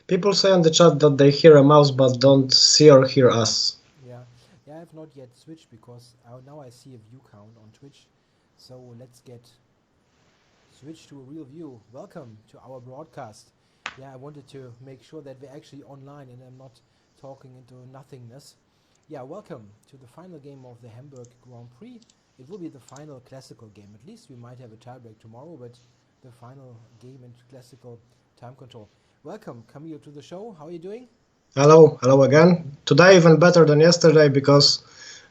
People say on the chat that they hear a mouse but don't see or hear us. Yeah, yeah, I have not yet switched because now I see a view count on Twitch. So let's get switch to a real view. Welcome to our broadcast. Yeah, I wanted to make sure that we're actually online and I'm not talking into nothingness. Yeah, welcome to the final game of the Hamburg Grand Prix. It will be the final classical game. At least we might have a tiebreak tomorrow, but the final game in classical time control. Welcome, Camille, to the show. How are you doing? Hello again. Today even better than yesterday because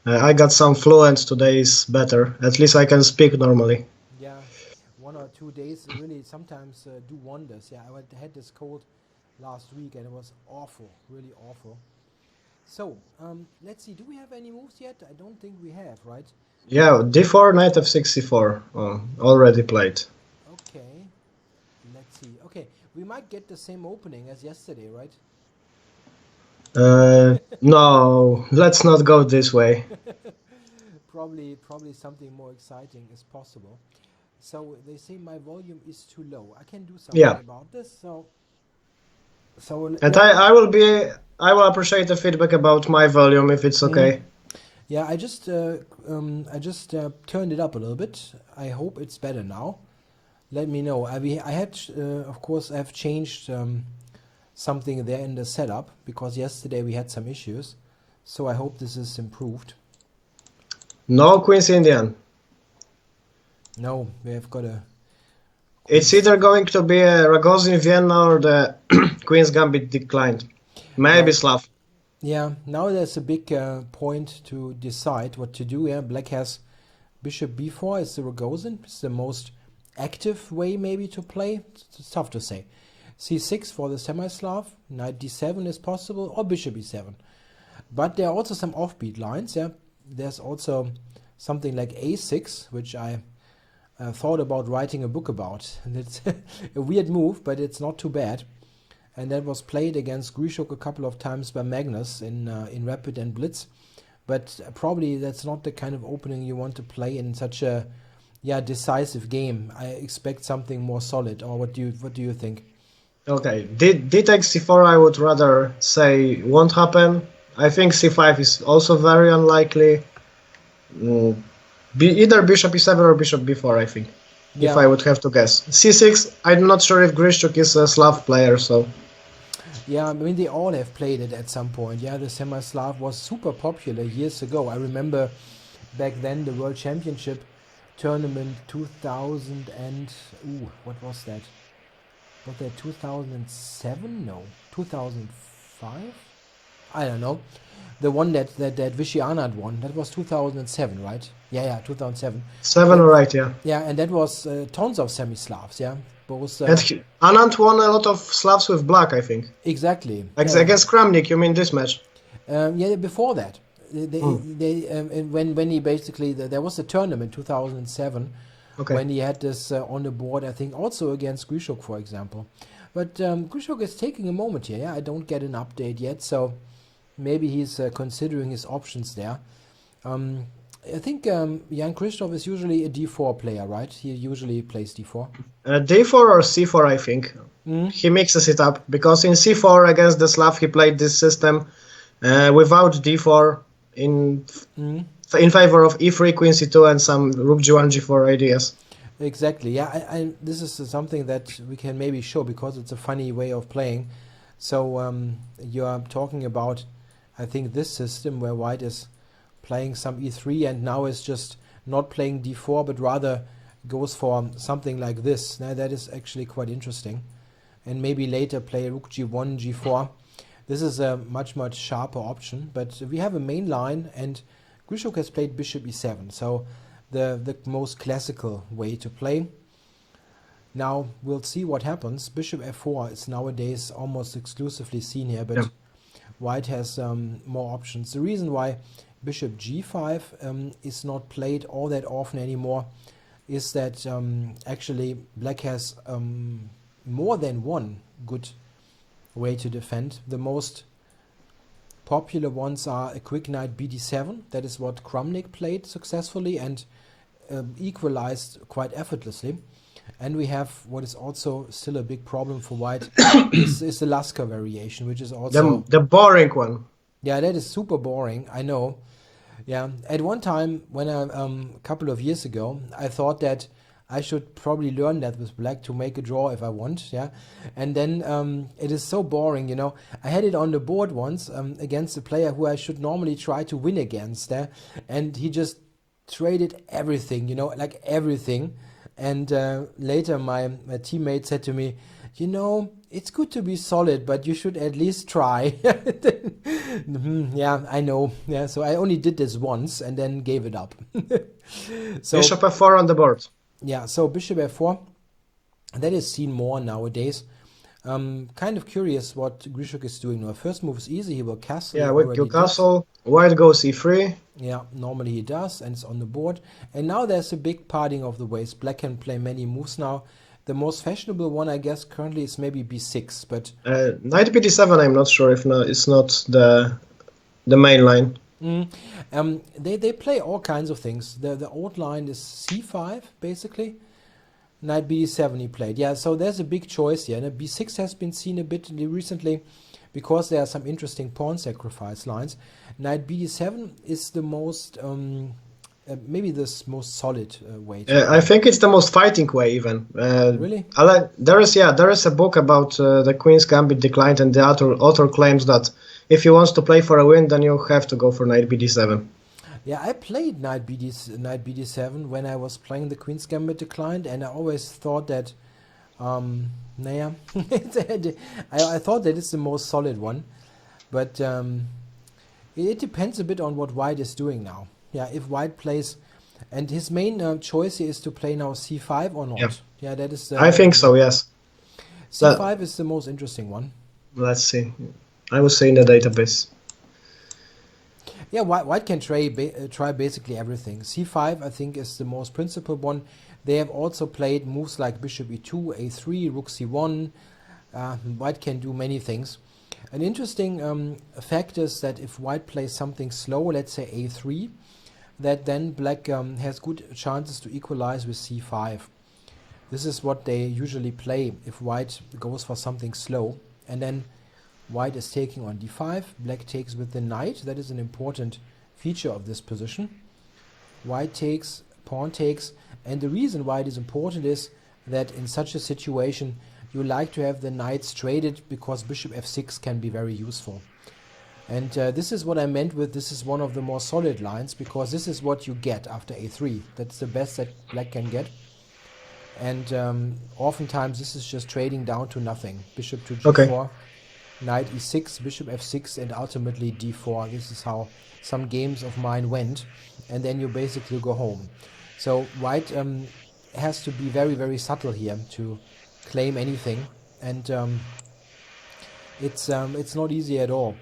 I got some flu and today is better. At least I can speak normally. Yeah, 1 or 2 days really sometimes do wonders. Yeah, had this cold last week and it was awful, really awful. So, let's see, do we have any moves yet? I don't think we have, right? Yeah, d4, knight f6, c4. Already played. Okay, let's see. Okay, we might get the same opening as yesterday, right? No, let's not go this way. Probably something more exciting is possible. So they say my volume is too low. I can do something Yeah, about this. and Let me. I will appreciate the feedback about my volume if it's Mm. okay. Yeah, I just turned it up a little bit. I hope it's better now. Let me know. I had, of course, I've changed something there in the setup because yesterday we had some issues. So I hope this is improved. No Queen's Indian. No, we have got a It's Queen's. either going to be a Ragozin Vienna or the Queen's Gambit declined. Maybe Right. Slav. Yeah, now there's a big point to decide what to do. Yeah, Black has Bishop b4 is the Rogozin. It's the most active way maybe to play. It's tough to say. c6 for the semi-Slav. Knight d7 is possible, or Bishop e7. But there are also some offbeat lines. Yeah, there's also something like a6, which I thought about writing a book about. And it's a weird move, but it's not too bad. And that was played against Grishuk a couple of times by Magnus in Rapid and Blitz. But probably that's not the kind of opening you want to play in such a decisive game. I expect something more solid. Or what do you think? Okay, D takes c4 I would rather say won't happen. I think c5 is also very unlikely. Mm, either bishop e7 or bishop b4 I think, if Yeah, I would have to guess. c6, I'm not sure if Grishuk is a Slav player, so... yeah. I mean, they all have played it at some point. Yeah, the semi-Slav was super popular years ago. I remember back then the World Championship tournament 2000 and what was that? Was that 2007? No, 2005. I don't know. The one that Vishy Anand won, that was 2007, right? Yeah, 2007. 7 That, right, yeah. yeah, and that was tons of semi-Slavs, yeah. Both, And Anand won a lot of Slavs with black, I think. exactly. Yeah, Against Kramnik, you mean this match? yeah. Before that, Hmm. when he basically there was a tournament 2007 Okay. when he had this on the board. I think also against Grishuk, for example. But Grishuk is taking a moment here. Yeah, I don't get an update yet, so maybe he's considering his options there. Um, I think Jan Christof is usually a d4 player, right? He usually plays d4. D4 or C4, I think. Mm. He mixes it up, because in C4 against the Slav he played this system without D4 in Mm. in favor of E3, Queen C2 and some Rook G1, G4 ideas. Exactly. Yeah, this is something that we can maybe show because it's a funny way of playing. So you are talking about, I think, this system where White is playing some e3 and now is just not playing d4 but rather goes for something like this. Now that is actually quite interesting. And maybe later play Rook G1, G4. This is a much sharper option. But we have a main line and Grishuk has played Bishop e7. So the most classical way to play. Now we'll see what happens. Bishop f4 is nowadays almost exclusively seen here, Yeah. but White has more options. The reason why Bishop g5 is not played all that often anymore is that actually Black has more than one good way to defend. The most popular ones are a quick knight bd7. That is what Kramnik played successfully and equalized quite effortlessly. And we have what is also still a big problem for white is the Lasker variation, which is also The boring one. yeah, that is super boring. I know. Yeah, at one time when a couple of years ago, I thought that I should probably learn that with black to make a draw if I want. Yeah, and then it is so boring. You know, I had it on the board once against a player who I should normally try to win against. And he just traded everything. You know, like everything. And later my teammate said to me, you know, it's good to be solid, but you should at least try. Yeah, I know. Yeah, so I only did this once and then gave it up. So Bishop f4 on the board. yeah, so bishop f4, that is seen more nowadays. Kind of curious what Grishuk is doing now. First move is easy. He will castle. Yeah, He with already your did. castle. White goes e3. Yeah, normally he does, and it's on the board. And now there's a big parting of the ways. Black can play many moves now. The most fashionable one, I guess, currently is maybe b6, but Knight bd7, I'm not sure if it's not the main line. they play all kinds of things. The old line is c5, basically. Knight b7 he played. Yeah, so there's a big choice here. And b6 has been seen a bit recently because there are some interesting pawn sacrifice lines. Knight b7 is the most, maybe the most solid way to play. I think it's the most fighting way, even. Really? There is a book about the Queen's Gambit declined, and the author claims that if you want to play for a win, then you have to go for Knight bd7. Yeah, I played Knight bd7 when I was playing the Queen's Gambit declined, and I always thought that, I thought that it's the most solid one, but it depends a bit on what white is doing now. Yeah, if white plays, and his main choice here is to play now c5 or not. Yeah. Yeah, that is. I think so, yes. c5 is the most interesting one. Let's see. I will say in the database. Yeah, white can try basically everything. c5, I think, is the most principled one. They have also played moves like bishop e2, a3, rook c1. White can do many things. An interesting fact is that if white plays something slow, let's say a3, that then black has good chances to equalize with c5. This is what they usually play if white goes for something slow. And then white is taking on d5, black takes with the knight. That is an important feature of this position. White takes, pawn takes, and the reason why it is important is that in such a situation you like to have the knights traded because bishop f6 can be very useful. And this is what I meant with this is one of the more solid lines, because this is what you get after a3. That's the best that black can get. And oftentimes this is just trading down to nothing. Bishop to g4. Okay. Knight e6, bishop f6, and ultimately d4. This is how some games of mine went. And then you basically go home. So white has to be very, very subtle here to claim anything. And it's not easy at all.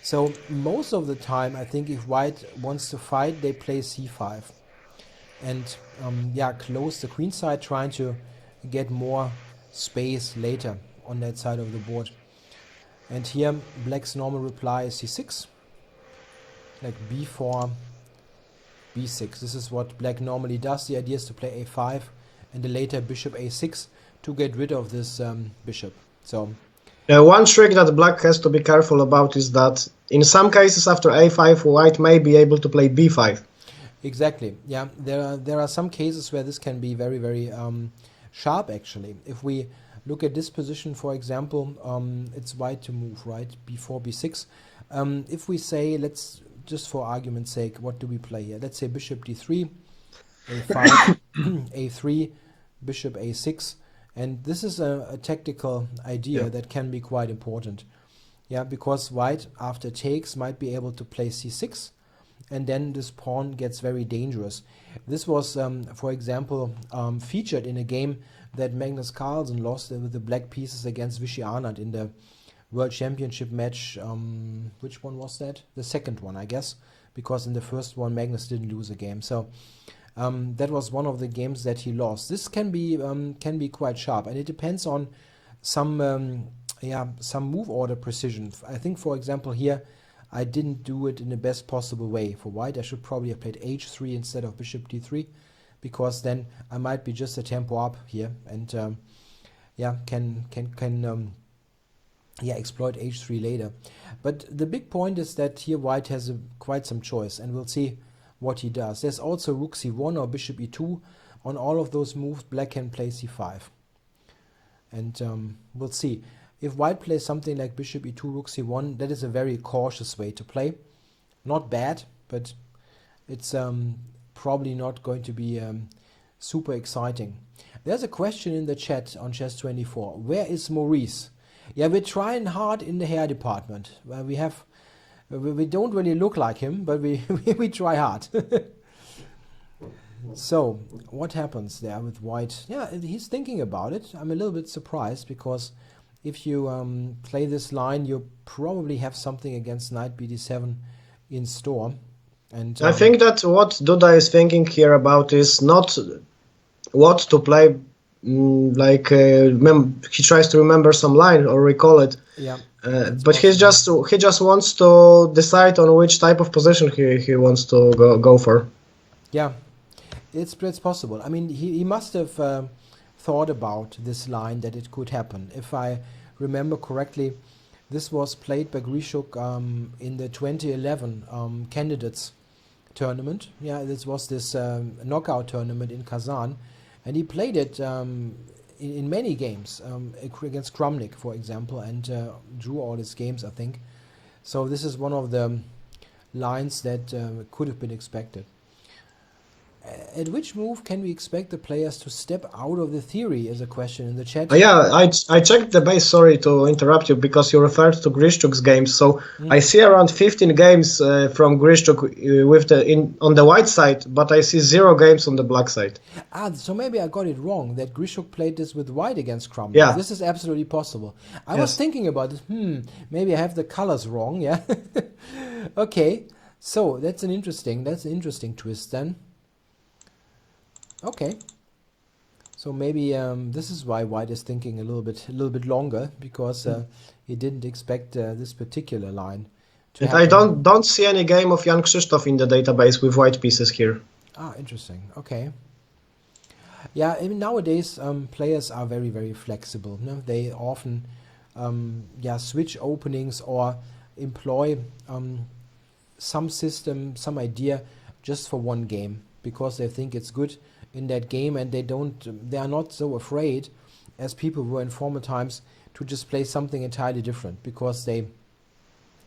So most of the time, I think if white wants to fight, they play c5. And close the queen side, trying to get more space later on that side of the board. And here, black's normal reply is c6, like b4, b6. This is what black normally does. The idea is to play a5 and the later bishop a6 to get rid of this bishop. So one trick that black has to be careful about is that in some cases after a5, white may be able to play b5. exactly, yeah. There are some cases where this can be very, very sharp, actually. If we look at this position, for example, it's white to move, right? b4, b6. If we say, let's just for argument's sake, what do we play here? Let's say bishop d3, a5, a3, bishop a6. And this is a tactical idea that can be quite important. Yeah, because white, after takes, might be able to play c6, and then this pawn gets very dangerous. This was, for example, featured in a game that Magnus Carlsen lost with the black pieces against Vichy Arnott in the World Championship match. Which one was that? The second one, I guess, because in the first one Magnus didn't lose a game. So that was one of the games that he lost. This can be quite sharp, and it depends on some move order precision. I think, for example, here I didn't do it in the best possible way. For white, I should probably have played h3 instead of bishop d3. because then I might be just a tempo up here and can exploit h3 later. But the big point is that here white has quite some choice, and we'll see what he does. There's also rook c1 or bishop e2. On all of those moves, black can play c5. And we'll see. If white plays something like bishop e2, rook c1, that is a very cautious way to play. Not bad, but it's probably not going to be super exciting. There's a question in the chat on Chess24. Where is Maurice? Yeah, we're trying hard in the hair department. We don't really look like him, but we try hard. So, what happens there with white? Yeah, he's thinking about it. I'm a little bit surprised, because if you play this line, you probably have something against knight bd7 in store. And I think that what Duda is thinking here about is not what to play. He tries to remember some line or recall it. Yeah. But he just wants to decide on which type of position he wants to go for. Yeah, it's possible. I mean, he must have thought about this line, that it could happen. If I remember correctly, this was played by Grishuk in the 2011 candidates tournament. Yeah, this was this knockout tournament in Kazan, and he played it in many games against Kramnik, for example, and drew all his games, I think. So this is one of the lines that could have been expected. At which move can we expect the players to step out of the theory, is a question in the chat. Yeah, I checked the base, sorry to interrupt you, because you referred to Grishchuk's games. So I see around 15 games from Grishchuk on the white side, but I see 0 games on the black side. So maybe I got it wrong, that Grishuk played this with white against Kramnik. Yeah. This is absolutely possible. I was thinking about it, maybe I have the colors wrong, yeah? Okay, so that's an interesting twist then. Okay, so maybe this is why white is thinking a little bit longer, because he didn't expect this particular line to happen. I don't see any game of Jan Christof in the database with white pieces here. Ah, interesting. Okay. Yeah, I mean, nowadays players are very, very flexible. No? They often switch openings or employ some system, some idea just for one game, because they think it's good in that game, and they are not so afraid as people were in former times to just play something entirely different, because they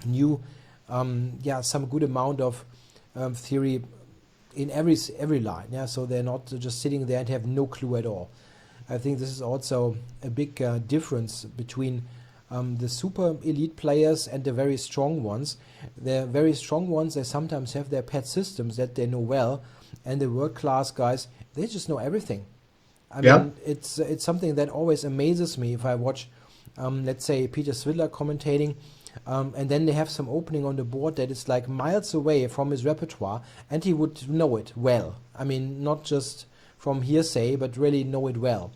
knew some good amount of theory in every line. Yeah, so they're not just sitting there and have no clue at all. I think this is also a big difference between the super elite players and the very strong ones. The very strong ones, they sometimes have their pet systems that they know well, and the world class guys, they just know everything. I mean, it's something that always amazes me if I watch, let's say, Peter Svidler commentating, and then they have some opening on the board that is like miles away from his repertoire, and he would know it well. I mean, not just from hearsay, but really know it well.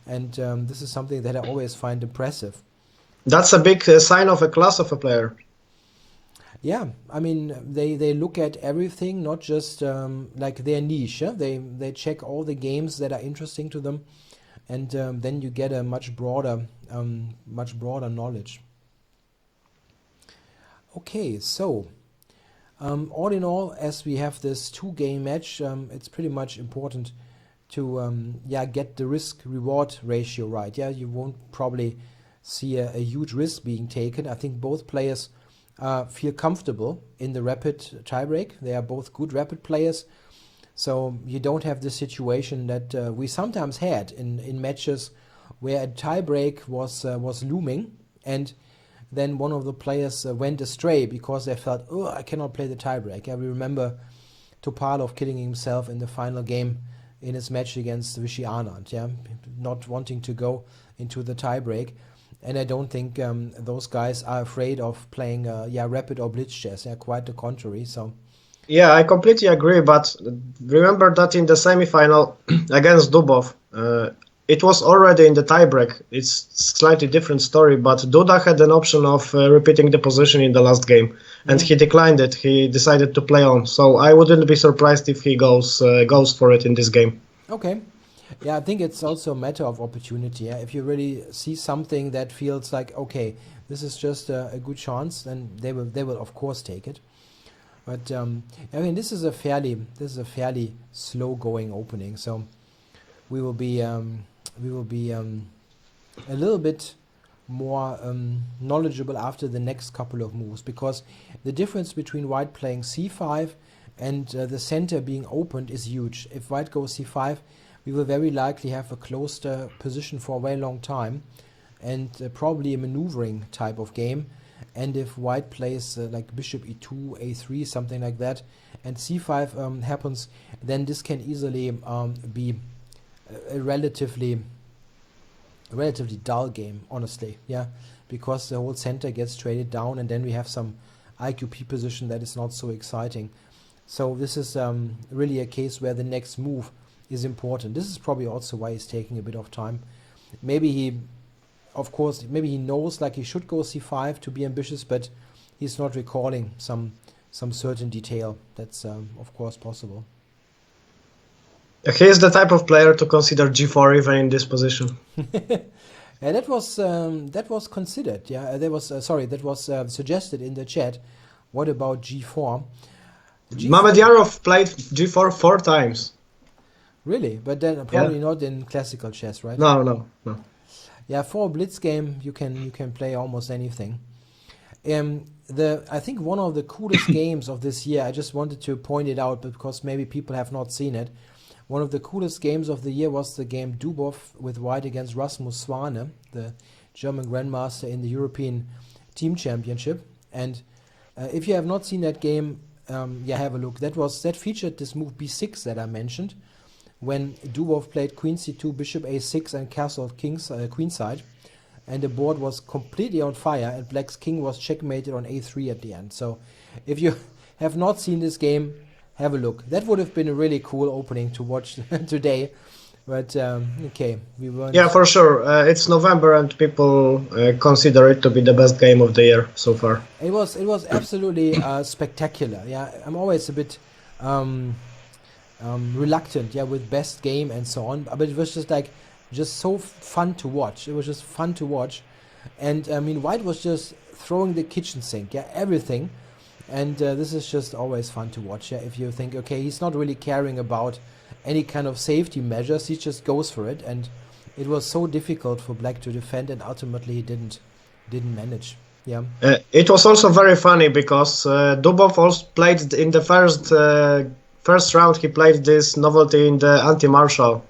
And this is something that I always find impressive. That's a big sign of a class of a player. Yeah, I mean, they look at everything, not just like their niche. Yeah? They check all the games that are interesting to them, and then you get a much broader knowledge. Okay, so all in all, as we have this 2-game match, it's pretty much important to get the risk-reward ratio right. Yeah, you won't probably see a huge risk being taken. I think both players feel comfortable in the rapid tiebreak. They are both good rapid players, so you don't have the situation that we sometimes had in matches where a tiebreak was looming, and then one of the players went astray because they felt, oh, I cannot play the tiebreak. I remember Topalov killing himself in the final game in his match against Vichy Arnott, not wanting to go into the tiebreak. And I don't think those guys are afraid of playing rapid or blitz chess. Quite the contrary. So, yeah, I completely agree. But remember that in the semifinal against Dubov, it was already in the tiebreak. It's slightly different story, but Duda had an option of repeating the position in the last game, and he declined it. He decided to play on. So I wouldn't be surprised if he goes for it in this game. Okay. Yeah, I think it's also a matter of opportunity. Yeah? If you really see something that feels like, okay, this is just a good chance, then they will of course take it. But I mean, this is a fairly slow going opening, so we will be a little bit more knowledgeable after the next couple of moves, because the difference between white playing c5 and the center being opened is huge. If white goes c5, we will very likely have a closed position for a very long time, and probably a maneuvering type of game. And if white plays like bishop e2, a3, something like that, and c5 happens, then this can easily be a relatively dull game, honestly, yeah, because the whole center gets traded down, and then we have some IQP position that is not so exciting. So this is really a case where the next move is important. This is probably also why he's taking a bit of time. Maybe he knows like he should go c5 to be ambitious, but he's not recalling some certain detail. That's of course possible. He is the type of player to consider g4 even in this position. That was considered. Yeah, that was suggested in the chat. What about g4? Mamedyarov played g4 4 times. Really? But then probably not in classical chess, right? No. Yeah, for a blitz game you can play almost anything. I think one of the coolest games of this year, I just wanted to point it out because maybe people have not seen it. One of the coolest games of the year was the game Dubov with white against Rasmus Swane, the German grandmaster in the European Team Championship. And if you have not seen that game, have a look. That featured this move b6 that I mentioned, when Dubov played queen c2, bishop a6, and castled queenside, and the board was completely on fire, and black's king was checkmated on a3 at the end. So if you have not seen this game, have a look. That would have been a really cool opening to watch today. But okay, we weren't. Yeah, for sure. It's November, and people consider it to be the best game of the year so far. It was absolutely spectacular. Yeah, I'm always a bit reluctant, with best game and so on. But it was just so fun to watch. It was just fun to watch, and I mean, white was just throwing the kitchen sink, everything. And this is just always fun to watch. If you think, okay, he's not really caring about any kind of safety measures, he just goes for it. And it was so difficult for black to defend, and ultimately he didn't manage. Yeah. It was also very funny because Dubov also played in the first round. He played this novelty in the anti-Marshall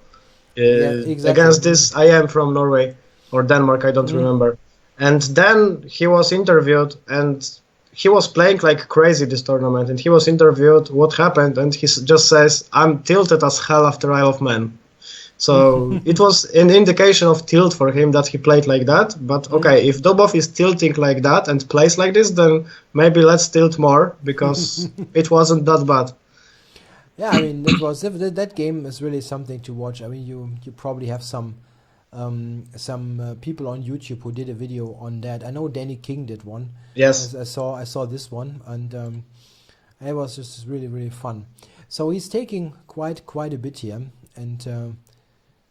exactly. Against this IM from Norway or Denmark, I don't remember. And then he was interviewed, and he was playing like crazy this tournament, and he was interviewed what happened, and he just says, "I'm tilted as hell after Isle of Man." So it was an indication of tilt for him that he played like that. But okay, if Dubov is tilting like that and plays like this, then maybe let's tilt more, because it wasn't that bad. Yeah, I mean, that game is really something to watch. I mean, you probably have some people on YouTube who did a video on that. I know Danny King did one. Yes, I saw this one, and it was just really, really fun. So he's taking quite a bit here, and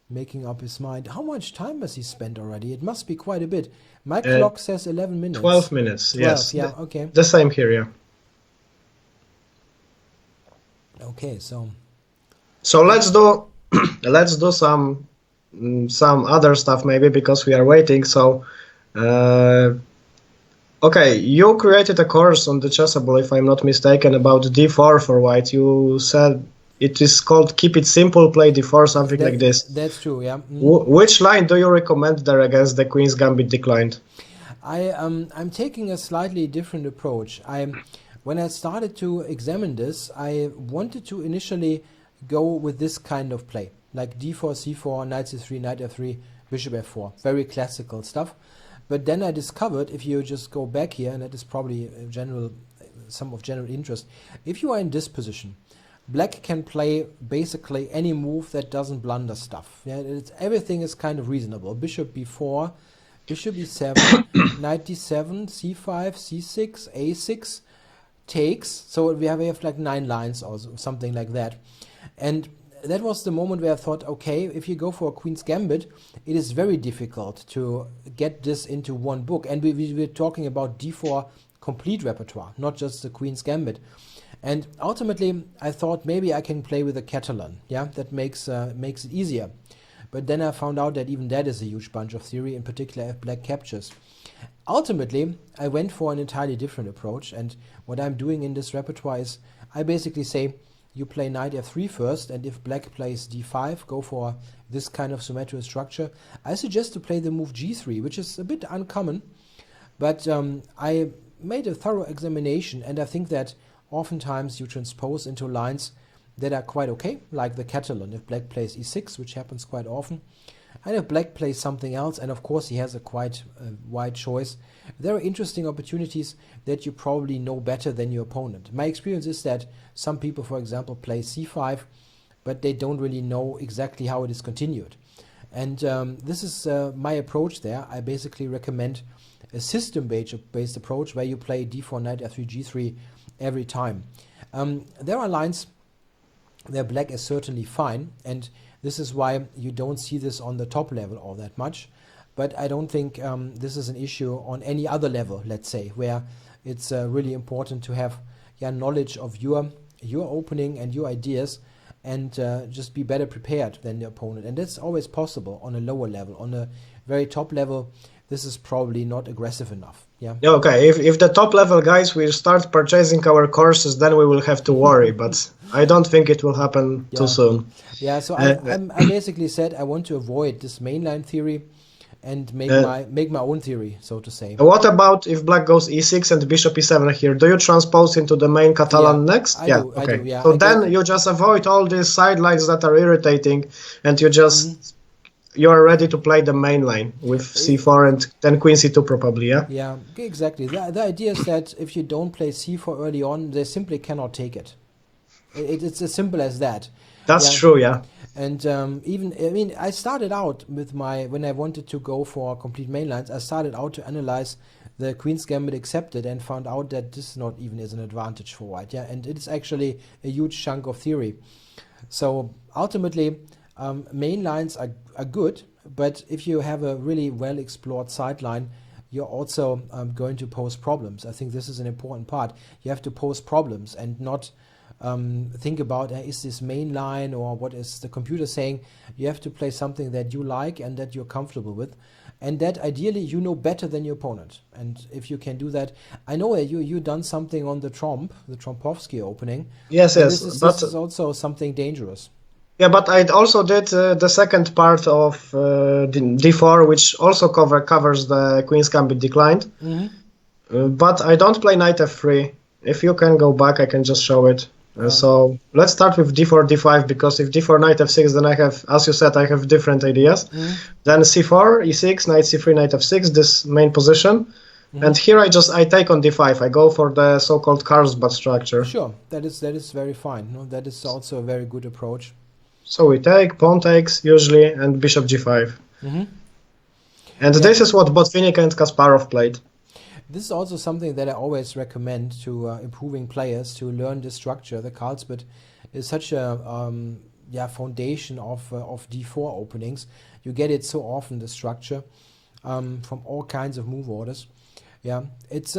making up his mind. How much time has he spent already? It must be quite a bit. My clock says 11 minutes. 12 minutes. 12, yes. Yeah. Okay. The same here. Yeah. Okay. So let's do some other stuff maybe, because we are waiting. So okay, you created a course on the Chessable, if I'm not mistaken, about d4 for white. You said it is called Keep It Simple, Play d4, something like this. That's true, yeah. Which line do you recommend there against the Queen's Gambit declined? I'm taking a slightly different approach. When I started to examine this, I wanted to initially go with this kind of play, like d4, c4, knight c3, knight f3, bishop f4, very classical stuff. But then I discovered, if you just go back here, and that is probably some of general interest, if you are in this position, Black can play basically any move that doesn't blunder stuff. Yeah, everything is kind of reasonable. Bishop b4, bishop e7, knight d7, c5, c6, a6 takes. So we have like 9 lines or something like that. And that was the moment where I thought, okay, if you go for a Queen's Gambit, it is very difficult to get this into one book. And we were talking about d4 complete repertoire, not just the Queen's Gambit. And ultimately, I thought maybe I can play with a Catalan. Yeah, that makes it easier. But then I found out that even that is a huge bunch of theory, in particular if black captures. Ultimately, I went for an entirely different approach. And what I'm doing in this repertoire is I basically say, you play knight f3 first, and if black plays d5, go for this kind of symmetrical structure. I suggest to play the move g3, which is a bit uncommon, but I made a thorough examination, and I think that oftentimes you transpose into lines that are quite okay, like the Catalan, if black plays e6, which happens quite often. And if black plays something else, and of course he has a quite wide choice, there are interesting opportunities that you probably know better than your opponent. My experience is that some people, for example, play c5, but they don't really know exactly how it is continued. And this is my approach there. I basically recommend a system-based approach where you play d4, knight f3, g3 every time. There are lines where black is certainly fine, and this is why you don't see this on the top level all that much. But I don't think this is an issue on any other level, let's say, where it's really important to have knowledge of your opening and your ideas, and just be better prepared than the opponent. And that's always possible on a lower level. On a very top level, this is probably not aggressive enough. Yeah. Okay, if the top level guys will start purchasing our courses, then we will have to worry, but I don't think it will happen too soon. Yeah, so I basically said I want to avoid this mainline theory and make my own theory, so to say. What about if black goes e6 and bishop e7 here? Do you transpose into the main Catalan next? I do, yeah. So then you just avoid all these sidelines that are irritating, and you just you are ready to play the main line with c4 and then queen c2 probably, yeah? Yeah, exactly. The idea is that if you don't play c4 early on, they simply cannot take it. It's as simple as that. That's true, yeah. And I started out with when I wanted to go for complete mainlines, I started out to analyze the Queen's Gambit accepted and found out that this not even is an advantage for white, yeah, and it's actually a huge chunk of theory. So ultimately, main lines are good, but if you have a really well explored sideline, you're also going to pose problems. I think this is an important part. You have to pose problems and not think about is this main line or what is the computer saying. You have to play something that you like and that you're comfortable with, and that ideally you know better than your opponent. And if you can do that, I know you done something on the Trompovsky opening. Yes. This is also something dangerous. Yeah, but I also did the second part of d4, which also covers the Queen's Gambit declined. But I don't play knight f3. If you can go back, I can just show it. So let's start with d4, d5, because if d4, knight f6, then I have, as you said, I have different ideas. Then c4, e6, knight c3, knight f6, this main position. And here I take on d5. I go for the so-called Carlsbad structure. Sure, that is very fine. No, that is also a very good approach. So we take, pawn takes usually, and bishop g5. And this is what Botvinnik and Kasparov played. This is also something that I always recommend to improving players to learn this structure. The Carlsbad is such a foundation of d4 openings. You get it so often, the structure, from all kinds of move orders. Yeah, it's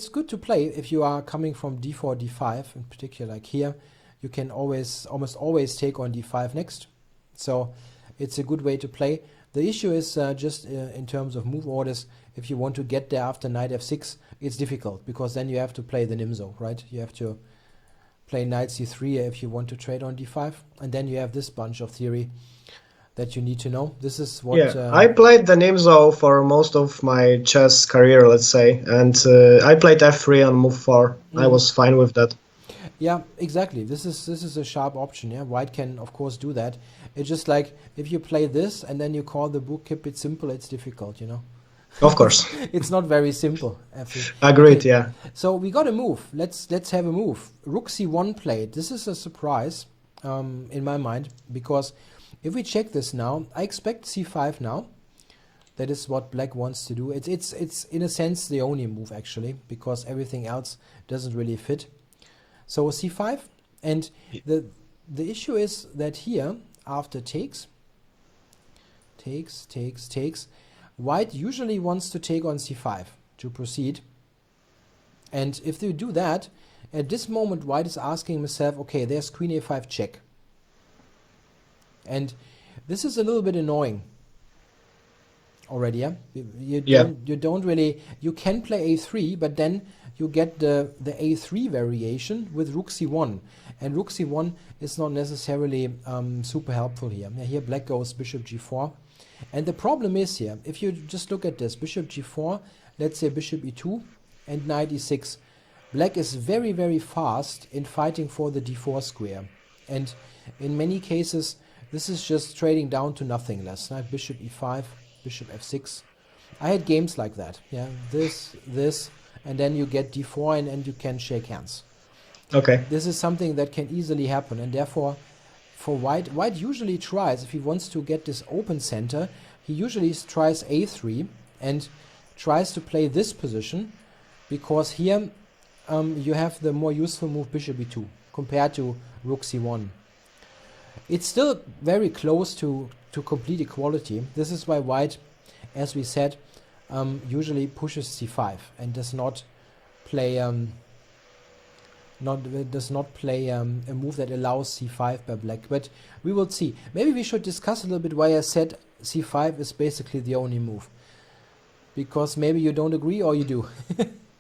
good to play if you are coming from d4, d5, in particular, like here. You can almost always take on d5 next. So it's a good way to play. The issue is just in terms of move orders, if you want to get there after knight f6, it's difficult, because then you have to play the Nimzo, right? You have to play knight c3 if you want to trade on d5, and then you have this bunch of theory that you need to know. This is what... Yeah, I played the Nimzo for most of my chess career, let's say, and I played f3 on move 4. I was fine with that. Yeah, exactly. This is a sharp option. Yeah, white can of course do that. It's just like if you play this and then you call the book "Keep it simple," it's difficult, you know. Of course. It's not very simple, actually. Agreed, Okay, yeah. so we got a move. Let's have a move. Rook c1 played. This is a surprise in my mind, because if we check this now, I expect c5 now. That is what black wants to do. It's in a sense the only move actually, because everything else doesn't really fit. So c5, and the issue is that here after takes, white usually wants to take on c5 to proceed. And if they do that, at this moment white is asking himself, okay, there's queen a5 check. And this is a little bit annoying already, yeah? You don't really, you can play a3, but then you get the a3 variation with rook c1. And rook c1 is not necessarily super helpful here. Here black goes bishop g4. And the problem is here, if you just look at this, bishop g4, let's say bishop e2 and knight e6, black is very, very fast in fighting for the d4 square. And in many cases, this is just trading down to nothing less. Knight bishop e5, bishop f6. I had games like that. Yeah, this, and then you get d4 and you can shake hands. Okay. This is something that can easily happen, and therefore for white usually tries, if he wants to get this open center, he usually tries a3 and tries to play this position, because here you have the more useful move bishop e2 compared to rook c1. It's still very close to complete equality. This is why white, as we said, usually pushes c5 and does not play a move that allows c5 by black. But we will see. Maybe we should discuss a little bit why I said c5 is basically the only move, because maybe you don't agree, or you do.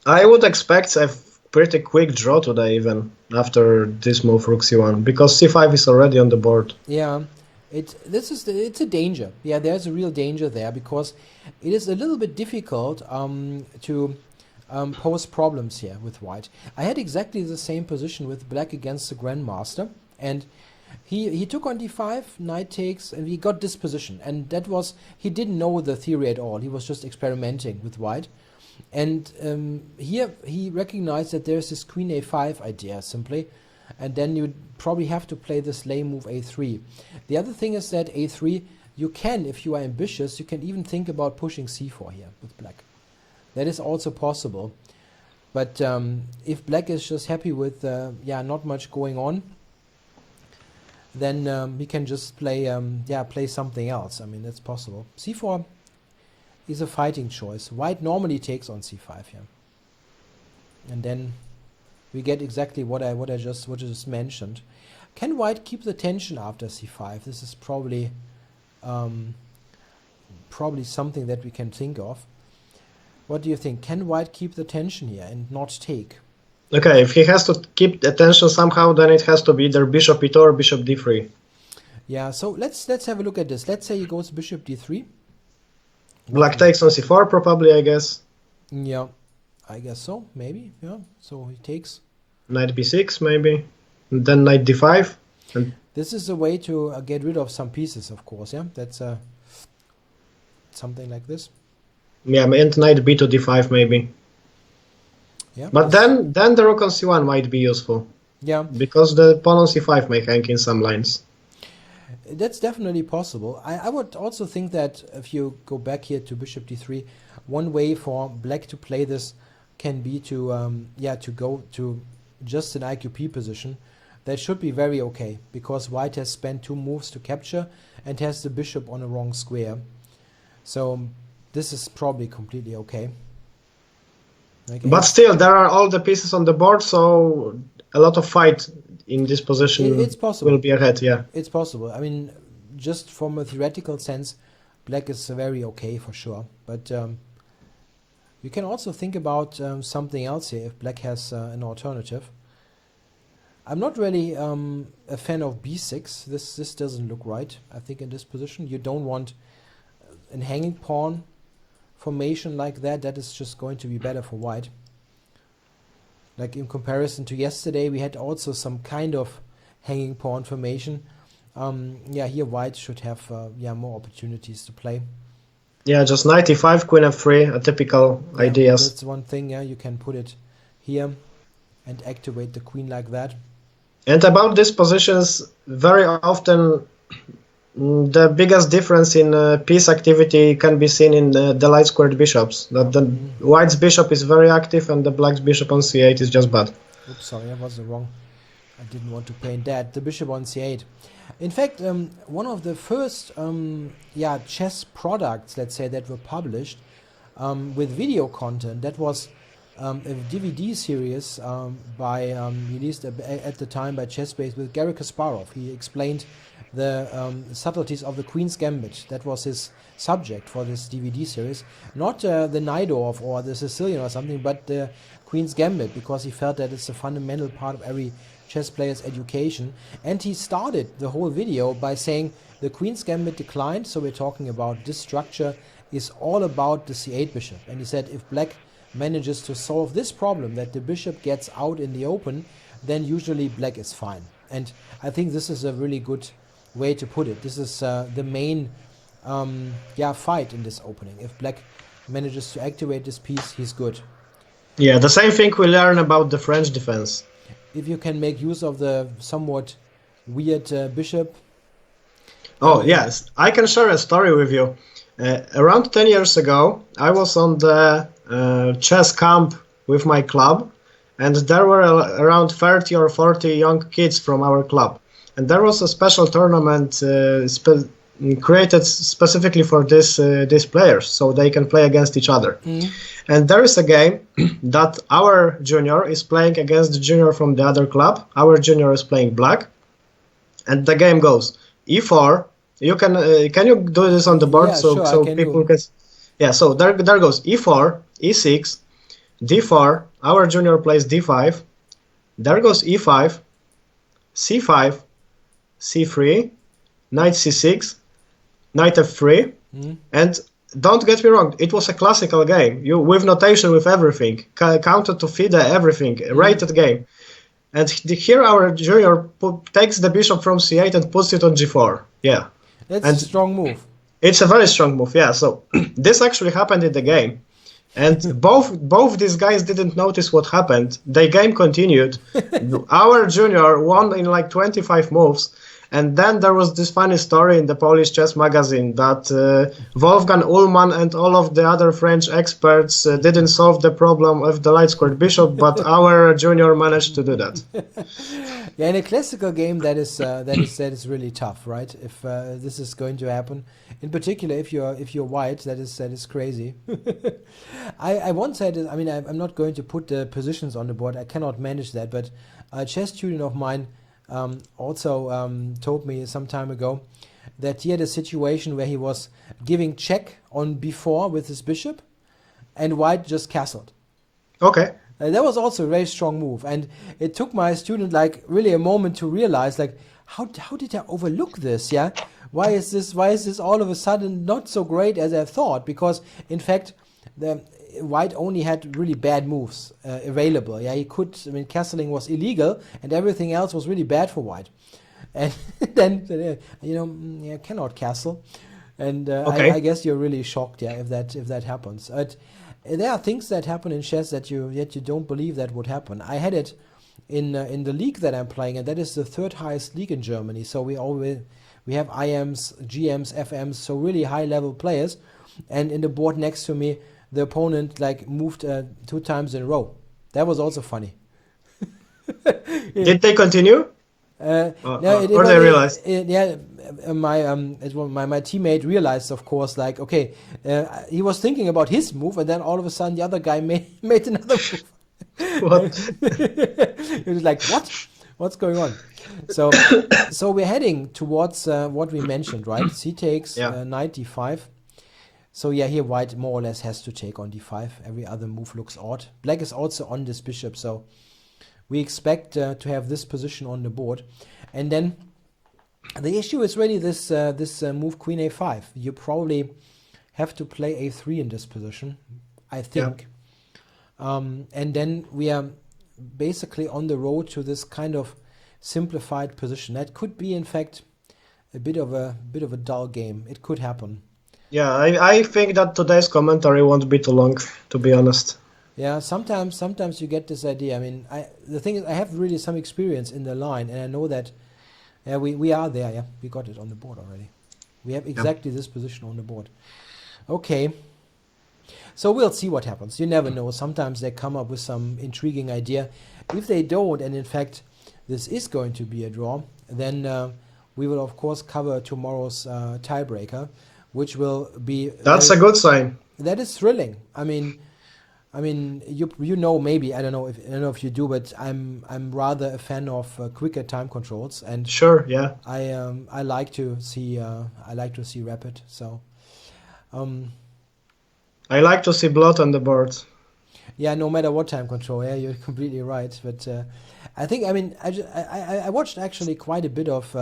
I would expect a pretty quick draw today, even after this move rook c1, because c5 is already on the board. Yeah, it's a danger. Yeah, there's a real danger there, because it is a little bit difficult to pose problems here with white. I had exactly the same position with black against the grandmaster, and he took on d5, knight takes, and we got this position. And that was, he didn't know the theory at all. He was just experimenting with white. And here he recognized that there's this queen a5 idea simply, and then you probably have to play this lame move a3. The other thing is that a3, you can, if you are ambitious, you can even think about pushing c4 here with black. That is also possible. But if black is just happy with not much going on, then we can just play play something else. I mean, that's possible. c4 is a fighting choice. White normally takes on c5 here, and then we get exactly what I just mentioned. Can white keep the tension after c5? This is probably something that we can think of. What do you think? Can white keep the tension here and not take? Okay, if he has to keep the tension somehow, then it has to be either bishop e2 or bishop d3. Yeah, so let's have a look at this. Let's say he goes bishop d3. Black takes on c4 probably, I guess. Yeah, I guess so, maybe. Yeah, so he takes. Knight b6 maybe. And then knight d5. And this is a way to get rid of some pieces, of course, yeah? That's something like this. yeah, and knight b to d5 maybe. Yeah. But then the rook on c1 might be useful. Yeah. Because the pawn on c5 may hang in some lines. That's definitely possible. I would also think that if you go back here to bishop d3, one way for black to play this can be to go to just an IQP position. That should be very okay, because white has spent 2 moves to capture and has the bishop on a wrong square. So this is probably completely okay. Like but still, there are all the pieces on the board, so a lot of fight in this position it's possible. Will be ahead, yeah. It's possible. I mean, just from a theoretical sense, black is very okay for sure. But you can also think about something else here if black has an alternative. I'm not really a fan of b6. This doesn't look right, I think, in this position. You don't want an hanging pawn formation like that. That is just going to be better for white. Like in comparison to yesterday, we had also some kind of hanging pawn formation. Here white should have more opportunities to play. Yeah, just knight e5, queen f3, a typical Yeah, ideas. that's one thing. Yeah, you can put it here and activate the queen like that. And about these positions, very often the biggest difference in piece activity can be seen in the light squared bishops. That the white's bishop is very active and the black's bishop on c8 is just bad. Oops, sorry, that was wrong. I didn't want to paint that. The bishop on c8. In fact, one of the first chess products, let's say, that were published with video content, that was a DVD series released at the time by ChessBase with Garry Kasparov. He explained the subtleties of the Queen's Gambit. That was his subject for this DVD series. Not the Najdorf or the Sicilian or something, but the Queen's Gambit, because he felt that it's a fundamental part of every chess player's education. And he started the whole video by saying the Queen's Gambit declined, so we're talking about this structure is all about the c8 bishop. And he said if black manages to solve this problem, that the bishop gets out in the open, then usually black is fine. And I think this is a really good way to put it. This is the main fight in this opening. If black manages to activate this piece, he's good. Yeah, the same thing we learn about the French defense. If you can make use of the somewhat weird bishop. Oh, yes. I can share a story with you. Around 10 years ago, I was on the chess camp with my club, and there were around 30 or 40 young kids from our club. And there was a special tournament created specifically for these players, so they can play against each other. And there is a game that our junior is playing against the junior from the other club. Our junior is playing black, and the game goes e4. You can you do this on the board? Yeah, so sure, so people can. Yeah, so there goes e4, e6, d4. Our junior plays d5. There goes e5, c5, c3, knight c6, knight f3, and don't get me wrong, it was a classical game. With notation, with everything, counted to FIDE, everything, rated game. And here our junior takes the bishop from c8 and puts it on g4. Yeah, that's a strong move. It's a very strong move. Yeah. So this actually happened in the game, and both these guys didn't notice what happened. The game continued. Our junior won in like 25 moves. And then there was this funny story in the Polish chess magazine that Wolfgang Ullmann and all of the other French experts didn't solve the problem of the light squared bishop, but our junior managed to do that. Yeah, in a classical game, that is really tough, right? If this is going to happen, in particular, if you're white, that is crazy. I once had, I mean, I'm not going to put the positions on the board. I cannot manage that, but a chess student of mine also told me some time ago that he had a situation where he was giving check on b4 with his bishop, and white just castled. Okay. That was also a very strong move, and it took my student like really a moment to realize, like, how did I overlook this? Yeah, why is this all of a sudden not so great as I thought? Because in fact, the white only had really bad moves available. Yeah, he could. I mean, castling was illegal, and everything else was really bad for white. And then cannot castle. And okay. I guess you're really shocked, yeah, if that happens. There are things that happen in chess that you don't believe that would happen. I had it in the league that I'm playing, and that is the third highest league in Germany. So we have IMs, GMs, FMs, so really high level players. And in the board next to me, the opponent like moved 2 times in a row. That was also funny. Did they continue? Or they realized? My teammate realized, of course, like, okay, he was thinking about his move, and then all of a sudden the other guy made another move. What? He was like, what? What's going on? So we're heading towards what we mentioned, right? C takes knight d5. So yeah, here white more or less has to take on d5. Every other move looks odd. Black is also on this bishop, so we expect to have this position on the board. And then the issue is really this move queen a5. You probably have to play a3 in this position, I think. Yeah. And then we are basically on the road to this kind of simplified position. That could be, in fact, a bit of a dull game. It could happen. Yeah, I think that today's commentary won't be too long, to be honest. Yeah, sometimes you get this idea. I mean, the thing is, I have really some experience in the line, and I know that we are there. Yeah, we got it on the board already. We have Yeah. exactly this position on the board. Okay, so we'll see what happens. You never know. Sometimes they come up with some intriguing idea. If they don't, and in fact this is going to be a draw, then we will of course cover tomorrow's tiebreaker, which will be That's a good sign. that is thrilling. I mean, you know, maybe I don't know if you do, but I'm rather a fan of quicker time controls, and Sure, yeah. I like to see rapid. So I like to see blood on the board. yeah, no matter what time control, yeah, you're completely right. But I think, I mean, I watched actually quite a bit of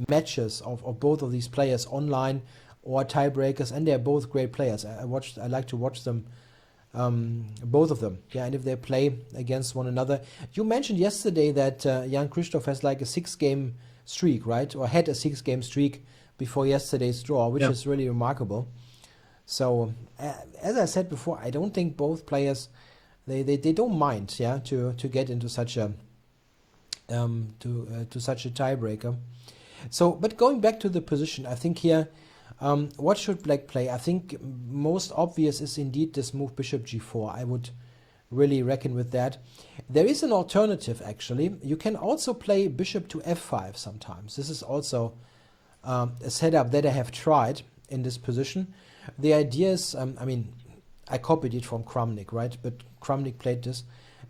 matches of both of these players online or tiebreakers, and they're both great players. I like to watch them, both of them. Yeah, and if they play against one another. You mentioned yesterday that Jan Christof has like a 6-game streak, right? Or had a 6-game streak before yesterday's draw, which Yeah. is really remarkable. So, as I said before, I don't think both players they don't mind, yeah, to get into such a to such a tiebreaker. So, but going back to the position, I think here, what should Black play? I think most obvious is indeed this move Bishop G4. I would really reckon with that. There is an alternative actually. You can also play Bishop to F5 sometimes. This is also a setup that I have tried in this position. The idea is, I mean, I copied it from Kramnik, right? But Kramnik played this,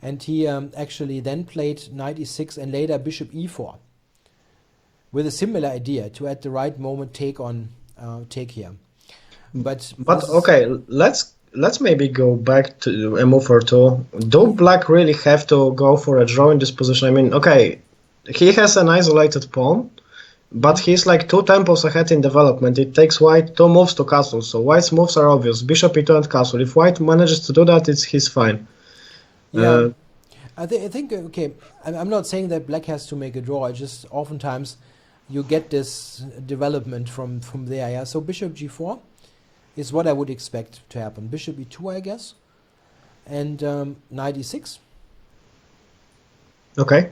and he actually then played Knight E6 and later Bishop E4, with a similar idea to at the right moment take here. But But okay, let's maybe go back to a move or two. Do Black really have to go for a draw in this position? I mean, okay, he has an isolated pawn, but he's like 2 tempos ahead in development. It takes White 2 moves to castle, so White's moves are obvious: Bishop E2 and castle. If White manages to do that, he's fine. yeah, I think okay. I'm not saying that Black has to make a draw. It's just oftentimes you get this development from there. Yeah. So Bishop G4 is what I would expect to happen. Bishop E2, I guess, and Knight E6. Okay.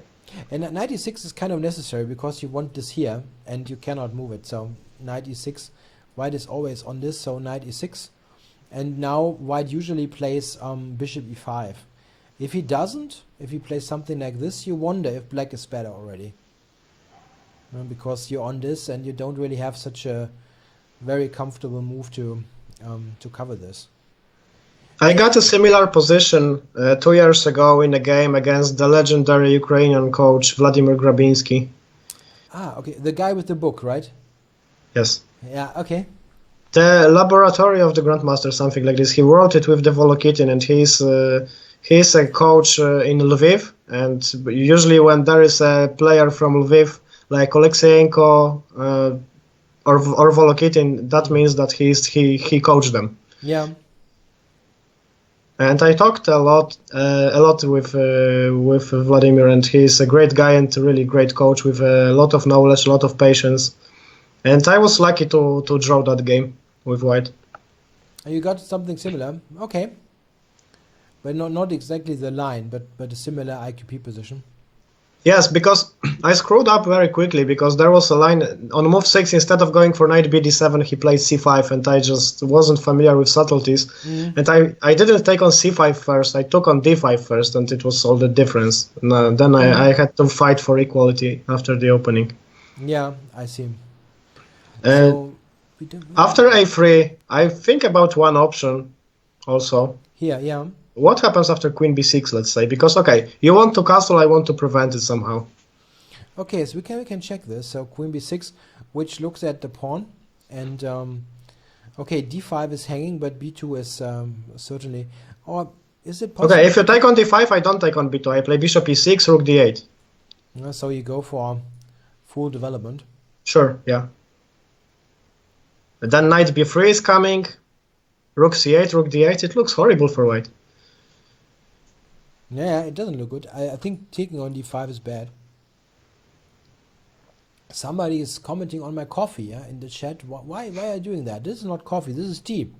And Knight E6 is kind of necessary because you want this here and you cannot move it. So Knight E6, White is always on this. So Knight E6, and now White usually plays Bishop E5. If he doesn't, if he plays something like this, you wonder if Black is better already. Because you're on this and you don't really have such a very comfortable move to cover this. I got a similar position 2 years ago in a game against the legendary Ukrainian coach Vladimir Grabinsky. Ah, okay, the guy with the book, right? Yes. Yeah, okay. The Laboratory of the Grandmaster, something like this. He wrote it with the Volokitin, and he's a coach in Lviv. And usually when there is a player from Lviv, like Oleksienko or Volokitin, that means that he coached them. Yeah. And I talked a lot with Vladimir, and he's a great guy and a really great coach with a lot of knowledge, a lot of patience. And I was lucky to draw that game with White. You got something similar, okay. But not exactly the line, but a similar IQP position. Yes, because I screwed up very quickly because there was a line on move 6, instead of going for knight bd7, he played c5, and I just wasn't familiar with subtleties. And I didn't take on c5 first, I took on d5 first, and it was all the difference. And, then I had to fight for equality after the opening. Yeah, I see. So after a3, I think about one option also. Here, yeah. What happens after queen b6, let's say? Because, okay, you want to castle, I want to prevent it somehow. Okay, so we can check this. So queen b6, which looks at the pawn, and okay, d5 is hanging, but b2 is certainly. Or is it possible? Okay, if you take on d5, I don't take on b2. I play bishop e6, rook d8. So you go for full development. Sure, yeah. And then knight b3 is coming. Rook c8, rook d8. It looks horrible for White. Yeah, it doesn't look good. I think taking on d5 is bad. Somebody is commenting on my coffee, yeah, in the chat. Why are you doing that? This is not coffee, this is tea.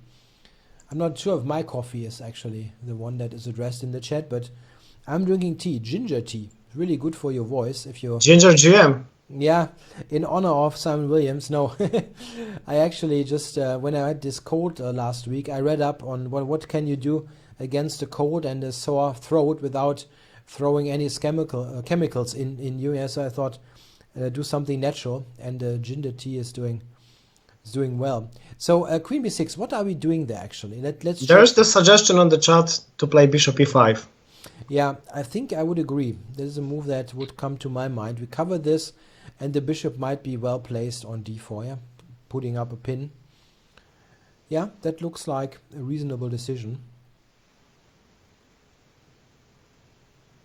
I'm not sure if my coffee is actually the one that is addressed in the chat, but I'm drinking tea, ginger tea. Really good for your voice if you're... Ginger GM. Yeah, in honor of Simon Williams. No, I actually just, when I had this cold last week, I read up on what can you do against a cold and a sore throat without throwing any chemicals in you. Yeah, so I thought, do something natural, and ginger tea is doing well. So Queen B6, what are we doing there actually? Let's check. There's the suggestion on the chat to play Bishop E5. Yeah, I think I would agree. This is a move that would come to my mind. We covered this, and the bishop might be well placed on D4, yeah? Putting up a pin. Yeah, that looks like a reasonable decision.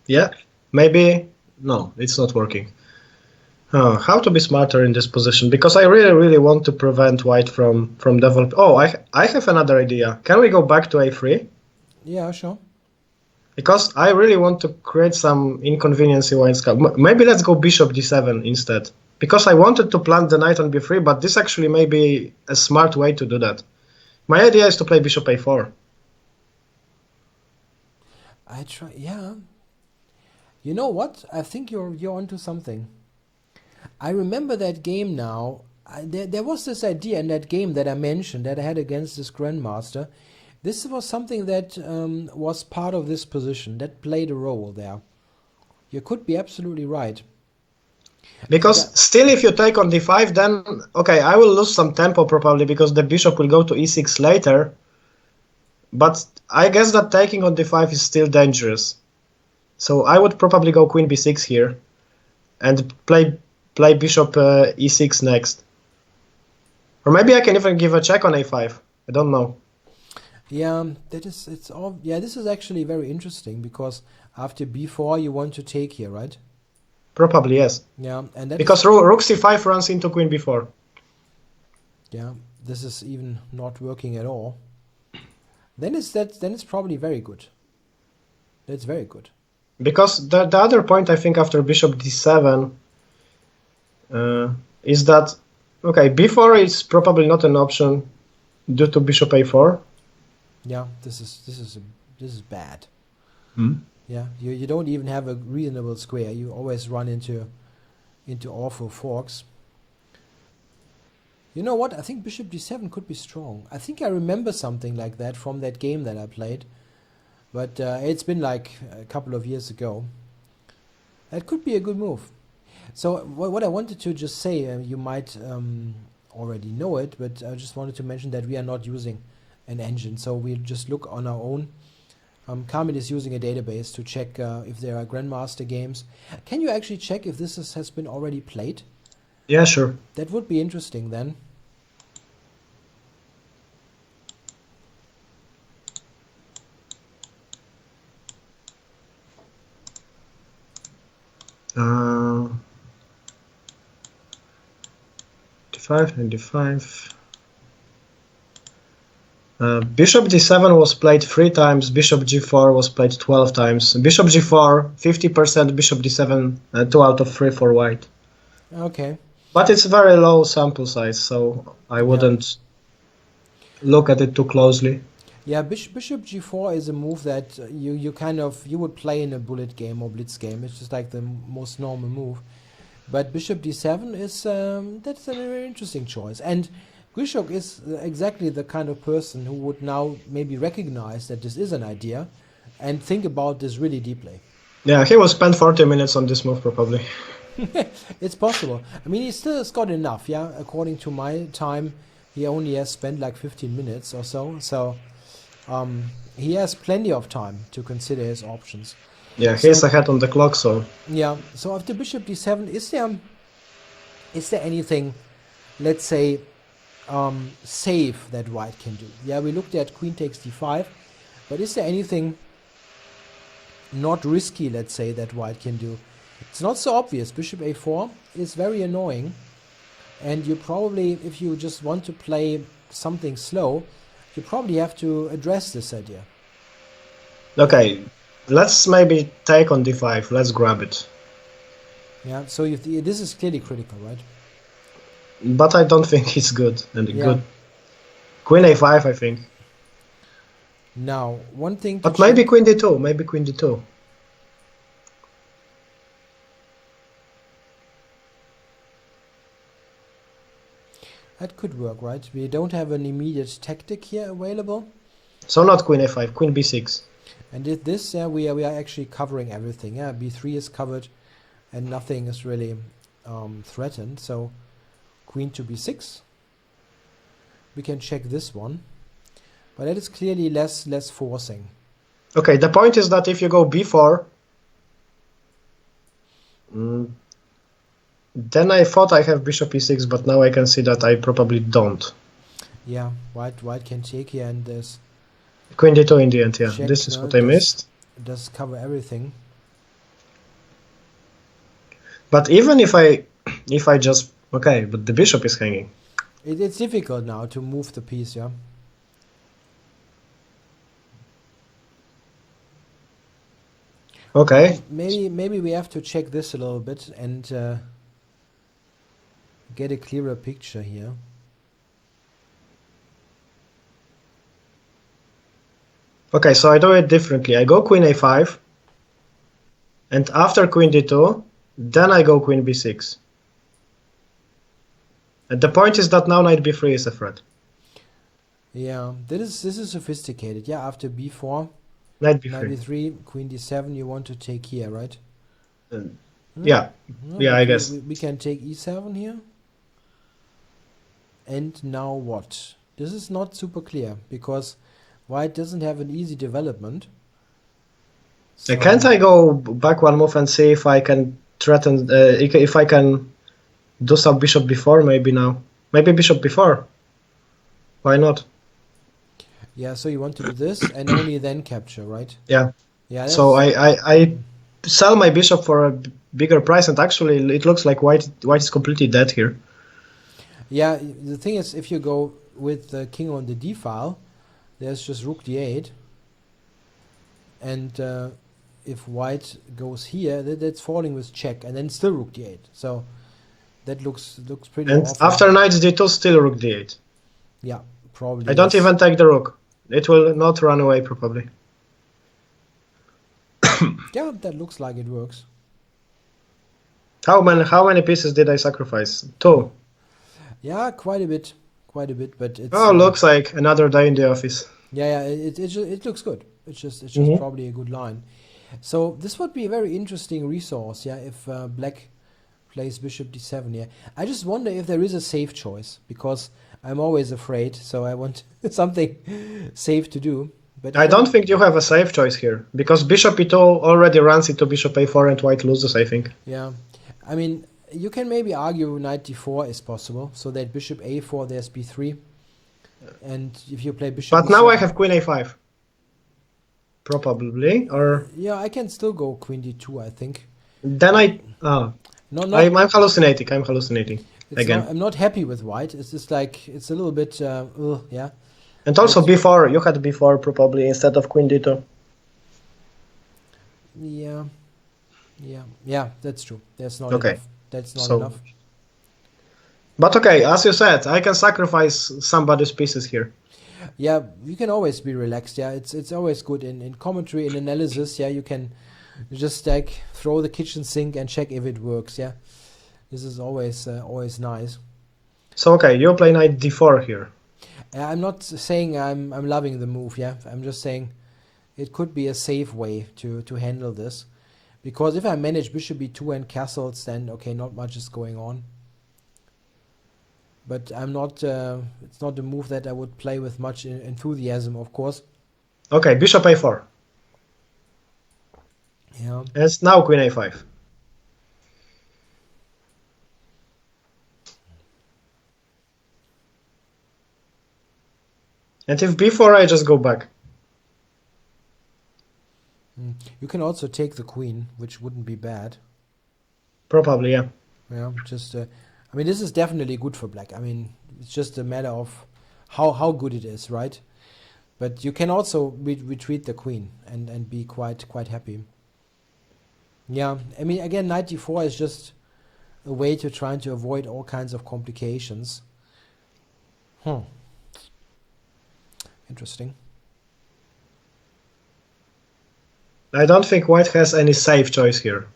Yeah, maybe... No, it's not working. How to be smarter in this position? Because I really want to prevent white from develop... Oh, I have another idea. Can we go back to A3? Yeah, sure. Because I really want to create some inconvenience in white's card. Maybe let's go Bishop D7 instead. Because I wanted to plant the knight on B3, but this actually may be a smart way to do that. My idea is to play Bishop A4. I try, yeah. You know what? I think you're onto something. I remember that game now. There was this idea in that game that I mentioned that I had against this grandmaster. This was something that was part of this position, that played a role there. You could be absolutely right. Because still if you take on D5, then, okay, I will lose some tempo probably because the bishop will go to E6 later. But I guess that taking on D5 is still dangerous. So I would probably go Queen B6 here and play Bishop E6 next. Or maybe I can even give a check on A5. I don't know. Yeah, this is actually very interesting because after B4 you want to take here, right? Probably yes. Yeah, and that because Rook C5 runs into Queen B4. Yeah, this is even not working at all. Then it's probably very good. That's very good. Because the other point I think after Bishop D7 is that okay, B4 is probably not an option due to Bishop A4. Yeah, this is bad. Hmm? Yeah, you don't even have a reasonable square. You always run into awful forks. You know what? I think Bishop D7 could be strong. I think I remember something like that from that game that I played, but it's been like a couple of years ago. That could be a good move. So what I wanted to just say, you might already know it, but I just wanted to mention that we are not using an engine, so we just look on our own. Kamil is using a database to check if there are Grandmaster games. Can you actually check if this has been already played? Yeah, sure. That would be interesting then. D5 and D5. Bishop D7 was played 3 times, Bishop G4 was played 12 times. Bishop G4, 50%, Bishop D7, 2 out of 3 for white. Okay. But it's very low sample size, so I wouldn't look at it too closely. Yeah, Bishop G4 is a move that you would play in a bullet game or blitz game. It's just like the most normal move. But Bishop D7 is that's a very interesting choice. And Christof is exactly the kind of person who would now maybe recognize that this is an idea and think about this really deeply. Yeah, he will spend 40 minutes on this move probably. It's possible. I mean, he still has got enough, yeah? According to my time, he only has spent like 15 minutes or so. So he has plenty of time to consider his options. Yeah, he's ahead on the clock, so... Yeah, so after Bishop D7, is there anything, let's say, safe that white can do? Yeah, we looked at Queen takes D5, but is there anything not risky, let's say, that white can do? It's not so obvious. Bishop A4 is very annoying, and you probably, if you just want to play something slow, you probably have to address this idea. Okay, let's maybe take on D5, let's grab it. Yeah, so this is clearly critical, right? but I don't think it's good and Yeah. good. Queen a5, I think. Now, one thing to But maybe check. queen d2. Maybe queen d2. That could work, right? We don't have an immediate tactic here available. So not queen a5, queen b6. And with this, yeah, we are actually covering everything. Yeah, b3 is covered, and nothing is really threatened. So queen to b6. We can check this one, but that is clearly less forcing. Okay, the point is that if you go b4, then I thought I have bishop e6, but now I can see that I probably don't. Yeah, white can take here, and there's Queen d2 in the end, yeah. check. This is No, what I missed. does cover everything. But even if I just... Okay, but the bishop is hanging. It's difficult now to move the piece, yeah. Okay. Maybe we have to check this a little bit and get a clearer picture here. Okay, so I do it differently. I go queen a5, and after queen d2, then I go queen b6. And the point is that now knight b3 is a threat. Yeah, this is sophisticated. Yeah, after b4, Knight knight b3. b3, queen d7, you want to take here, right? Yeah, No, yeah, but I guess. we can take e7 here. And now what? This is not super clear, because white doesn't have an easy development. So, Can't I go back one move and see if I can threaten, if I can do some bishop before, maybe now? Maybe bishop before. Why not? yeah, so you want to do this and only then capture, right? Yeah. Yeah, So that's, I sell my bishop for a bigger price, and actually it looks like white is completely dead here. yeah, the thing is, if you go with the king on the d file, there's just rook d8. And if white goes here, that's falling with check, and then still rook d8. So that looks pretty And awful. after knight d2, still rook d8. Yeah, probably. I don't yes. even take the rook. It will not run away, probably. Yeah, that looks like it works. How many pieces did I sacrifice? 2. Yeah, quite a bit, but it's Oh, looks like another day in the office. yeah, it looks good. It's just Mhm. probably a good line. So this would be a very interesting resource, yeah, if black plays bishop d7 here. I just wonder if there is a safe choice, because I'm always afraid, so I want something safe to do. But I don't think you have a safe choice here, because bishop e2 already runs into bishop a4 and white loses, I think. yeah, I mean, you can maybe argue knight d4 is possible, so that bishop a4, there's b3, and if you play bishop But now e7, I have queen a5. Probably, or... yeah, I can still go queen d2, I think. Then I... Oh, No, I'm hallucinating, again. I'm not happy with white. It's just like, it's a little bit, yeah. And also b4, you had b4 probably instead of queen d2. Yeah, that's true. That's not Okay. enough. That's not So- enough. But okay, as you said, I can sacrifice somebody's pieces here. Yeah, you can always be relaxed. Yeah, it's always good in commentary, in analysis. Yeah, you can just like throw the kitchen sink and check if it works. Yeah, this is always nice. So okay, you play knight d4 here. I'm not saying I'm loving the move. Yeah, I'm just saying it could be a safe way to handle this, because if I manage bishop b2 and castles, then okay, not much is going on. But I'm not. It's not a move that I would play with much enthusiasm, of course. Okay, bishop a4. Yeah. And now queen a5. And if b4, I just go back. You can also take the queen, which wouldn't be bad. Probably, yeah. Yeah, just. I mean, this is definitely good for black. I mean, it's just a matter of how good it is, right? But you can also retreat the queen and be quite happy. Yeah, I mean, again, knight d4 is just a way to trying to avoid all kinds of complications. Interesting. I don't think white has any safe choice here.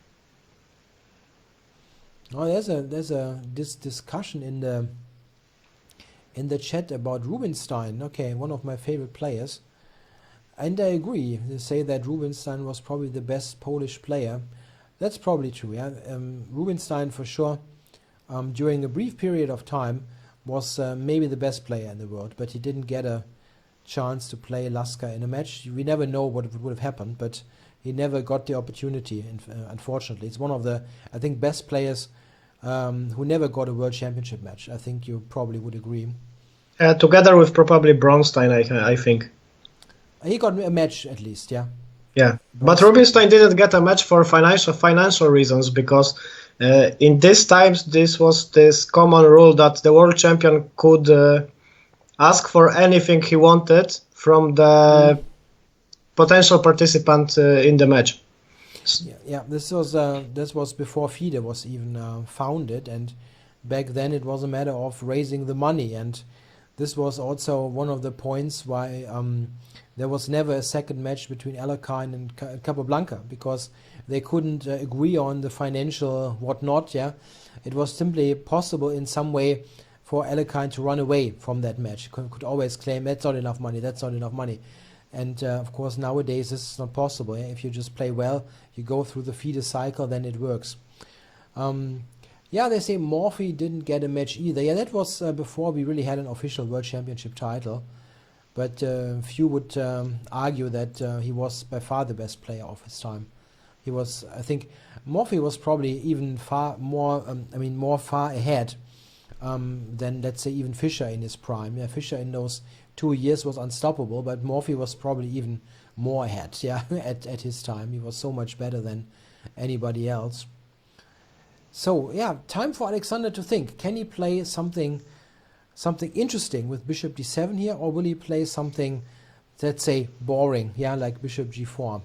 Oh, there's this discussion in the chat about Rubinstein. Okay, one of my favorite players. And I agree. They say that Rubinstein was probably the best Polish player. That's probably true. Yeah, Rubinstein for sure. During a brief period of time, was maybe the best player in the world, but he didn't get a chance to play Laska in a match. We never know what would have happened, but he never got the opportunity. Unfortunately, it's one of the, I think, best players who never got a World Championship match. I think you probably would agree. Together with probably Bronstein, I think. He got a match at least, yeah. Yeah, but Rubinstein didn't get a match for financial reasons, because in these times this was this common rule that the world champion could ask for anything he wanted from the potential participant in the match. Yeah. This was before FIDE was even founded, and back then it was a matter of raising the money, and this was also one of the points why there was never a second match between Alekhine and Capablanca, because they couldn't agree on the financial whatnot. Yeah, it was simply possible in some way for Alekhine to run away from that match. Could always claim that's not enough money, that's not enough money. And of course nowadays this is not possible. Yeah? If you just play well, you go through the FIDE cycle, then it works. Yeah, they say Morphy didn't get a match either. Yeah, that was before we really had an official World Championship title. But few would argue that he was by far the best player of his time. He was, I think, Morphy was probably even more far ahead than, let's say, even Fischer in his prime. Yeah, Fischer in those 2 years was unstoppable, but Morphy was probably even more ahead. Yeah, at his time, he was so much better than anybody else. So yeah, time for Alexander to think. Can he play something interesting with Bishop d7 here, or will he play something, let's say, boring? Yeah, like Bishop g4.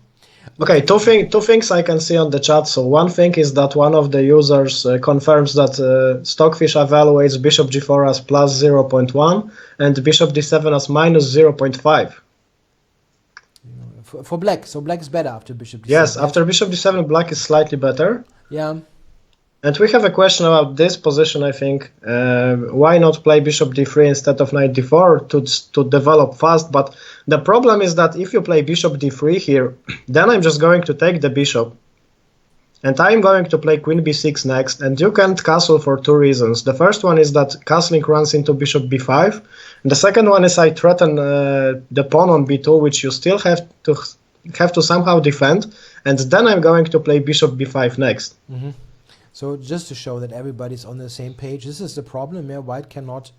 Okay, two things I can see on the chat. So one thing is that one of the users confirms that Stockfish evaluates Bishop g4 as plus 0.1 and Bishop d7 as minus 0.5. For black, so black is better after Bishop d7. Yes, after Bishop d7, black is slightly better. Yeah. And we have a question about this position, I think. Why not play Bishop d3 instead of Knight d4 to develop fast? But the problem is that if you play Bishop d3 here, then I'm just going to take the bishop. And I'm going to play Queen b6 next, and you can't castle for two reasons. The first one is that castling runs into Bishop b5. And the second one is I threaten the pawn on b2, which you still have to somehow defend. And then I'm going to play Bishop b5 next. Mm-hmm. So just to show that everybody's on the same page, this is the problem. Yeah, white cannot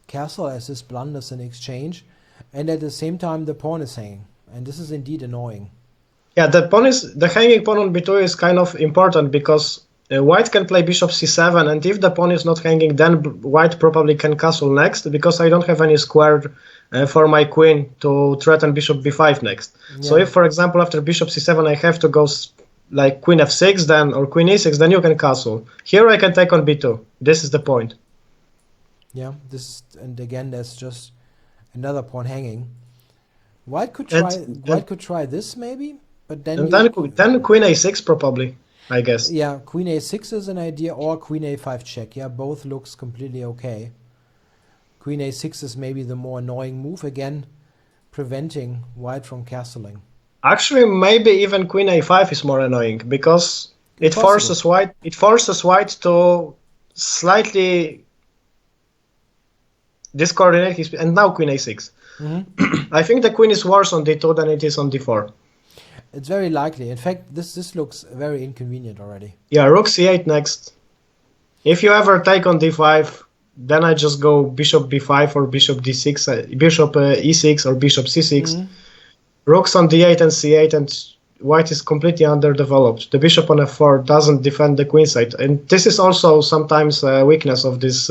castle as this blunders in exchange, and at the same time the pawn is hanging, and this is indeed annoying. Yeah, the hanging pawn on b2 is kind of important, because white can play Bishop c7, and if the pawn is not hanging, then white probably can castle next, because I don't have any square for my queen to threaten Bishop b5 next. Yeah. So if, for example, after Bishop c7 I have to go like Queen f6 then, or Queen e6, then you can castle. Here I can take on b2. This is the point. Yeah, and again there's just another pawn hanging. White could try this maybe, but then then Queen a6 probably, I guess. Yeah, Queen a6 is an idea, or Queen a5 check. Yeah, both looks completely okay. Queen a6 is maybe the more annoying move, again preventing white from castling. Actually, maybe even Queen a5 is more annoying, because it forces white to slightly discoordinate his, and now Queen a6. Mm-hmm. I think the queen is worse on d2 than it is on d4. It's very likely. In fact, this looks very inconvenient already. Yeah, Rook c8 next. If you ever take on d5, then I just go Bishop b5 or Bishop d6, Bishop e6 or Bishop c6. Mm-hmm. Rooks on d8 and c8, and white is completely underdeveloped. The bishop on f4 doesn't defend the queen side, and this is also sometimes a weakness of these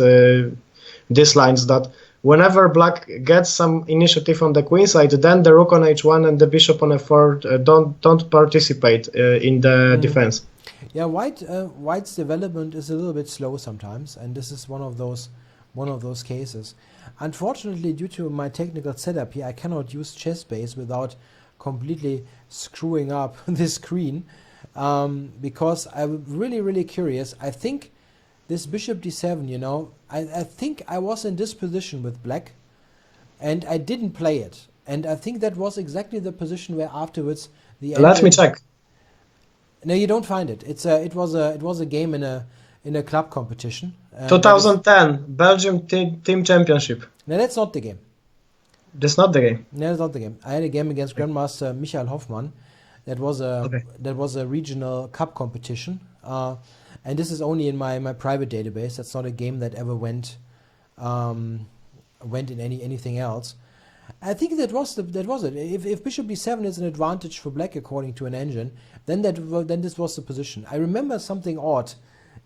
lines, that whenever black gets some initiative on the queen side, then the rook on h1 and the bishop on f4 don't participate in the defense. Yeah, White's development is a little bit slow sometimes, and this is one of those cases. Unfortunately, due to my technical setup here, I cannot use chess base without completely screwing up the screen, because I'm really curious. I think this bishop d7, I think I was in this position with black, and I didn't play it. And I think that was exactly the position where afterwards the Let me engine. check. No, you don't find it. It was a game in a club competition. That is 2010 Belgium team championship. no, that's not the game. That's not the game. No, that's not the game. I had a game against Grandmaster Michael Hoffmann. That was a Okay. that was a regional cup competition, and this is only in my private database. That's not a game that ever went in anything else. I think that was it. If Bishop d7 is an advantage for black according to an engine, then this was the position. I remember something odd,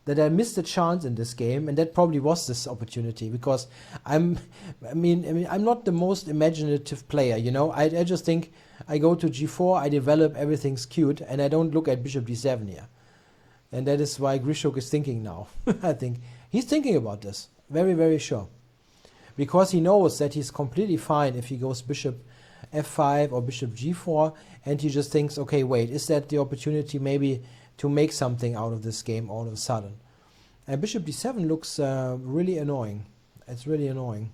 that I missed a chance in this game, and that probably was this opportunity, because I'm not the most imaginative player, I just think I go to g4, I develop, everything's cute, and I don't look at Bishop d7 here. And that is why Grishuk is thinking now. I think he's thinking about this, very sure. Because he knows that he's completely fine if he goes bishop f5 or bishop g4, and he just thinks, okay, wait, is that the opportunity maybe to make something out of this game all of a sudden? And bishop d7 looks really annoying. It's really annoying.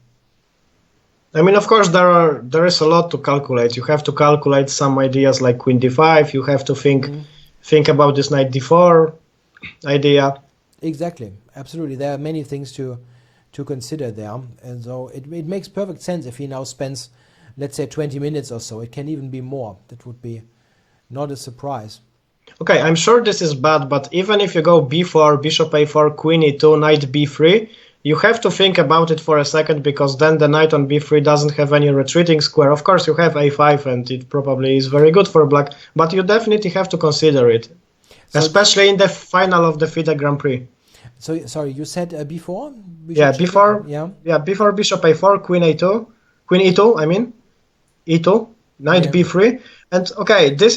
I mean, of course, there is a lot to calculate. You have to calculate some ideas like queen d5. You have to think about this knight d4 idea. Exactly, absolutely. There are many things to consider there, and so it makes perfect sense if he now spends, let's say, 20 minutes or so. It can even be more. That would be not a surprise. Okay, I'm sure this is bad, but even if you go b4, bishop a4, queen e2, knight b3, you have to think about it for a second, because then the knight on b3 doesn't have any retreating square. Of course, you have a5, and it probably is very good for black, but you definitely have to consider it, especially in the final of the FIDE Grand Prix. So, sorry, you said b4? Yeah, b4. Yeah. B4, bishop a4, queen a2, queen e2. I mean, e2, knight b3, and okay, this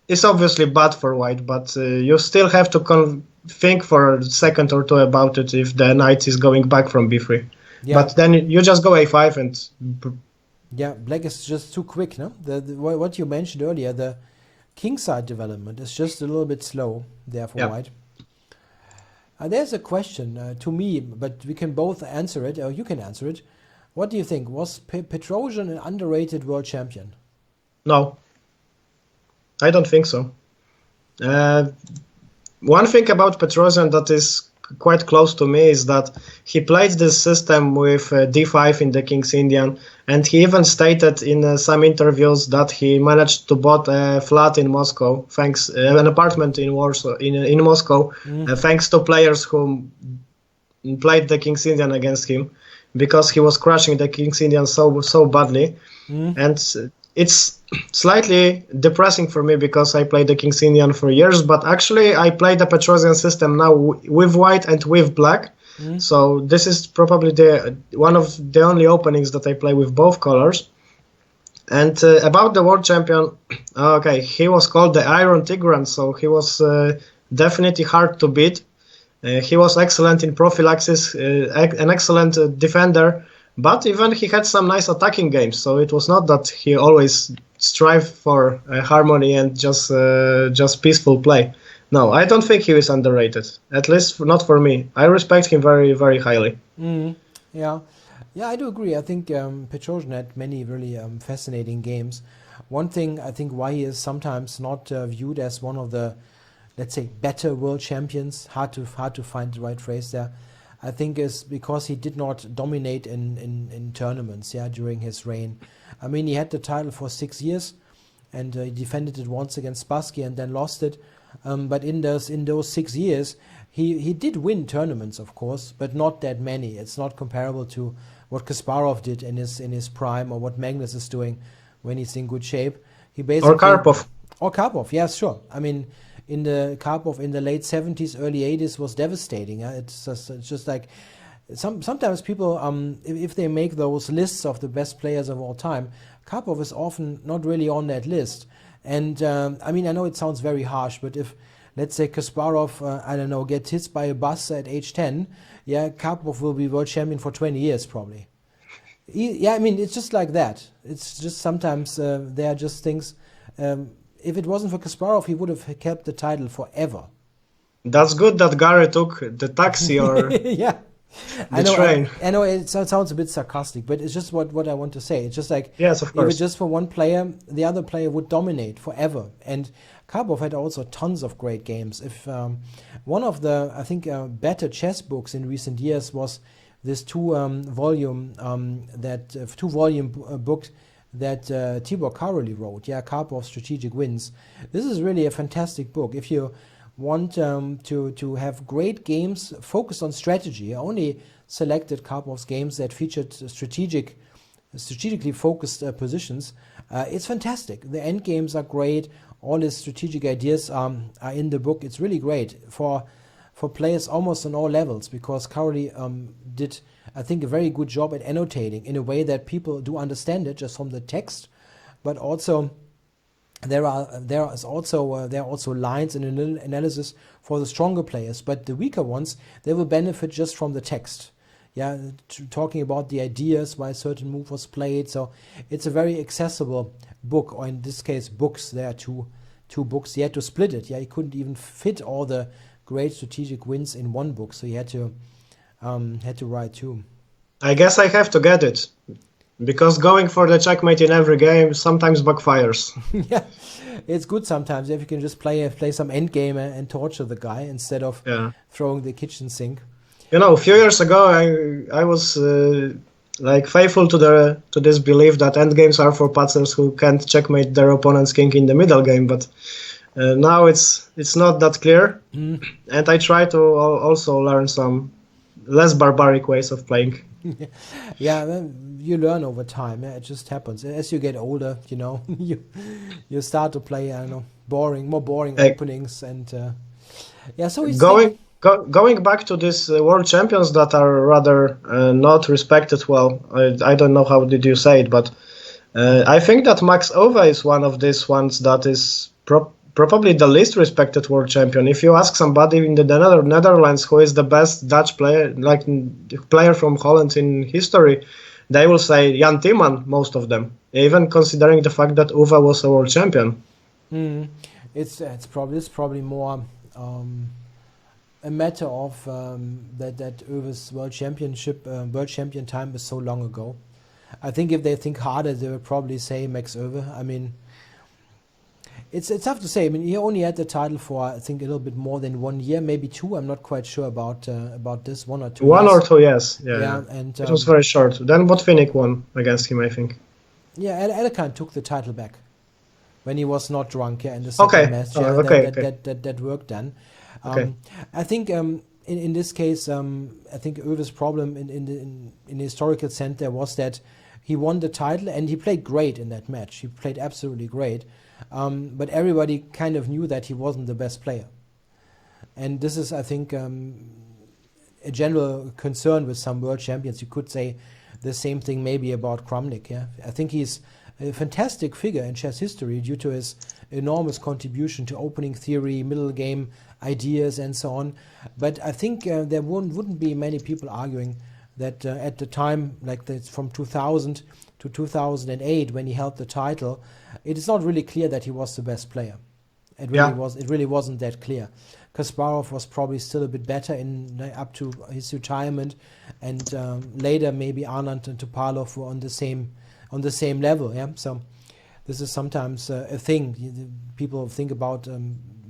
is obviously bad for white, but you still have to think for a second or two about it if the knight is going back from b3. Yeah. But then you just go a5 and. Yeah, black is just too quick, no? What you mentioned earlier, the kingside development is just a little bit slow there for white. There's a question to me, but we can both answer it, or you can answer it. What do you think? Was Petrosian an underrated world champion? No, I don't think so. One thing about Petrosian that is quite close to me is that he played this system with d5 in the King's Indian, and he even stated in some interviews that he managed to bought a flat in Moscow, an apartment in Warsaw, in Moscow, thanks to players who played the King's Indian against him, because he was crushing the King's Indian so badly. And it's slightly depressing for me, because I played the King's Indian for years, but actually I play the Petrosian system now with white and with black. So this is probably one of the only openings that I play with both colors. And about the world champion, okay, he was called the Iron Tigran, so he was definitely hard to beat. He was excellent in prophylaxis, an excellent defender, but even he had some nice attacking games, so it was not that he always strived for harmony and just peaceful play. No, I don't think he is underrated, at least not for me. I respect him very highly. Yeah, I do agree. I think Petrosian had many really fascinating games. One thing I think why he is sometimes not viewed as one of the, let's say, better world champions, hard to find the right phrase there, I think is because he did not dominate in tournaments during his reign. I mean, he had the title for 6 years, and he defended it once against Spassky and then lost it. But in those 6 years, he did win tournaments, of course, but not that many. It's not comparable to what Kasparov did in his prime, or what Magnus is doing when he's in good shape. He basically, or Karpov, yes, sure. I mean, Karpov in the late 70s, early 80s was devastating. It's just like sometimes people, if they make those lists of the best players of all time, Karpov is often not really on that list. And I mean, I know it sounds very harsh, but if, let's say, Kasparov, I don't know, gets hit by a bus at age 10, yeah, Karpov will be world champion for 20 years probably. Yeah, I mean, it's just like that. It's just sometimes there are just things. If it wasn't for Kasparov, he would have kept the title forever. That's good that Gary took the taxi or yeah. the train. I know it sounds a bit sarcastic, but it's just what I want to say. It's just like, yes, of course. If it's just for one player, the other player would dominate forever. And Karpov had also tons of great games. If one of the, I think, better chess books in recent years was this two-volume book that Tibor Karolyi wrote. Yeah, Karpov's Strategic Wins. This is really a fantastic book. If you want to have great games focused on strategy, I only selected Karpov's games that featured strategically focused positions. It's fantastic. The end games are great. All his strategic ideas are in the book. It's really great for players almost on all levels, because Karolyi did, I think, a very good job at annotating in a way that people do understand it just from the text, but also there are also lines and analysis for the stronger players, but the weaker ones, they will benefit just from the text. Yeah, talking about the ideas why a certain move was played. So it's a very accessible book, or in this case, books. There are two books. He had to split it. Yeah, he couldn't even fit all the great strategic wins in one book, so he had to write two. I guess I have to get it, because going for the checkmate in every game sometimes backfires. Yeah, it's good sometimes if you can just play some endgame and torture the guy instead of throwing the kitchen sink. You know, a few years ago, I was like faithful to this belief that endgames are for patzers who can't checkmate their opponent's king in the middle game, but now it's not that clear, and I try to also learn some less barbaric ways of playing. Yeah, you learn over time. Yeah, it just happens as you get older. You know, you start to play, I don't know, more boring openings, and yeah. So it's going back to these world champions that are rather not respected. Well, I don't know how did you say it, but I think that Max Ove is one of these ones that is probably the least respected world champion. If you ask somebody in the Netherlands who is the best Dutch player, like player from Holland in history, they will say Jan Timman, most of them, even considering the fact that Uwe was a world champion. It's probably more a matter of that Uwe's world champion time is so long ago. I think if they think harder, they will probably say Max Uwe. I mean, it's tough to say. I mean, he only had the title for, I think, a little bit more than 1 year, maybe two. I'm not quite sure about this. 1 or 2 years. 1 or 2 years, yeah. And it was very short. Then Botvinnik won against him, I think. Yeah, Elkan took the title back when he was not drunk. Yeah, in the second match. Yeah, that work done. I think in this case, I think Uwe's problem in the historical sense there was that he won the title and he played great in that match. He played absolutely great. But everybody kind of knew that he wasn't the best player. And this is, I think, a general concern with some world champions. You could say the same thing maybe about Kramnik. Yeah? I think he's a fantastic figure in chess history due to his enormous contribution to opening theory, middle game ideas, and so on. But I think there wouldn't be many people arguing that at the time, like from 2000 to 2008, when he held the title, it is not really clear that he was the best player. It really wasn't that clear. Kasparov was probably still a bit better up to his retirement, and later maybe Anand and Topalov were on the same level. Yeah, so this is sometimes a thing. People think about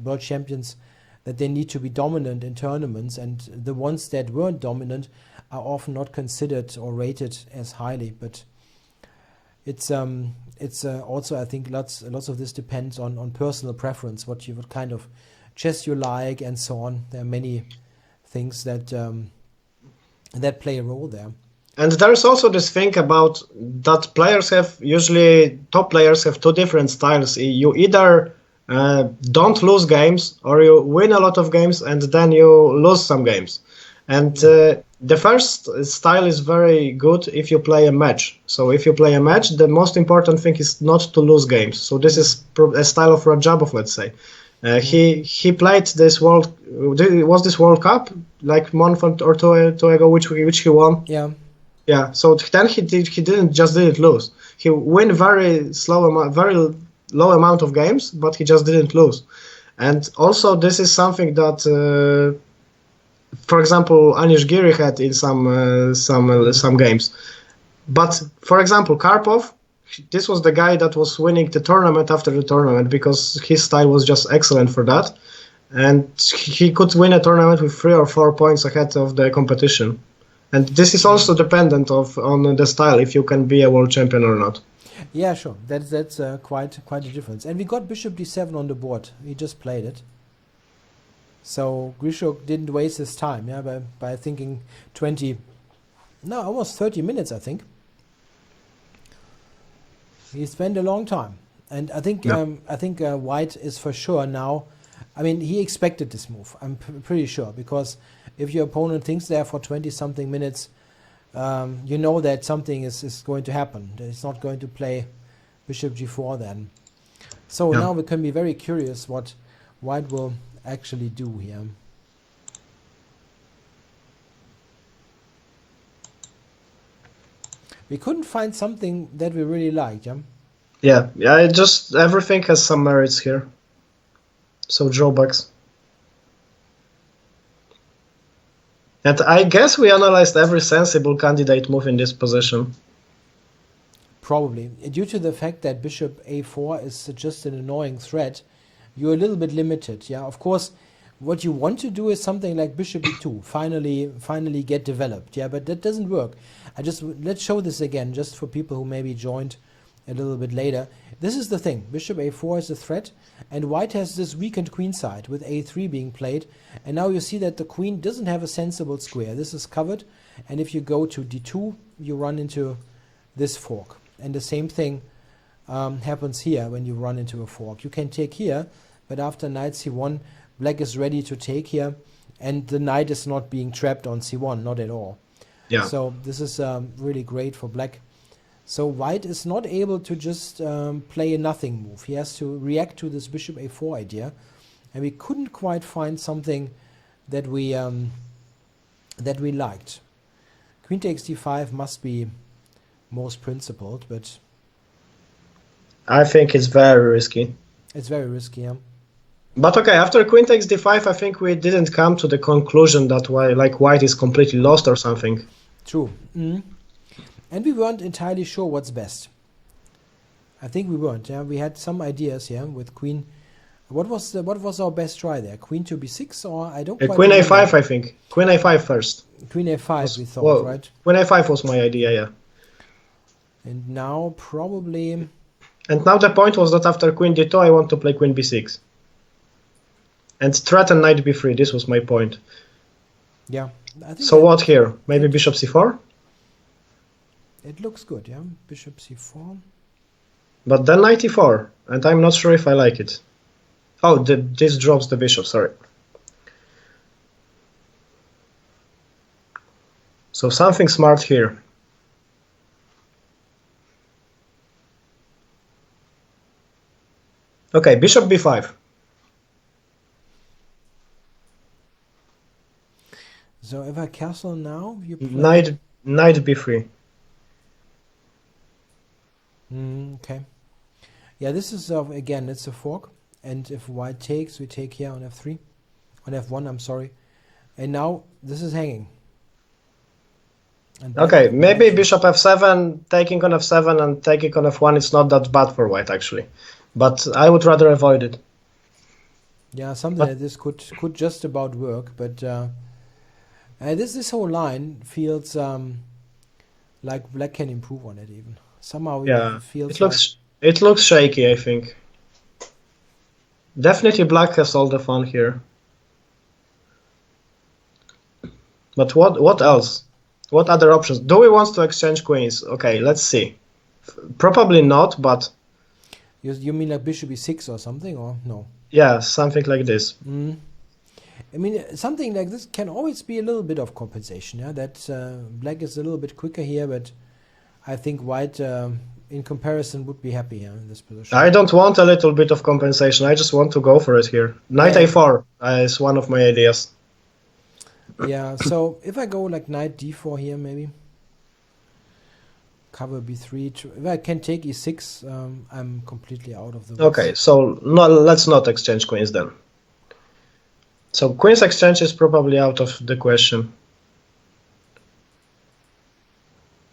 world champions that they need to be dominant in tournaments, and the ones that weren't dominant are often not considered or rated as highly. But it's also, I think, lots of this depends on personal preference, what kind of chess you like, and so on. There are many things that play a role there. And there's also this thing about that top players have two different styles. You either don't lose games, or you win a lot of games and then you lose some games. And the first style is very good if you play a match. So if you play a match, the most important thing is not to lose games. So this is a style of Rajabov, let's say. He played this this World Cup like a month or two ago, which he won. Yeah. Yeah. So then he didn't lose. He win very low amount of games, but he just didn't lose. And also this is something that, for example, Anish Giri had in some games. But for example, Karpov, this was the guy that was winning the tournament after the tournament because his style was just excellent for that, and he could win a tournament with 3 or 4 points ahead of the competition. And this is also dependent on the style, if you can be a world champion or not. Yeah, sure. That's quite a difference. And we got Bishop d7 on the board. He just played it. So Grishuk didn't waste his time, yeah, by thinking almost 30 minutes, I think. He spent a long time, and I think White is for sure now. I mean, he expected this move. I'm pretty sure, because if your opponent thinks there for 20-something minutes, you know that something is going to happen. It's not going to play Bishop g4 then. So now we can be very curious what White will actually do here. We couldn't find something that we really liked, yeah? Yeah, just everything has some merits here. So drawbacks. And I guess we analyzed every sensible candidate move in this position. Probably. Due to the fact that Bishop a4 is just an annoying threat, you're a little bit limited, yeah? Of course, what you want to do is something like Bishop e2, finally get developed, yeah? But that doesn't work. Let's show this again, just for people who maybe joined a little bit later. This is the thing. Bishop a4 is a threat, and White has this weakened queen side with a3 being played, and now you see that the queen doesn't have a sensible square. This is covered, and if you go to d2, you run into this fork. And the same thing happens here when you run into a fork. You can take here, but after knight c1, black is ready to take here, and the knight is not being trapped on c1, not at all. Yeah. So this is really great for black. So White is not able to just play a nothing move. He has to react to this Bishop a4 idea, and we couldn't quite find something that we liked. Queen takes d5 must be most principled, but I think it's very risky. It's very risky, yeah. But okay, after queen takes d5, I think we didn't come to the conclusion that White is completely lost or something. True. And we weren't entirely sure what's best. I think we weren't. Yeah, we had some ideas. Yeah, with queen. What was our best try there? Queen to b6, or I don't. Queen a5, I think. Queen a5 first. Queen a5, we thought, right? Queen a5 was my idea, yeah. And now probably. And now the point was that after queen d2, I want to play queen b6. And threaten knight b3. This was my point. Yeah. I think so what here? Maybe bishop c4? It looks good, yeah. Bishop c4. But then knight e4, and I'm not sure if I like it. Oh, this drops the bishop, sorry. So something smart here. Okay, bishop b5. So if I castle now, you play... Knight b3. Okay. Yeah, this is again, it's a fork, and if White takes, we take here on f3, on f1. I'm sorry, and now this is hanging. And okay, maybe bishop f7, taking on f7 and taking on f1. It's not that bad for White actually, but I would rather avoid it. Yeah, something like this could just about work, but this whole line feels like black can improve on it even. Somehow yeah, it feels it looks shaky, I think. Definitely black has all the fun here. But what else? What other options? Do we want to exchange queens? Okay, let's see. Probably not, but... You mean like bishop e6 or something, or no? Yeah, something like this. I mean, something like this can always be a little bit of compensation. Yeah, that black is a little bit quicker here, but I think white, in comparison, would be happy here in this position. I don't want a little bit of compensation. I just want to go for it here. Knight a4 is one of my ideas. Yeah, so if I go like knight d4 here, maybe cover b3. If I can take e6, I'm completely out of the woods. Okay, so no, let's not exchange queens then. So queen's exchange is probably out of the question.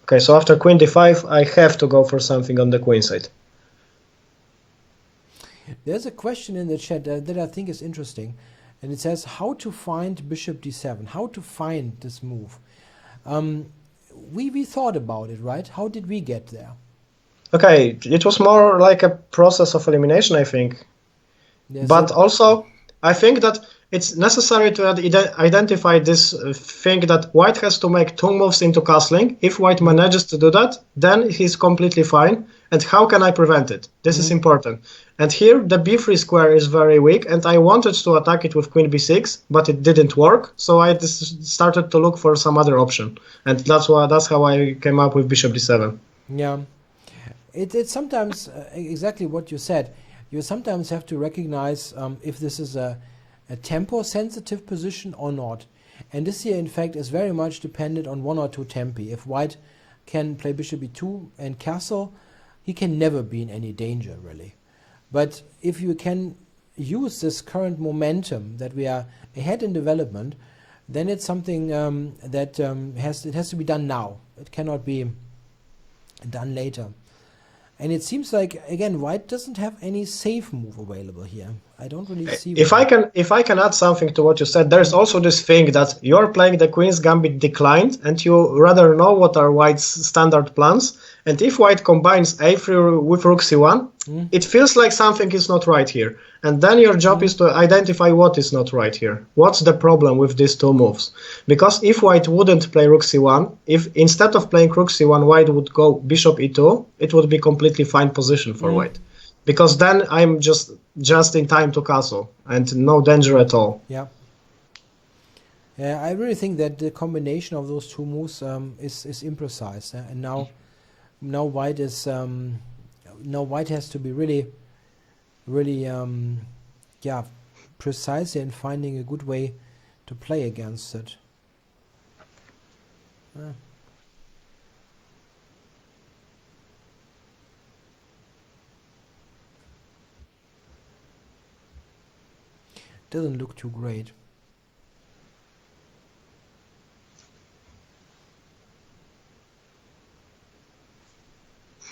Okay, so after queen d5, I have to go for something on the queen side. There's a question in the chat that I think is interesting, and it says how to find bishop d7, how to find this move. We thought about it, right? How did we get there? Okay, it was more like a process of elimination, I think. Yeah, But so also, I think that it's necessary to identify this thing that white has to make two moves into castling. If white manages to do that, then he's completely fine. And how can I prevent it? This is important. And here the b3 square is very weak, and I wanted to attack it with queen b6, but it didn't work. So I started to look for some other option, and that's how I came up with bishop d7. yeah, it's sometimes exactly what you said. You sometimes have to recognize if this is a tempo-sensitive position or not. And this here, in fact, is very much dependent on one or two tempi. If white can play bishop e2 and castle, he can never be in any danger, really. But if you can use this current momentum that we are ahead in development, then it's something that has to be done now. It cannot be done later. And it seems like, again, white doesn't have any safe move available here. I don't really see. If I can add something to what you said, there's also this thing that you're playing the Queen's Gambit declined, and you rather know what are white's standard plans. And if white combines a3 with rook c1, it feels like something is not right here. And then your job is to identify what is not right here. What's the problem with these two moves? Because if white wouldn't play rook c1, if instead of playing rook c1, white would go bishop e2, it would be completely fine position for white. Because then I'm just in time to castle and no danger at all. Yeah. Yeah, I really think that the combination of those two moves is imprecise. And now white is white has to be really precise in finding a good way to play against it. Doesn't look too great.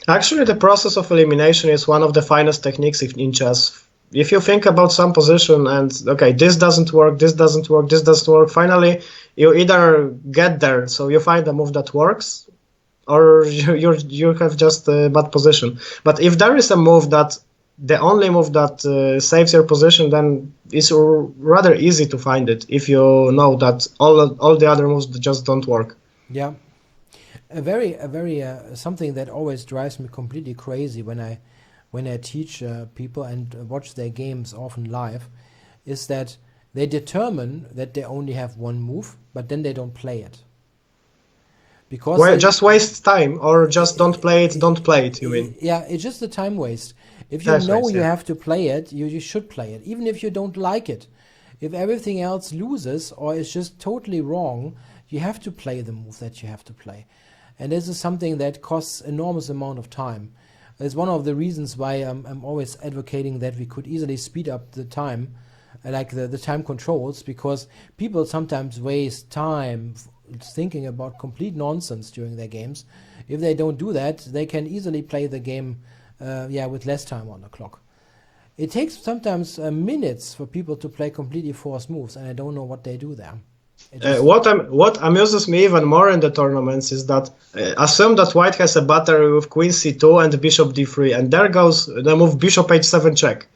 Actually, the process of elimination is one of the finest techniques in chess. If you think about some position and, okay, this doesn't work, this doesn't work, this doesn't work, finally you either get there, so you find a move that works, or you have just a bad position. But if there is a move that, the only move that saves your position, then it's rather easy to find it if you know that all the other moves just don't work. Yeah. A very something that always drives me completely crazy when I teach people and watch their games often live is that they determine that they only have one move, but then they don't play it. Because well, just waste time, or just don't play it, you mean? Yeah, it's just a time waste. If you know you have to play it, you should play it, even if you don't like it. If everything else loses or is just totally wrong, you have to play the move that you have to play. And this is something that costs enormous amount of time. It's one of the reasons why I'm always advocating that we could easily speed up the time, like the time controls, because people sometimes waste time thinking about complete nonsense during their games. If they don't do that, they can easily play the game with less time on the clock. It takes sometimes minutes for people to play completely forced moves, and I don't know what they do there. What amuses me even more in the tournaments is that assume that white has a battery with queen c2 and bishop d3, and there goes the move bishop h7 check.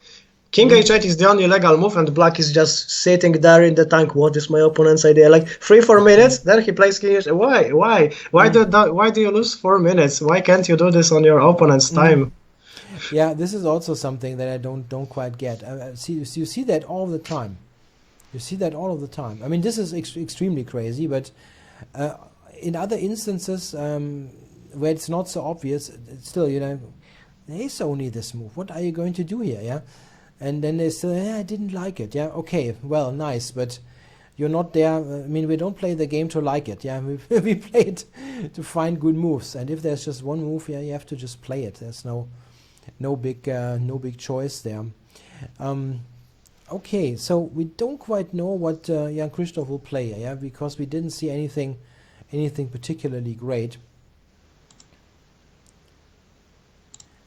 King h8 is the only legal move, and black is just sitting there in the tank. What is my opponent's idea? Like 3-4 minutes, then he plays king h8. Why do you lose 4 minutes? Why can't you do this on your opponent's time? Yeah, this is also something that I don't quite get. You see that all the time. You see that all of the time. I mean, this is extremely crazy, but in other instances where it's not so obvious, it's still, there is only this move. What are you going to do here, yeah? And then they say, I didn't like it, yeah? Okay, well, nice, but you're not there. I mean, we don't play the game to like it, yeah? We play it to find good moves, and if there's just one move, yeah, you have to just play it. There's no big choice there. Okay, so we don't quite know what Jan Christof will play, yeah, because we didn't see anything particularly great.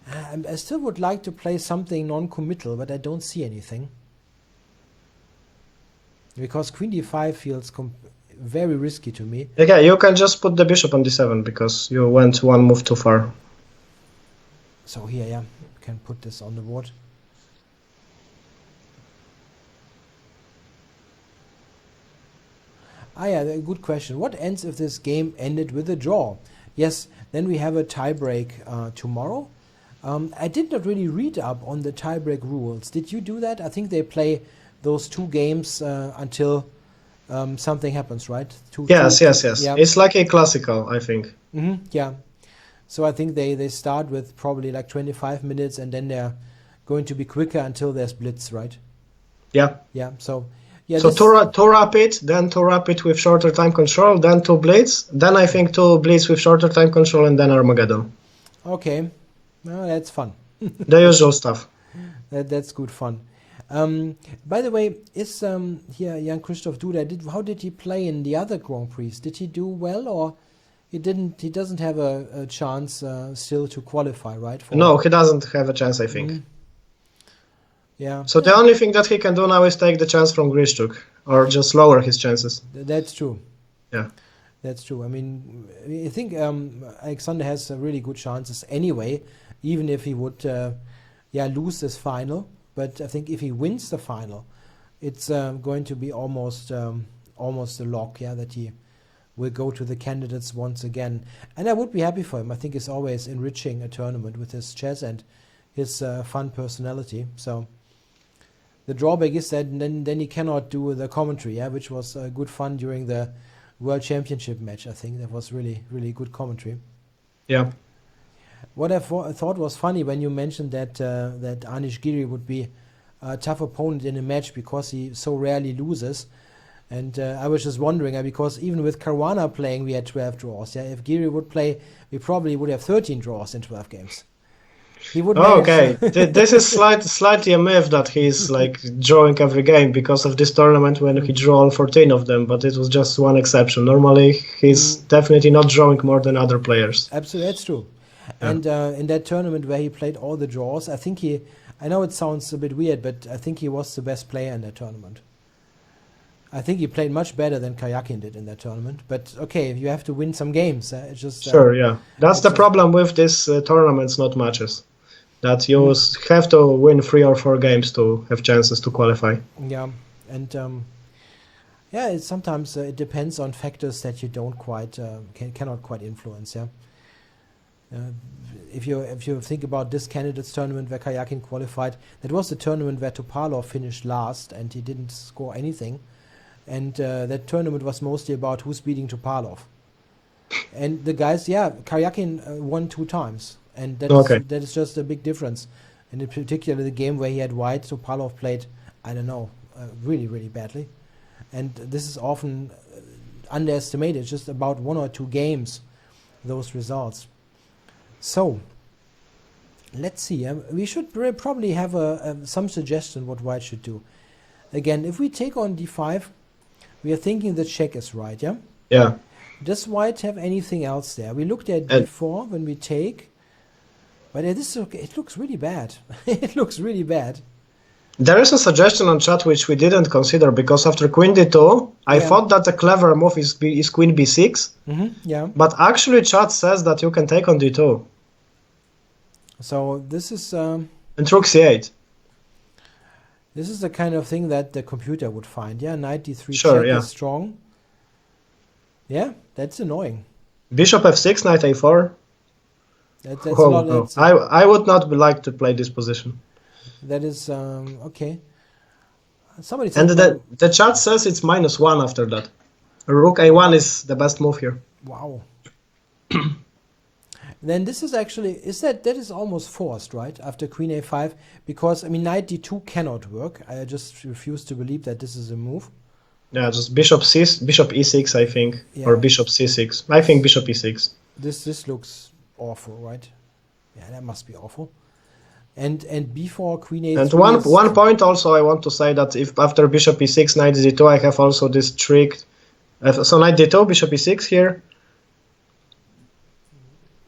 I still would like to play something non-committal, but I don't see anything. Because Queen d5 feels very risky to me. Okay, you can just put the bishop on d7 because you went one move too far. So here, yeah, you can put this on the board. Yeah, good question. What ends if this game ended with a draw? Yes, then we have a tiebreak tomorrow. I did not really read up on the tiebreak rules. Did you do that? I think they play those 2 games until something happens, right? Yes. Yeah. It's like a classical, I think. Yeah. So I think they start with probably like 25 minutes and then they're going to be quicker until there's blitz, right? Yeah. Yeah. So yeah. So two rapid, then 2 rapid with shorter time control, then 2 blitz, then I think 2 blitz with shorter time control, and then Armageddon. Okay. Well, that's fun. The usual stuff. That's good fun. By the way, is here Jan Christof Duda? How did he play in the other Grand Prix? Did he do well, or he didn't? He doesn't have a chance still to qualify, right? No, he doesn't have a chance, I think. Yeah. So the only thing that he can do now is take the chance from Grishchuk, or just lower his chances. That's true. Yeah. That's true. I mean, I think Alexander has really good chances anyway, even if he would, lose this final. But I think if he wins the final, it's going to be almost a lock, yeah, that he will go to the candidates once again. And I would be happy for him. I think it's always enriching a tournament with his chess and his fun personality. So the drawback is that then he cannot do the commentary, yeah, which was good fun during the World Championship match. I think that was really, really good commentary. Yeah. What I thought was funny when you mentioned that Anish Giri would be a tough opponent in a match because he so rarely loses. And I was just wondering, because even with Caruana playing, we had 12 draws. Yeah, if Giri would play, we probably would have 13 draws in 12 games. He would. Okay, this is slightly a myth that he's like drawing every game because of this tournament when he drew all 14 of them, but it was just one exception. Normally, he's definitely not drawing more than other players. Absolutely, that's true. Yeah. And in that tournament where he played all the draws, I think I know it sounds a bit weird, but I think he was the best player in that tournament. I think he played much better than Karjakin did in that tournament. But okay, you have to win some games. It's just sure, yeah. That's the problem with these tournaments, not matches. That you have to win 3 or 4 games to have chances to qualify. Yeah, and sometimes it depends on factors that you don't quite cannot quite influence. Yeah. If you think about this candidates tournament where Karjakin qualified, that was the tournament where Topalov finished last and he didn't score anything, and that tournament was mostly about who's beating Topalov. And the guys, Karjakin won 2 times, and that is just a big difference. And in particular, the game where he had white, Topalov played, I don't know, really, really badly. And this is often underestimated. It's just about 1 or 2 games, those results. So, let's see. We should probably have some suggestion what white should do. Again, if we take on d5, we are thinking the check is right, yeah? Yeah. Does white have anything else there? We looked at d4 when we take, but it looks really bad. It looks really bad. There is a suggestion on chat which we didn't consider, because after queen d2, I thought that the clever move is queen b6. Yeah. But actually chat says that you can take on d2. So this is... and rook c8. This is the kind of thing that the computer would find. Yeah, knight d3 sure, check is strong. Yeah, that's annoying. Bishop f6, knight a4. That's a lot. I would not like to play this position. That is okay. Somebody And said, the chat says it's -1 after that. Rook A1 is the best move here. wow. Then this is actually, that is almost forced, right? After Queen A5, because, I mean, Knight D2 cannot work. I just refuse to believe that this is a move. Yeah, just bishop E6, I think, Yeah. or bishop C6. I think bishop E6. This looks awful, right? Yeah, that must be awful. And B4, Queen A3. And one point also I want to say that if after bishop E6, knight D2, I have also this trick. So knight D2, bishop E6 here.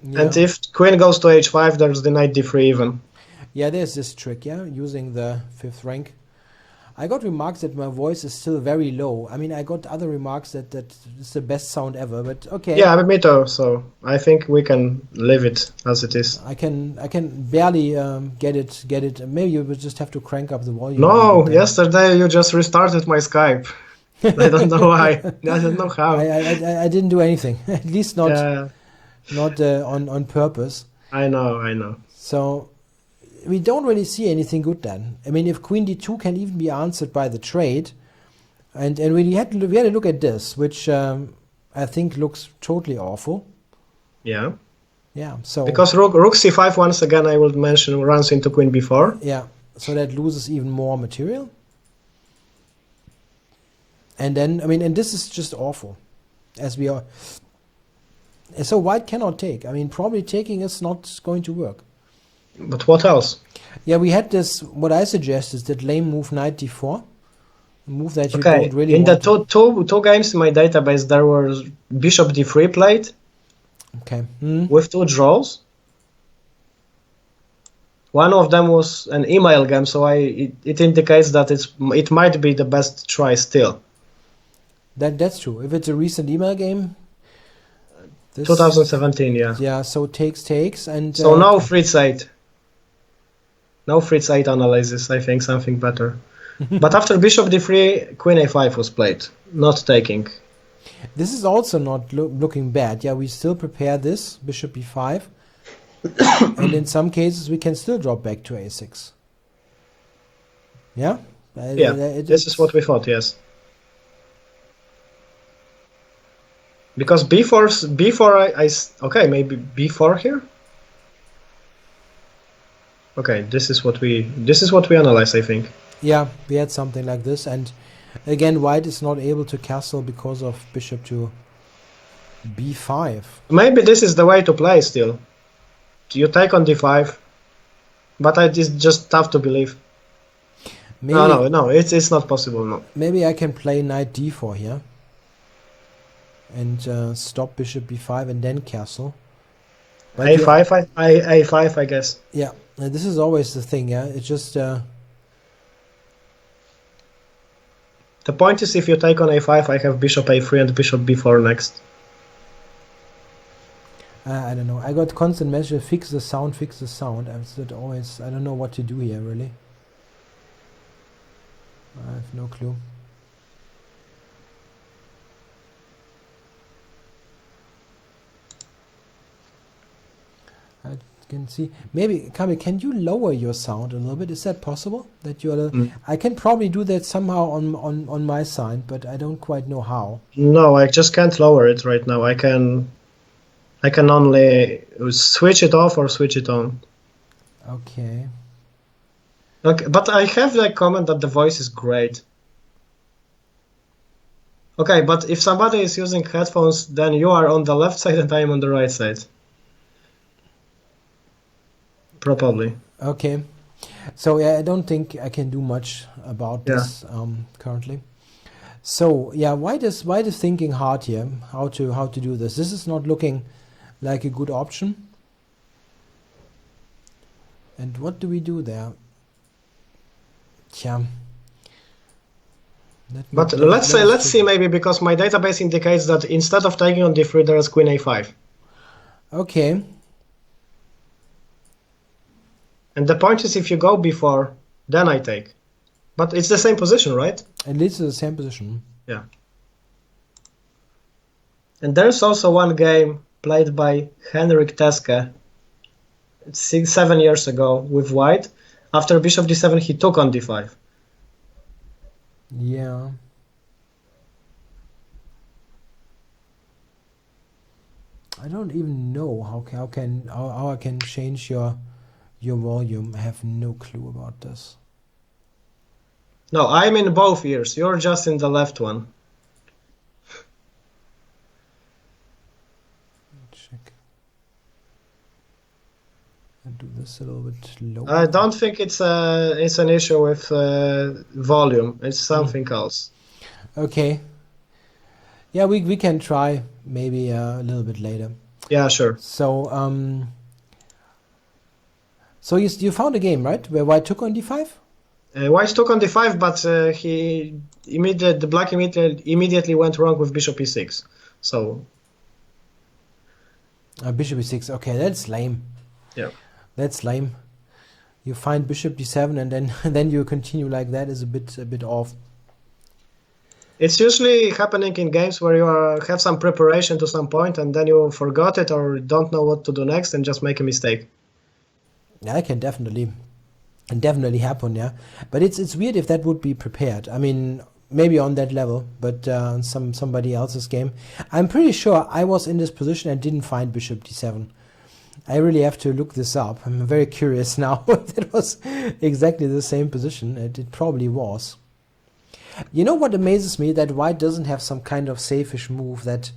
Yeah. And if queen goes to H5, there's the knight D3 even. Yeah, there's this trick, yeah, using the 5th rank. I got remarks that my voice is still very low. I mean, I got other remarks that it's the best sound ever, but okay. Yeah, me too. So I think we can leave it as it is. I can barely get it. Maybe you would just have to crank up the volume. No, yesterday you just restarted my Skype. I don't know why. I don't know how. I didn't do anything. At least not on purpose. I know. So we don't really see anything good then. I mean, if Queen D2 can even be answered by the trade, and we had to look at this, which I think looks totally awful. Yeah. Yeah. So because rook C5 once again, I will mention, runs into Queen B4. Yeah. So that loses even more material. And then, I mean, and this is just awful, as we are. So white cannot take. I mean, probably taking is not going to work. But what else? Yeah, we had this, what I suggest is that lame move knight D4. A move that you don't really in want. the two games in my database, there was bishop D3 played. Okay. With 2 draws. One of them was an email game, so it indicates that it might be the best try still. That's true. If it's a recent email game. 2017, yeah. Yeah, so takes and. So no Fritz 8. No Fritz 8 analysis, I think something better. But after bishop d3, queen a5 was played, not taking. This is also not looking bad. Yeah, we still prepare this, bishop b5. And in some cases, we can still drop back to a6. Yeah? Yeah, this is what we thought, yes. Because b4, okay, maybe b4 here? Okay, this is what we analyze, I think. Yeah, we had something like this, and again, white is not able to castle because of bishop to b5. Maybe this is the way to play still. You take on d5, but it's just tough to believe. Maybe, no, it's not possible, no. Maybe I can play knight d4 here, and stop bishop b5 and then castle. But a5, a5, I guess. Yeah, this is always the thing, yeah, it's just... The point is, if you take on a5, I have bishop a3 and bishop b4 next. I don't know. I got constant message, fix the sound. I don't know what to do here, really. I have no clue. I can see. Maybe, Kamil, can you lower your sound a little bit? Is that possible? That you are? I can probably do that somehow on my side, but I don't quite know how. No, I just can't lower it right now. I can only switch it off or switch it on. Okay. Okay, but I have the comment that the voice is great. Okay, but if somebody is using headphones, then you are on the left side and I am on the right side. Probably. Okay. So yeah, I don't think I can do much about this currently. So yeah, white is thinking hard here how to do this. This is not looking like a good option. And what do we do there? Tja. But let's see maybe, because my database indicates that instead of taking on d3, there is queen a5. Okay. And the point is, if you go b4, then I take. But it's the same position, right? At least it's the same position. Yeah. And there's also one game played by Henrik Teske 7 years ago with white. After bishop d7, he took on d5. Yeah. I don't even know how I can change your volume. I have no clue about this. No, I'm in both ears. You're just in the left one. Check. And do this a little bit lower. I don't think it's an issue with volume. It's something else. Okay. Yeah, we can try maybe a little bit later. Yeah, sure. So so you found a game, right? Where white took on d5? White took on d5, but the black immediately went wrong with bishop e6. So Bishop e6. Okay, that's lame. yeah, That's lame. You find bishop d7 and then then you continue like that is a bit off. it's usually happening in games where you have some preparation to some point and then you forgot it or don't know what to do next and just make a mistake. Yeah, it can definitely happen, yeah. But it's weird if that would be prepared. I mean, maybe on that level, but somebody else's game. I'm pretty sure I was in this position and didn't find bishop d7. I really have to look this up. I'm very curious now if it was exactly the same position. It probably was. You know what amazes me? That white doesn't have some kind of safe-ish move that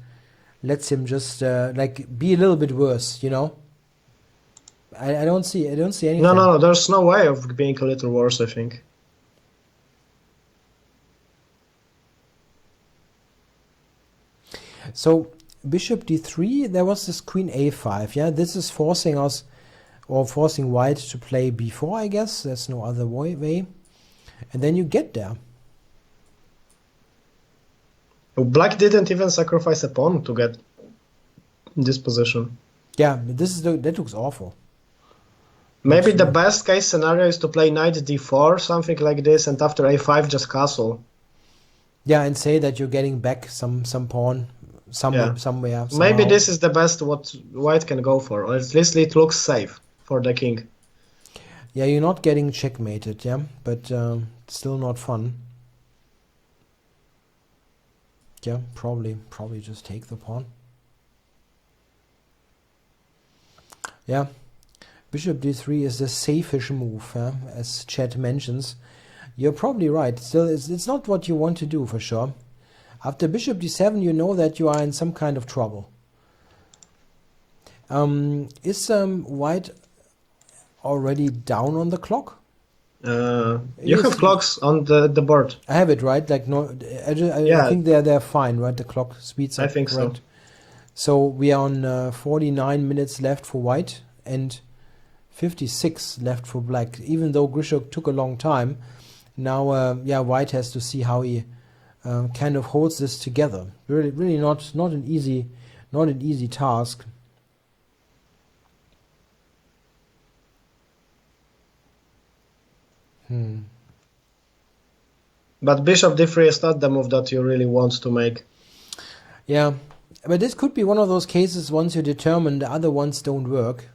lets him just like be a little bit worse, you know? I don't see anything. No, there's no way of being a little worse, I think. So bishop d3, there was this queen a5, yeah? This is forcing us, or forcing white to play b4, I guess. There's no other way. And then you get there. Black didn't even sacrifice a pawn to get in this position. Yeah, that looks awful. Maybe the best case scenario is to play knight d4, something like this, and after a5 just castle. Yeah, and say that you're getting back some pawn somewhere. Maybe this is the best what white can go for, or at least it looks safe for the king. Yeah, you're not getting checkmated, yeah, but still not fun. Yeah, probably just take the pawn. Yeah, bishop d3 is the safe-ish move, as chat mentions. You're probably right. Still, it's not what you want to do for sure. After bishop d7, you know that you are in some kind of trouble. Is white already down on the clock? You have clocks on the board. I have it, right? Like no, I think they're fine, right? The clock speeds up. I think right? so. So we are on 49 minutes left for white and 56 left for black. Even though Grishok took a long time, now white has to see how he kind of holds this together. Really not an easy task. But bishop d3 is not the move that you really want to make. Yeah, but this could be one of those cases once you determine the other ones don't work,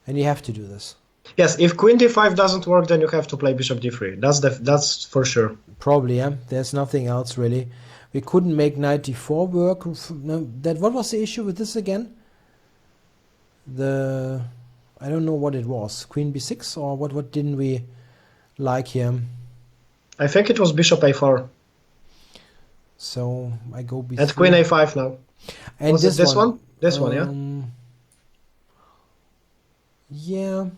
and you have to do this. Yes, if queen d5 doesn't work, then you have to play bishop d3. That's for sure. Probably, yeah. There's nothing else really. We couldn't make knight d4 work. What was the issue with this again? I don't know what it was. Queen b6 or what didn't we like here? I think it was bishop a4. So I go b3. And queen a5 now. And was it this one? This one, yeah? Yeah.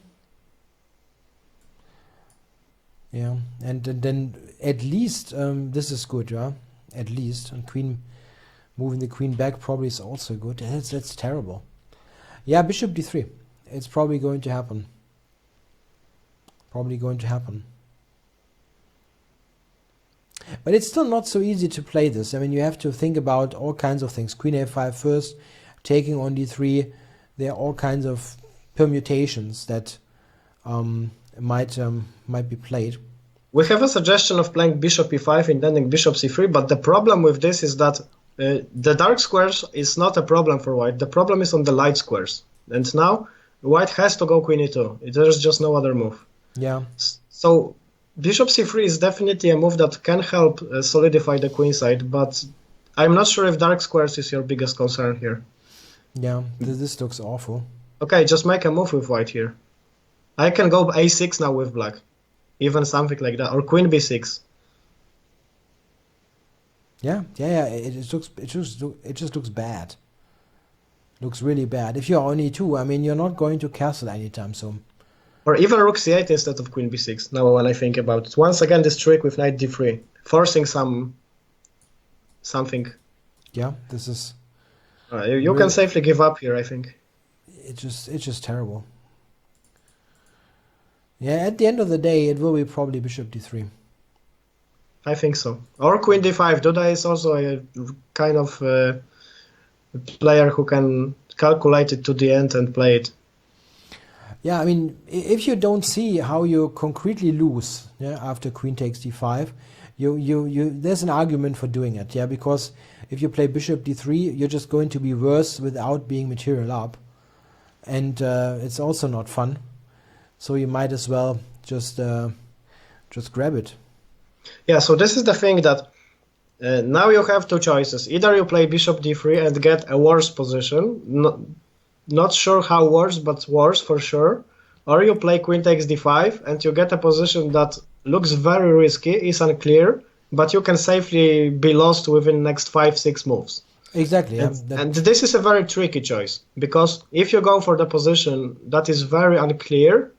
Yeah, and then at least this is good, yeah? At least. And moving the queen back probably is also good. That's terrible. Yeah, bishop d3. It's probably going to happen. But it's still not so easy to play this. I mean, you have to think about all kinds of things. Queen a5 first, taking on d3. There are all kinds of permutations that might be played. We have a suggestion of playing bishop e5 and then bishop c3, but the problem with this is that the dark squares is not a problem for white. The problem is on the light squares. And now white has to go queen e2. There's just no other move. Yeah. So Bishop c3 is definitely a move that can help solidify the queenside, but I'm not sure if dark squares is your biggest concern here. Yeah, this looks awful. Okay, just make a move with white here. I can go a6 now with black. Even something like that. Or queen b6. Yeah. It just looks bad. Looks really bad. If you're only 2, I mean, you're not going to castle anytime soon. Or even rook c8 instead of queen b6, now when I think about it. Once again, this trick with knight d3, forcing something. Yeah, this is... You can safely give up here, I think. It's just terrible. Yeah, at the end of the day, it will be probably bishop d3. I think so. Or queen d5. Duda is also a kind of player who can calculate it to the end and play it. Yeah, I mean, if you don't see how you concretely lose, yeah, after queen takes d5, there's an argument for doing it, yeah, because if you play bishop d3, you're just going to be worse without being material up, and it's also not fun. So you might as well just grab it. Yeah, so this is the thing that now you have two choices. Either you play bishop d3 and get a worse position, not sure how worse, but worse for sure. Or you play queen takes d5 and you get a position that looks very risky, is unclear, but you can safely be lost within the next 5-6 moves. Exactly. And this is a very tricky choice, because if you go for the position that is very unclear,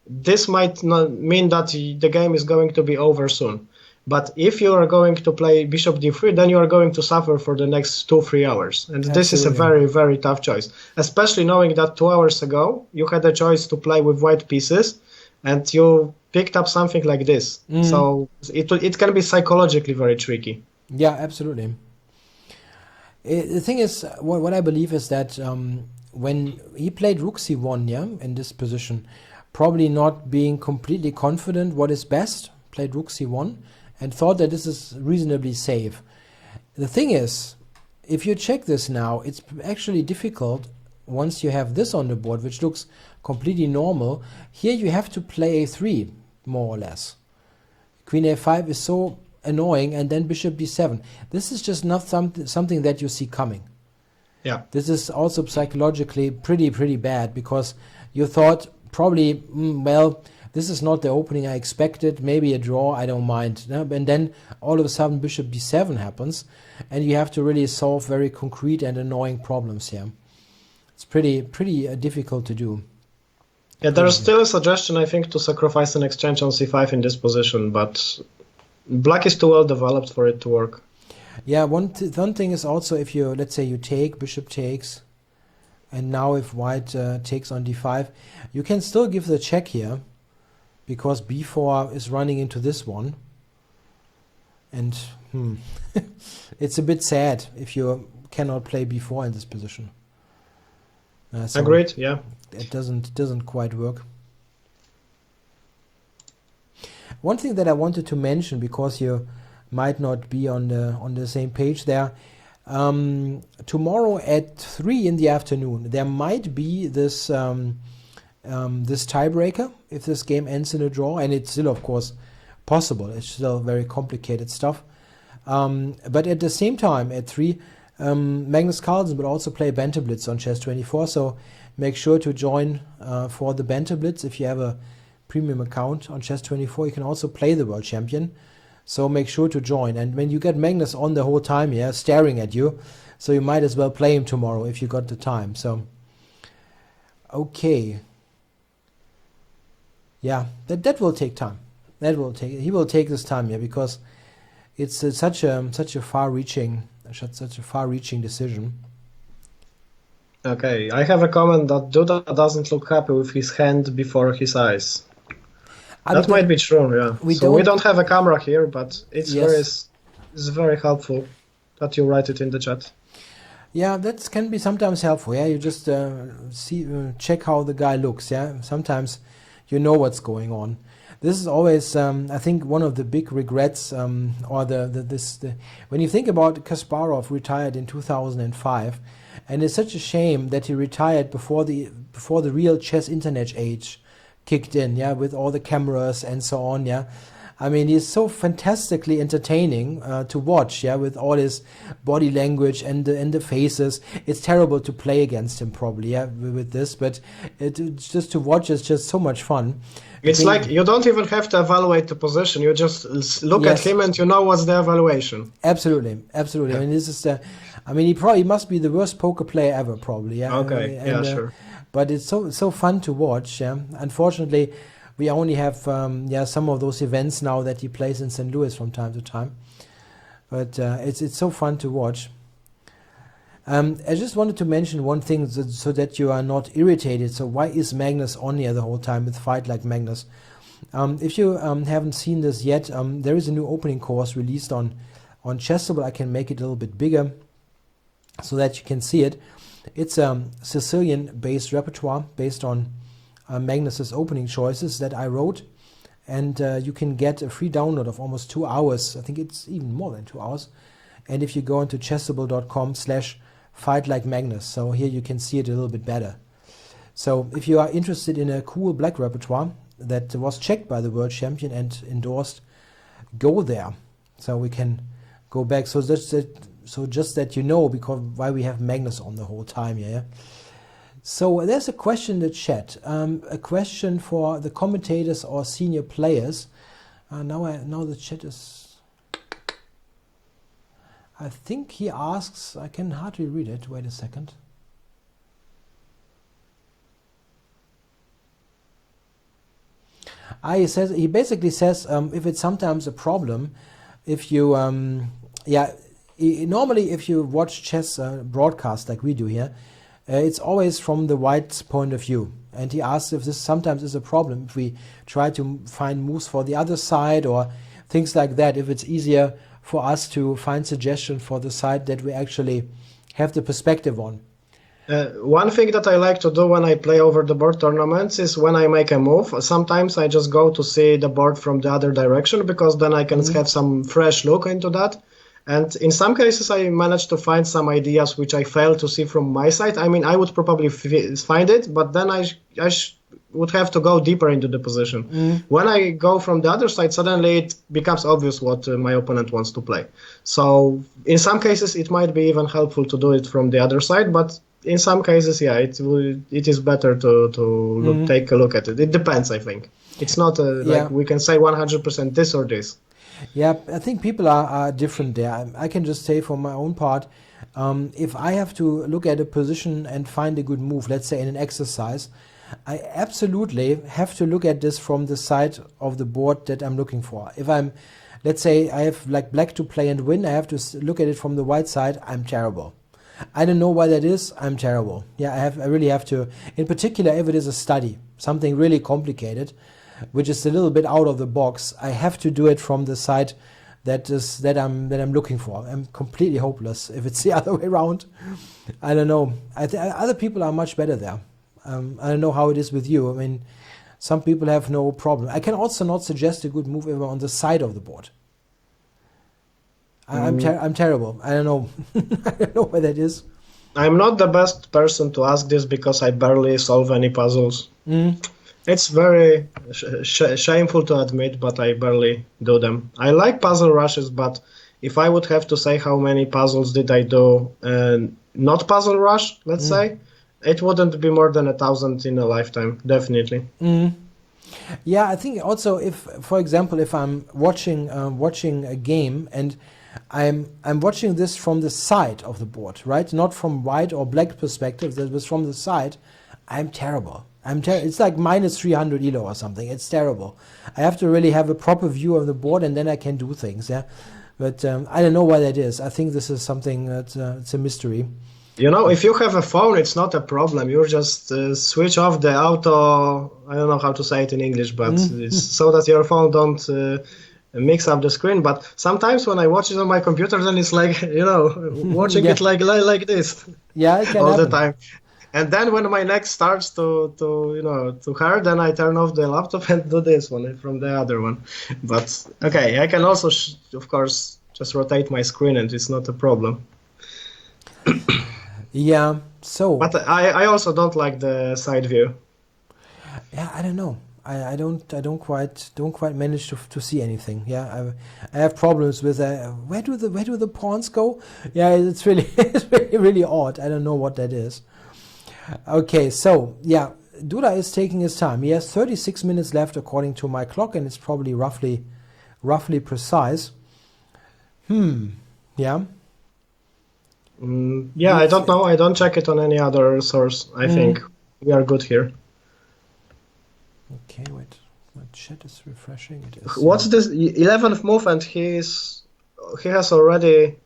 this might not mean that the game is going to be over soon. But if you are going to play bishop d3, then you are going to suffer for the next 2-3 hours. And this is a very, very tough choice. Especially knowing that 2 hours ago, you had a choice to play with white pieces, and you picked up something like this. So it can be psychologically very tricky. Yeah, absolutely. The thing is, what I believe is that when he played rook c1, yeah, in this position, probably not being completely confident what is best, played rook c1, and thought that this is reasonably safe. The thing is, if you check this now, it's actually difficult once you have this on the board, which looks completely normal. Here you have to play a3, more or less. Queen a5 is so annoying, and then bishop d7. This is just not something that you see coming. Yeah. This is also psychologically pretty bad, because you thought probably, well, this is not the opening I expected, maybe a draw, I don't mind. And then all of a sudden bishop d7 happens, and you have to really solve very concrete and annoying problems here. It's pretty difficult to do. Yeah, there's still a suggestion, I think, to sacrifice an exchange on c5 in this position, but black is too well developed for it to work. Yeah, one thing is also, if you, let's say you take, bishop takes, and now if white takes on d5, you can still give the check here, because b4 is running into this one. And it's a bit sad if you cannot play b4 in this position. So agreed, yeah. It doesn't quite work. One thing that I wanted to mention, because you might not be on the same page there, tomorrow at 3 in the afternoon there might be this this tiebreaker if this game ends in a draw, and it's still of course possible. It's still very complicated stuff. But at the same time at 3, Magnus Carlsen will also play Banter Blitz on Chess24, so make sure to join for the Banter Blitz. If you have a premium account on Chess24, you can also play the world champion, so make sure to join. And when you get Magnus on the whole time, yeah, staring at you, so you might as well play him tomorrow if you got the time. So okay, yeah, that will take time. He will take this time, yeah, because it's such a far-reaching decision. Okay, I have a comment that Duda doesn't look happy with his hand before his eyes. That might be true, yeah. We don't have a camera here, but it's very helpful that you write it in the chat. Yeah, that can be sometimes helpful. Yeah, you just check how the guy looks. Yeah, sometimes you know what's going on. This is always, I think, one of the big regrets, when you think about Kasparov retired in 2005, and it's such a shame that he retired before the real chess internet age kicked in, yeah, with all the cameras and so on, yeah. I mean, he's so fantastically entertaining to watch, yeah, with all his body language and the faces. It's terrible to play against him, probably, yeah, with this, but it's just to watch is just so much fun. It's like you don't even have to evaluate the position. You just look at Yes. him and you know what's the evaluation. Absolutely, absolutely. I mean, this is I mean, he probably must be the worst poker player ever, probably. Yeah. Okay, yeah, sure. But it's so fun to watch. Yeah. Unfortunately, we only have some of those events now that he plays in St. Louis from time to time. But it's so fun to watch. I just wanted to mention one thing so that you are not irritated. So why is Magnus on here the whole time with Fight Like Magnus? If you haven't seen this yet, there is a new opening course released on Chessable. I can make it a little bit bigger so that you can see it. It's a Sicilian-based repertoire based on Magnus's opening choices that I wrote. And you can get a free download of almost 2 hours. I think it's even more than 2 hours. And if you go into chessable.com/Fight Like Magnus. So here you can see it a little bit better. So if you are interested in a cool black repertoire that was checked by the world champion and endorsed, go there. So we can go back. So just that you know, because why we have Magnus on the whole time here. Yeah? So there's a question in the chat. A question for the commentators or senior players. Now the chat is. I think he asks, I can hardly read it, wait a second. He basically says if it's sometimes a problem, if you, normally if you watch chess broadcast like we do here, it's always from the white point of view. And he asks if this sometimes is a problem, if we try to find moves for the other side or things like that, if it's easier for us to find suggestion for the side that we actually have the perspective on. One thing that I like to do when I play over the board tournaments is when I make a move, sometimes I just go to see the board from the other direction because then I can have some fresh look into that. And in some cases I managed to find some ideas which I failed to see from my side. I mean, I would probably find it, but then I would have to go deeper into the position. When I go from the other side, suddenly it becomes obvious what my opponent wants to play. So in some cases it might be even helpful to do it from the other side, but in some cases, yeah, it is better to take a look at it. It depends, I think. It's not like we can say 100% this or this. Yeah, I think people are different there. I can just say for my own part, if I have to look at a position and find a good move, let's say in an exercise, I absolutely have to look at this from the side of the board that I'm looking for. If let's say I have like black to play and win, I have to look at it from the white side, I'm terrible. I don't know why that is, I'm terrible. Yeah, I really have to, in particular if it is a study, something really complicated, which is a little bit out of the box, I have to do it from the side that I'm looking for. I'm completely hopeless if it's the other way around. I don't know. Other people are much better there. I don't know how it is with you. I mean, some people have no problem. I can also not suggest a good move if I'm on the side of the board. I'm terrible. I don't know. I don't know what that is. I'm not the best person to ask this because I barely solve any puzzles. It's very shameful to admit, but I barely do them. I like puzzle rushes, but if I would have to say how many puzzles did I do, not puzzle rush, let's say, it wouldn't be more than 1,000 in a lifetime, definitely. Yeah, I think also if, for example, if I'm watching a game and I'm watching this from the side of the board, right? Not from white or black perspective. That was from the side. I'm terrible. It's like minus 300 elo or something. It's terrible. I have to really have a proper view of the board, and then I can do things. Yeah, but I don't know why that is. I think this is something that it's a mystery. You know, if you have a phone, it's not a problem. You just switch off the auto. I don't know how to say it in English, but it's so that your phone don't mix up the screen. But sometimes when I watch it on my computer, then it's like, you know, watching it like this. Yeah, it can all happen. the time. And then when my neck starts to hurt, then I turn off the laptop and do this one from the other one. But okay, I can also, of course, just rotate my screen, and it's not a problem. Yeah. So. But I also don't like the side view. Yeah, I don't know. I don't quite manage to see anything. Yeah, I have problems with where do the pawns go? Yeah, it's really it's really odd. I don't know what that is. Okay, so yeah, Duda is taking his time. He has 36 minutes left according to my clock, and it's probably roughly precise. Yeah. Yeah, I don't know. I don't check it on any other source. I think we are good here. Okay, wait. My chat is refreshing. It is. What's this 11th move? And he has already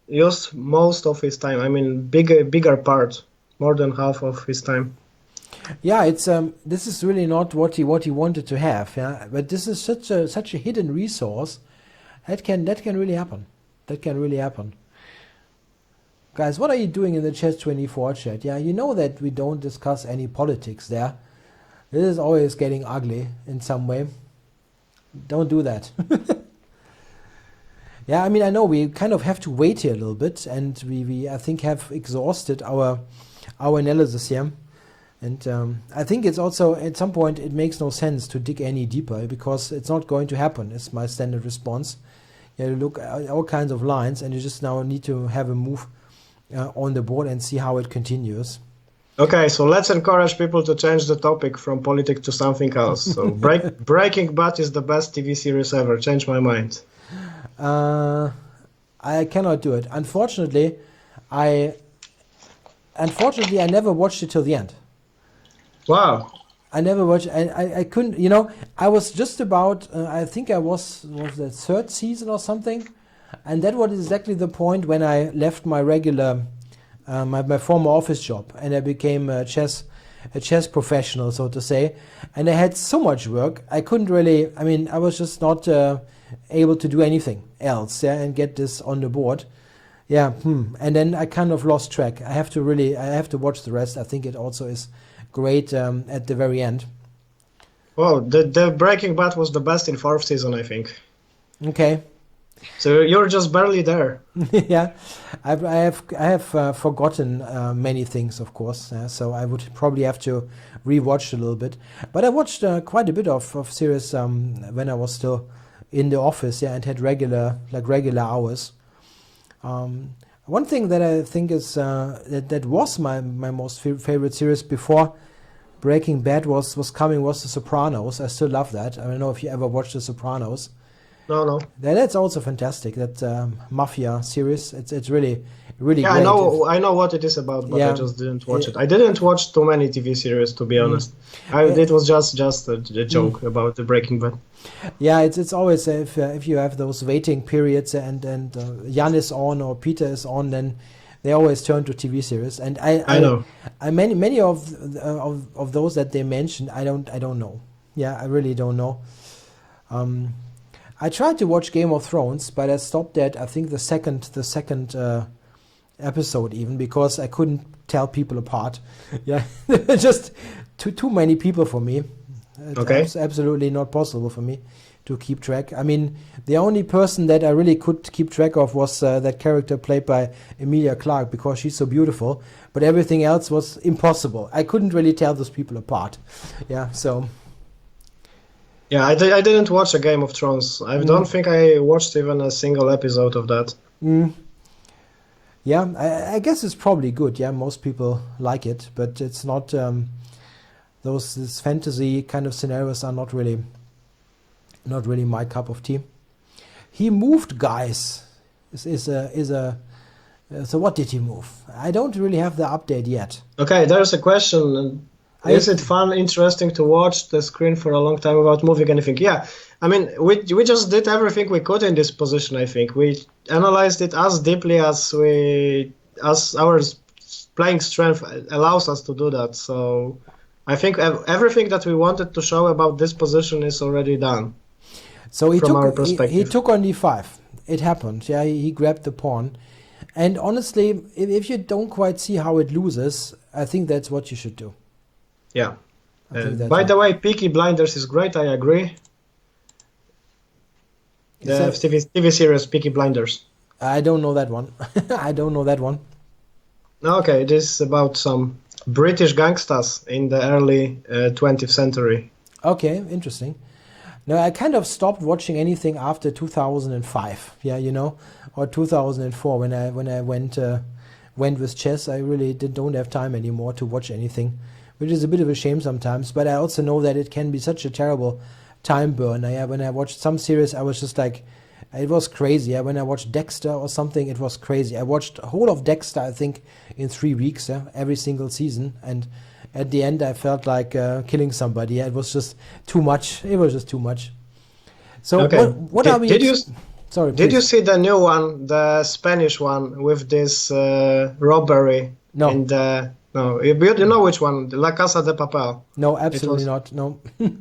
used most of his time. I mean, bigger part, more than half of his time. Yeah, it's this is really not what he wanted to have. Yeah, but this is such a hidden resource. That can really happen. That can really happen. Guys, what are you doing in the Chess24 chat? Yeah, you know that we don't discuss any politics there. This is always getting ugly in some way. Don't do that. Yeah, I mean, I know we kind of have to wait here a little bit, and we I think have exhausted our analysis here. And I think it's also, at some point, it makes no sense to dig any deeper, because it's not going to happen, is my standard response. You look at all kinds of lines, and you just now need to have a move on the board and see how it continues. Okay, so let's encourage people to change the topic from politics to something else. So Breaking Bad is the best TV series ever. Change my mind. I cannot do it. Unfortunately, I never watched it till the end. Wow. I never watched. I couldn't. You know, I was just about. I think I was the third season or something, and that was exactly the point when I left my regular, my former office job, and I became a chess professional, so to say. And I had so much work, I couldn't really. I mean, I was just not able to do anything else, yeah, and get this on the board. Yeah, and then I kind of lost track. I have to watch the rest. I think it also is great at the very end. Well, the Breaking Bad was the best in 4th season, I think. Okay. So you're just barely there. Yeah, I have forgotten many things, of course. So I would probably have to rewatch a little bit. But I watched quite a bit of series when I was still in the office, yeah, and had regular hours. One thing that I think is that was my most favorite series before Breaking Bad was The Sopranos. I still love that. I don't know if you ever watched The Sopranos. No. That's also fantastic. That mafia series. It's really great. I know what it is about, but I just didn't watch it. I didn't watch too many TV series, to be honest. It was just a joke about the Breaking Bad. Yeah, it's always if you have those waiting periods and Jan is on or Peter is on, then they always turn to TV series. And I know many of those that they mentioned. I don't know. Yeah, I really don't know. I tried to watch Game of Thrones, but I stopped at I think the second episode, even because I couldn't tell people apart. Yeah, just too many people for me. It's absolutely not possible for me to keep track. I mean, the only person that I really could keep track of was that character played by Emilia Clarke, because she's so beautiful. But everything else was impossible. I couldn't really tell those people apart. Yeah, so. Yeah, I didn't watch a Game of Thrones. I don't think I watched even a single episode of that. Yeah, I guess it's probably good. Yeah, most people like it, but it's not. These fantasy kind of scenarios are not really my cup of tea. He moved, guys. So what did he move? I don't really have the update yet. Okay, there's a question. Is it fun, interesting to watch the screen for a long time without moving anything? Yeah, I mean, we just did everything we could in this position, I think. We analyzed it as deeply as our playing strength allows us to do that. So I think everything that we wanted to show about this position is already done. So he from our perspective. He took on d5. It happened. Yeah, he grabbed the pawn. And honestly, if you don't quite see how it loses, I think that's what you should do. Yeah. By the way, Peaky Blinders is great. I agree. The TV series Peaky Blinders. I don't know that one. Okay, it is about some British gangsters in the early 20th century. Okay, interesting. No, I kind of stopped watching anything after 2005. Yeah, or 2004 when I went with chess. I really don't have time anymore to watch anything, which is a bit of a shame sometimes. But I also know that it can be such a terrible time burn. When I watched some series, I was just like, it was crazy. Yeah, when I watched Dexter or something, it was crazy. I watched the whole of Dexter, I think, in 3 weeks. Yeah, every single season, and at the end, I felt like killing somebody. Yeah, it was just too much. It was just too much. So Okay. what are we? Sorry, Did you please. see the new one, the Spanish one with this robbery No, in the? No, you know which one? La Casa de Papel. no, It absolutely was not. No,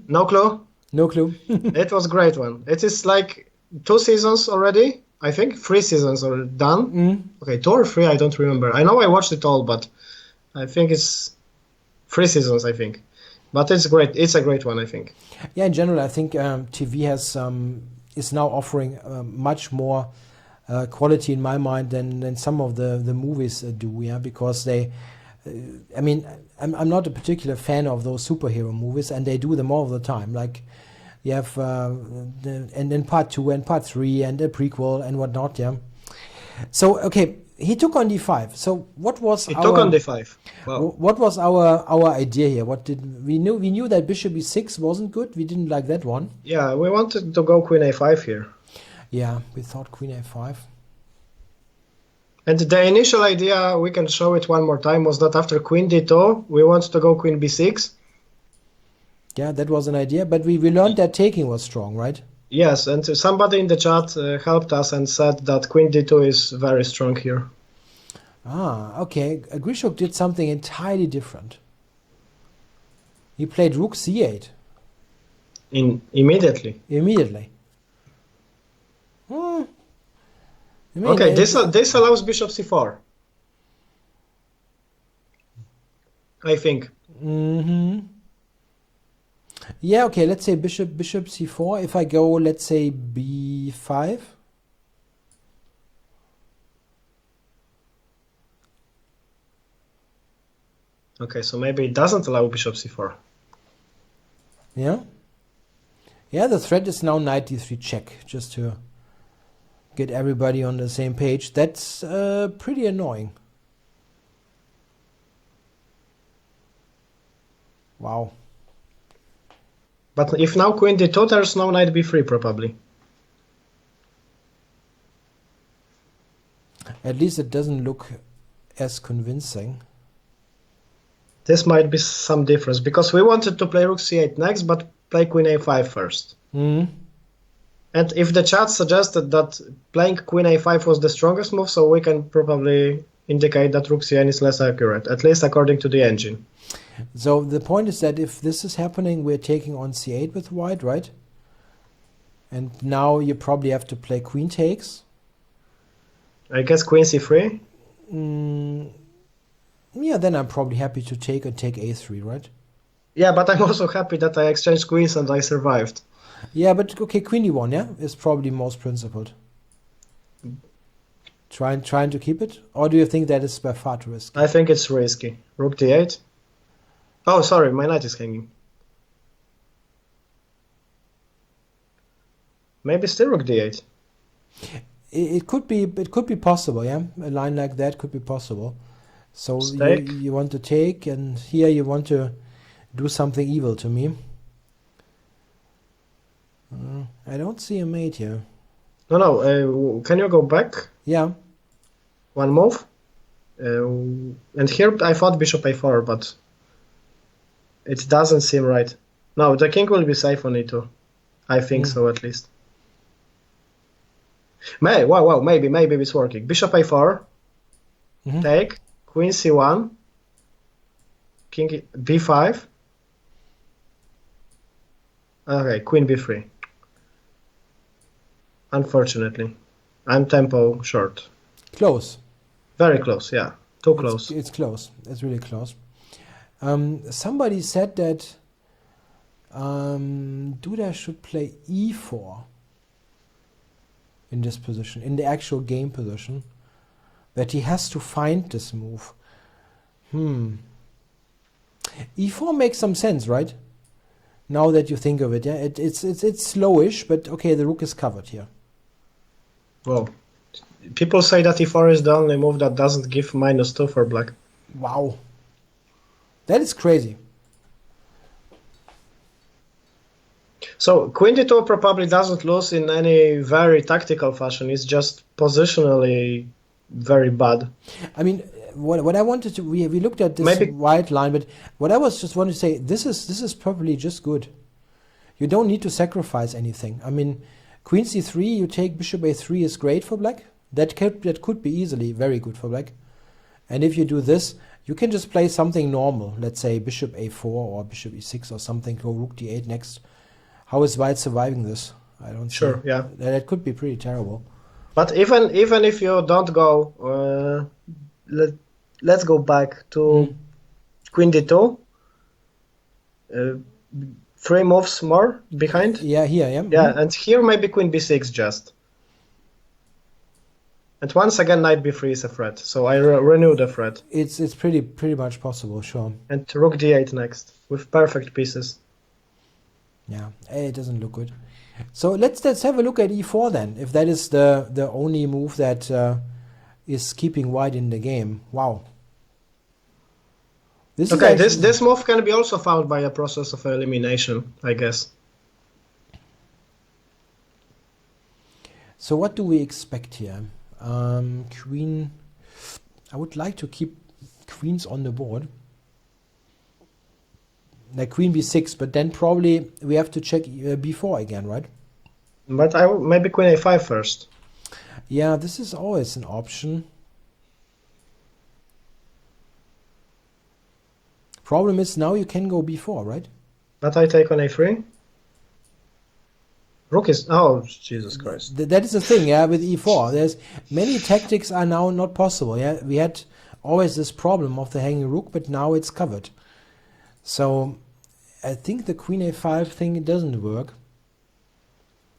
no clue. no clue. It was great one. It is like 2 seasons already. I think 3 seasons are done. Okay, 2 or 3, I don't remember. I know I watched it all, but I think it's 3 seasons. I think, but it's great. It's a great one. I think. Yeah, in general, I think TV is now offering much more quality in my mind than some of the movies do. Yeah, because they, I mean, I'm not a particular fan of those superhero movies, and they do them all the time. Like you have and then part 2 and part 3 and a prequel and whatnot. Yeah. So okay, he took on D5. So what was It took on D5. Wow. what was our idea here? What did we knew? We knew that Bishop E6 wasn't good. We didn't like that one. Yeah, we wanted to go Queen A5 here. Yeah, we thought Queen A5. And the initial idea, we can show it one more time, was that after Queen D2, we want to go Queen B6. Yeah, that was an idea, but we learned that taking was strong, right? Yes, and somebody in the chat helped us and said that Queen D2 is very strong here. Ah, okay. Grishuk did something entirely different. He played Rook C8 Immediately. immediately. I mean, Okay, this allows Bishop C4. I think. Yeah, okay, let's say Bishop C4. If I go, let's say B5. Okay, so maybe it doesn't allow Bishop C4. Yeah. Yeah, the threat is now Knight D3 check, just to get everybody on the same page. That's pretty annoying. Wow. But if now Queen D2, there's no Knight B3 probably. At least it doesn't look as convincing. This might be some difference, because we wanted to play Rook C8 next, but play Queen A5 first. And if the chat suggested that playing Queen A5 was the strongest move, so we can probably indicate that Rook C8 is less accurate, at least according to the engine. So the point is that if this is happening, we're taking on C8 with white, right? And now you probably have to play Queen takes. I guess Queen C3? Yeah, then I'm probably happy to take and take A3, right? Yeah, but I'm also happy that I exchanged queens and I survived. Yeah, but okay, Queen E1, yeah, is probably most principled. Trying to keep it? Or do you think that is by far too risky? I think it's risky. Rook D8? Oh, sorry, my knight is hanging. Maybe still Rook D8. It could be possible, yeah? A line like that could be possible. So you want to take, and here you want to do something evil to me. I don't see a mate here. No, can you go back? Yeah. One move. And here I thought Bishop A4, but it doesn't seem right. No, the king will be safe on E2. I think so, at least. Maybe it's working. Bishop A4. Take. Queen C1. King B5. Okay, Queen B3. Unfortunately. I'm tempo short. Close. Very close, yeah. Too close. It's close. It's really close. Somebody said that Duda should play E4 in this position, in the actual game position. That he has to find this move. E4 makes some sense, right? Now that you think of it, yeah, it's slowish, but okay, the rook is covered here. Well, people say that e4 is the only move that doesn't give -2 for black. Wow, that is crazy. So queen d2 probably doesn't lose in any very tactical fashion. It's just positionally very bad. I mean, what I wanted to we looked at this Maybe white line, but what I was just wanting to say, this is probably just good. You don't need to sacrifice anything. I mean, queen c3, you take bishop a3 is great for black. That could be easily very good for black. And if you do this, you can just play something normal. Let's say bishop a4 or bishop e6 or something. Go rook d8 next. How is white surviving this? I don't sure, see. yeah. That could be pretty terrible. But even if you don't go, let's go back to queen d2. 3 moves more behind. Yeah, here, yeah. Yeah, and here maybe queen b6 just. And once again, knight b3 is a threat, so I renew the threat. It's pretty much possible, sure. And rook d8 next with perfect pieces. Yeah, it doesn't look good. So let's have a look at e4 then, if that is the only move that is keeping white in the game. Wow. This move can be also found by a process of elimination, I guess. So what do we expect here? Queen. I would like to keep queens on the board. Like queen b6, but then probably we have to check b4 again, right? But maybe queen a5 first. Yeah, this is always an option. Problem is now you can go b4, right? But I take on a3. Rook is... Oh, Jesus Christ. That is the thing, yeah, with e4. There's many tactics are now not possible, yeah. We had always this problem of the hanging rook, but now it's covered. So I think the queen a5 thing, it doesn't work.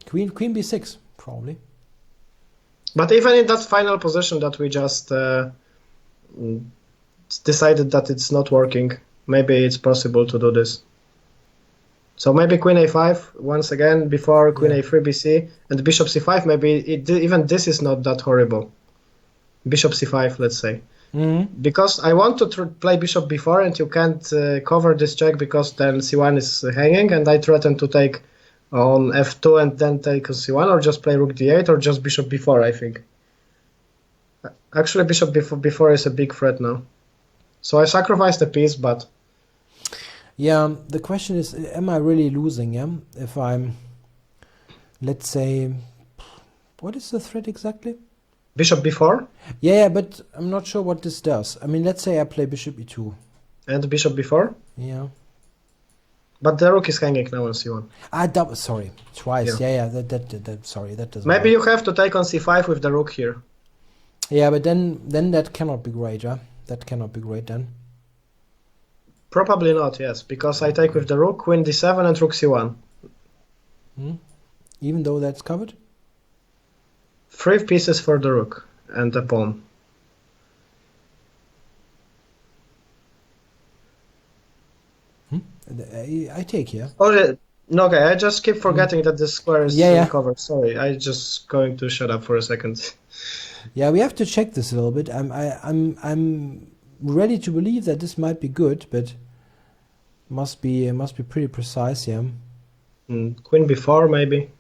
Queen b6, probably. But even in that final position that we just decided that it's not working, maybe it's possible to do this. So maybe queen a5 once again before queen a3 bc and bishop c5. Maybe even this is not that horrible. Bishop c5, let's say. Because I want to play bishop b4 and you can't cover this check because then c1 is hanging and I threaten to take on f2 and then take on c1 or just play rook d8 or just bishop b4, I think. Actually bishop b4 is a big threat now. So I sacrificed a piece, but... Yeah, the question is, am I really losing, yeah? If I'm, let's say, what is the threat exactly? Bishop b4? Yeah, but I'm not sure what this does. I mean, let's say I play bishop e2. And bishop b4? Yeah. But the rook is hanging now on c1. Sorry, twice. Yeah, sorry, that doesn't Maybe work. you have to take on c5 with the rook here. Yeah, but then that cannot be great, yeah? That cannot be great then. Probably not, yes, because I take with the rook, queen d7 and rook c1. Even though that's covered? 3 pieces for the rook and a pawn. I take here. Oh, no, okay, I just keep forgetting that this square is covered. Sorry, I just going to shut up for a second. Yeah, we have to check this a little bit. I'm ready to believe that this might be good, but must be pretty precise, yeah. Queen b4 maybe.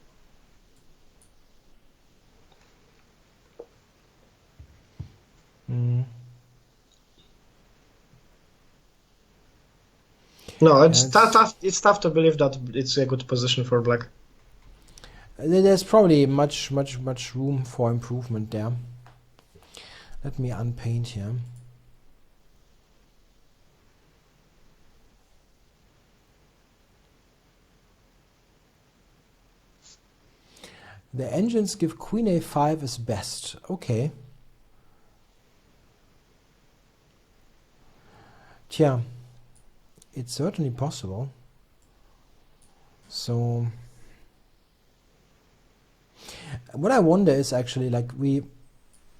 No, it's tough. It's tough to believe that it's a good position for black. There's probably much room for improvement there. Let me unpaint here. The engines give queen a5 as best. Okay. Tja, it's certainly possible. So what I wonder is actually, like, we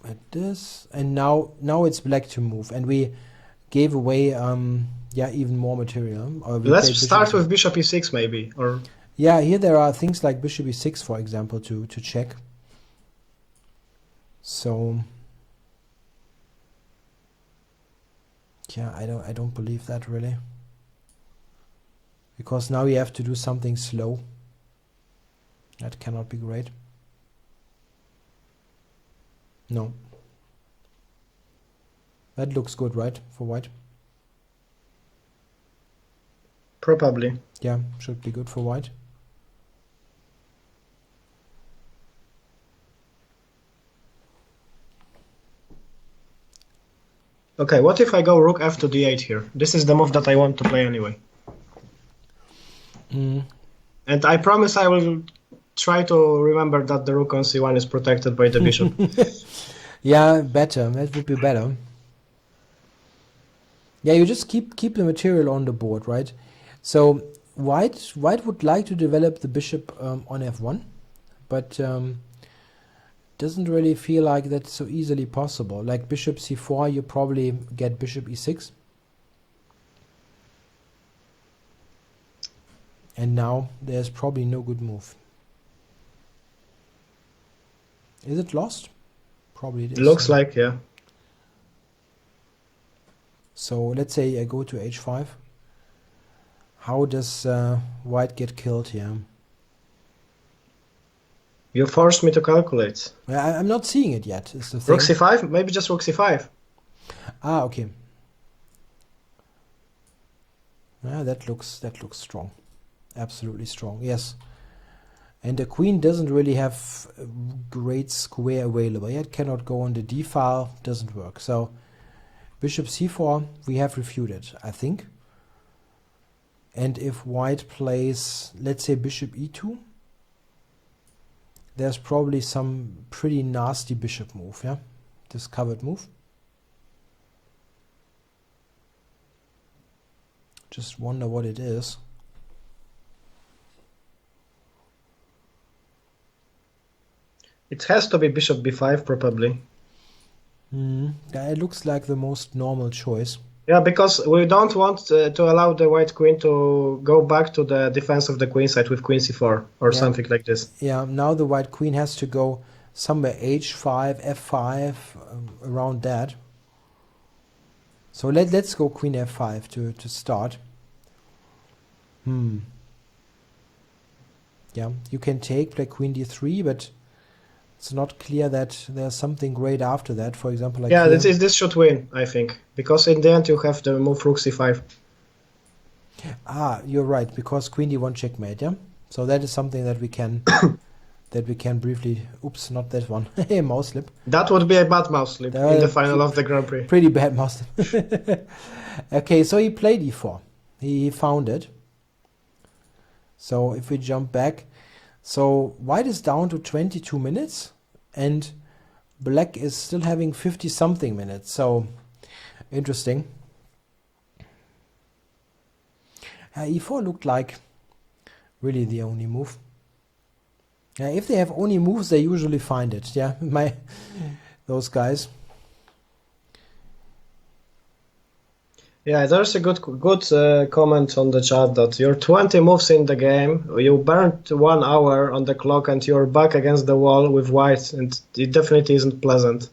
had this and now it's black to move and we gave away even more material. Or we Let's played start bishop. with bishop e6 maybe, or Yeah, here there are things like bishop e6, for example, to check. So yeah, I don't believe that really, because now you have to do something slow. That cannot be great. No. That looks good, right, for white? probably. Yeah, should be good for white. Okay, what if I go rook f to d8 here? This is the move that I want to play anyway. And I promise I will try to remember that the rook on c1 is protected by the bishop. Yeah, better. That would be better. Yeah, you just keep the material on the board, right? So white would like to develop the bishop on f1, but doesn't really feel like that's so easily possible. Like bishop c4, you probably get bishop e6. And now there's probably no good move. Is it lost? Probably it is. Looks like, yeah. So let's say I go to h5. How does white get killed here? You forced me to calculate. I'm not seeing it yet, is the thing. Rook c5? Maybe just rook c5. Ah, okay. Yeah, that looks strong. Absolutely strong, yes. And the queen doesn't really have a great square available. It cannot go on the d file, doesn't work. So bishop c4 we have refuted, I think. And if white plays, let's say bishop e2, there's probably some pretty nasty bishop move, yeah? Discovered move. Just wonder what it is. It has to be bishop b5 probably. Yeah, it looks like the most normal choice. Yeah, because we don't want to allow the white queen to go back to the defense of the queen side with queen c4 or something like this. Yeah, now the white queen has to go somewhere h5, f5, around that. So let's go queen f5 to start. Yeah, you can take play queen d3, but it's not clear that there's something great after that. For example, like yeah, here. this should win, I think, because in the end you have the move rook c5. Ah, you're right, because queen d1 checkmate, yeah? So that is something that we can that we can briefly... Oops, not that one. Mouse slip. That would be a bad mouse slip in the final of the Grand Prix. Pretty bad mouse slip. Okay, so he played e4. He found it. So if we jump back... So white is down to 22 minutes and black is still having 50 something minutes. So interesting. E4 looked like really the only move. If they have only moves, they usually find it. Yeah, those guys. Yeah, there's a good comment on the chat that you're 20 moves in the game, you burned 1 hour on the clock and you're back against the wall with white, and it definitely isn't pleasant.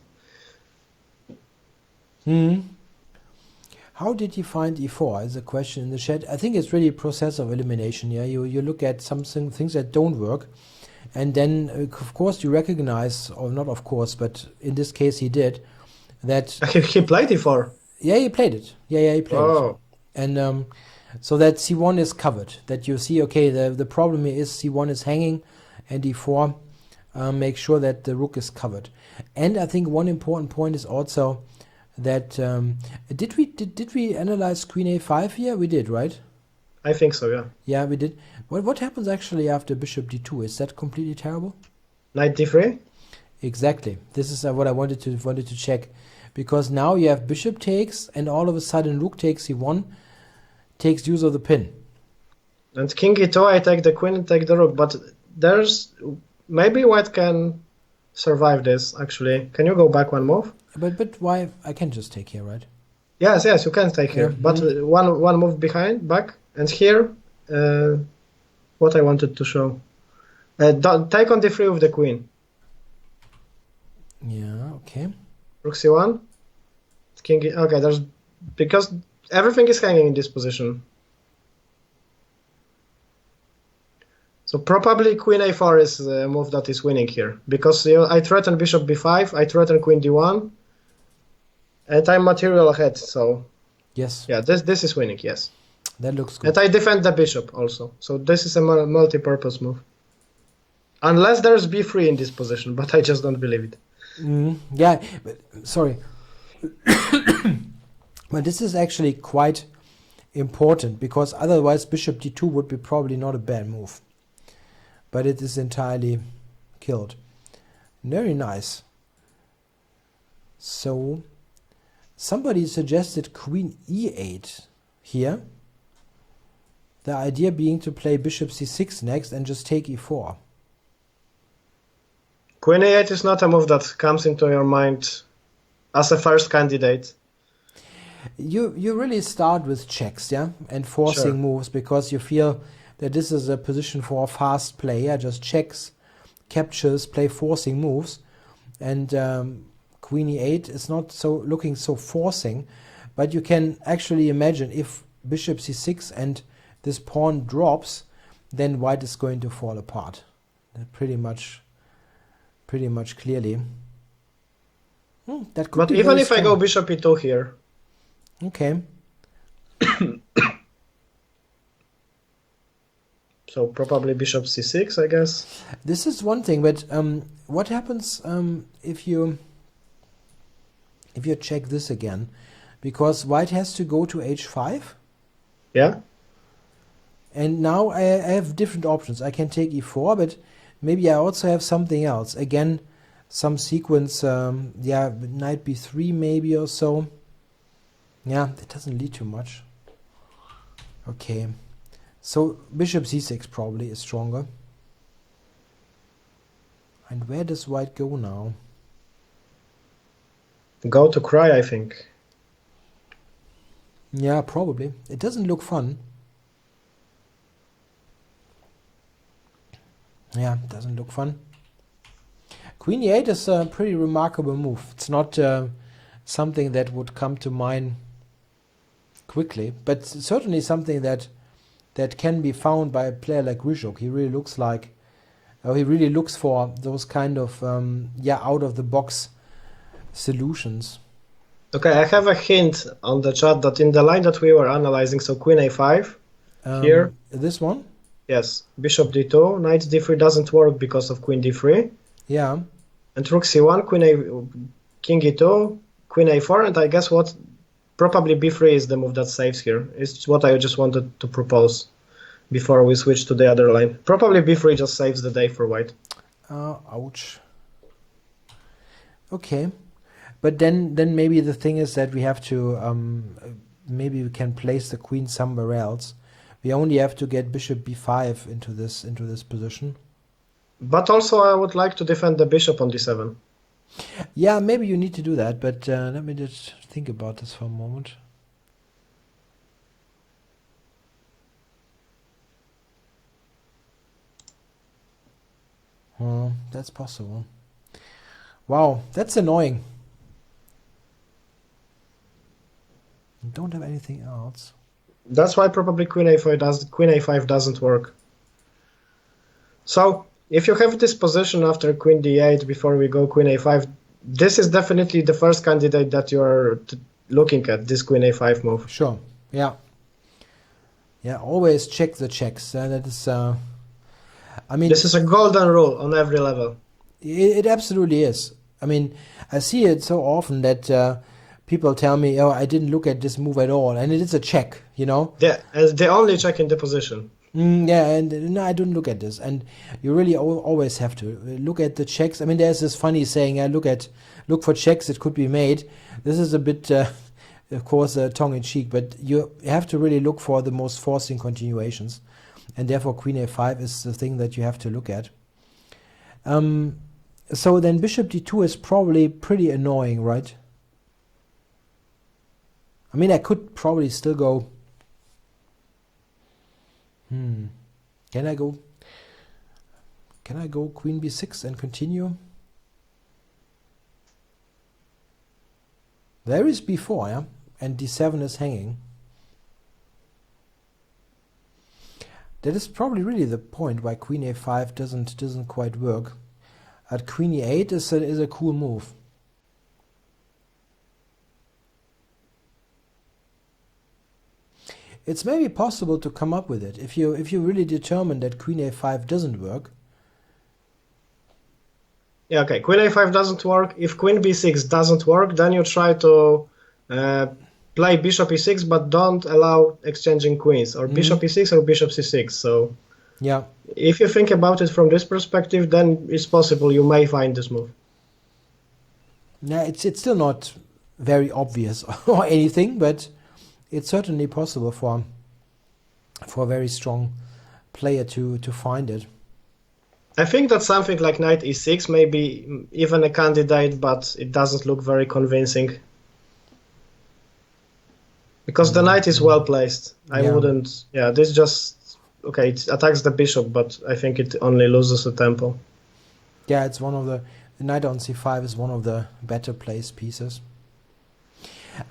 How did you find e4 is a question in the chat. I think it's really a process of elimination. Yeah, you look at things that don't work, and then of course you recognize, or not of course, but in this case he did, that he played e4. Yeah, he played it. Yeah, he played it. And so that c1 is covered. That you see, okay, the problem here is c1 is hanging, and d4 make sure that the rook is covered. And I think one important point is also that did we analyze queen a5 here? We did, right? I think so, yeah. Yeah, we did. What happens actually after bishop d2? Is that completely terrible? Knight d3? Exactly. This is what I wanted to check. Because now you have bishop takes, and all of a sudden rook takes c1, takes use of the pin. And king e2, I take the queen and take the rook, but there's... Maybe white can survive this, actually. Can you go back one move? But why? I can just take here, right? Yes, yes, you can take here, Yeah. but one move back, and here, what I wanted to show. Take on d3 with the queen. Yeah, okay. Rook c1, king. Okay, because everything is hanging in this position. So probably queen a4 is a move that is winning here, because I threaten bishop b5, I threaten queen d1, and I'm material ahead. So Yes, yeah, this is winning. Yes, that looks and good. I defend the bishop also. So this is a multi-purpose move. Unless there's b3 in this position, but I just don't believe it. Yeah, but, sorry. But this is actually quite important, because otherwise bishop d2 would be probably not a bad move. But it is entirely killed. Very nice. So somebody suggested queen e8 here. The idea being to play bishop c6 next and just take e4. Queen a8 is not a move that comes into your mind as a first candidate. You really start with checks, yeah, and forcing Sure. moves, because you feel that this is a position for a fast player. Just checks, captures, play forcing moves, and queen e8 is not so looking so forcing, but you can actually imagine if bishop c6 and this pawn drops, then white is going to fall apart. Pretty much clearly. That could But be even very if I strong. go bishop e2 here, Okay. so probably bishop c6, I guess. This is one thing, but what happens if you check this again? Because white has to go to h5, Yeah. and now I have different options. I can take e4, but maybe I also have something else. Again, some sequence, yeah, knight b3 maybe or so. Yeah, that doesn't lead to much. Okay, so bishop c6 probably is stronger. And where does white go now? Go to cry, I think. Yeah, probably. It doesn't look fun. Yeah, it doesn't look fun. Queen e8 is a pretty remarkable move. It's not something that would come to mind quickly, but certainly something that can be found by a player like Rishuk. He really looks like, he really looks for those kind of out of the box solutions. Okay, I have a hint on the chat that in the line that we were analyzing, so queen a5, here, This one? yes, bishop d2, knight d3 doesn't work because of queen d3, Yeah. and rook c1, king e2, queen a4, and I guess what, probably b3 is the move that saves here. It's what I just wanted to propose before we switch to the other line. Probably b3 just saves the day for white. Ouch. Okay. But then maybe the thing is that we have to, maybe we can place the queen somewhere else. We only have to get bishop b5 into this position. But also I would like to defend the bishop on d7. Yeah, maybe you need to do that, but let me just think about this for a moment. That's possible. Wow, that's annoying. I don't have anything else. That's why probably queen a5 doesn't work. So if you have this position after queen d8 before we go queen a5, this is definitely the first candidate that you are looking at, this queen a5 move. Sure. Yeah. Yeah. Always check the checks. That is. I mean, this is a golden rule on every level. It absolutely is. I mean, I see it so often that people tell me, "Oh, I didn't look at this move at all," and it is a check. You know. Yeah, as the only check in the position. Yeah, and no, I don't look at this, and you really always have to look at the checks. I mean, there's this funny saying, look for checks that could be made." This is a bit, of course, tongue-in-cheek, but you have to really look for the most forcing continuations, and therefore queen a5 is the thing that you have to look at. So then bishop d2 is probably pretty annoying, right? I mean, I could probably still go. Can I go? Can I go Queen B6 and continue? There is B4, yeah, and D7 is hanging. That is probably really the point why Queen A5 doesn't quite work. At Queen E8 is a cool move. It's maybe possible to come up with it if you really determine that Queen A5 doesn't work. Yeah, okay. Queen A5 doesn't work. If Queen B6 doesn't work, then you try to play Bishop E6, but don't allow exchanging queens, or Bishop E6 or Bishop C6. So yeah, if you think about it from this perspective, then it's possible you may find this move. Yeah, it's still not very obvious or anything, but it's certainly possible for a very strong player to find it. I think that something like Knight E6 may be even a candidate, but it doesn't look very convincing. Because the knight is well placed. I wouldn't... Yeah, this just... Okay, it attacks the bishop, but I think it only loses a tempo. Yeah, it's one of the knight on C5 is one of the better placed pieces.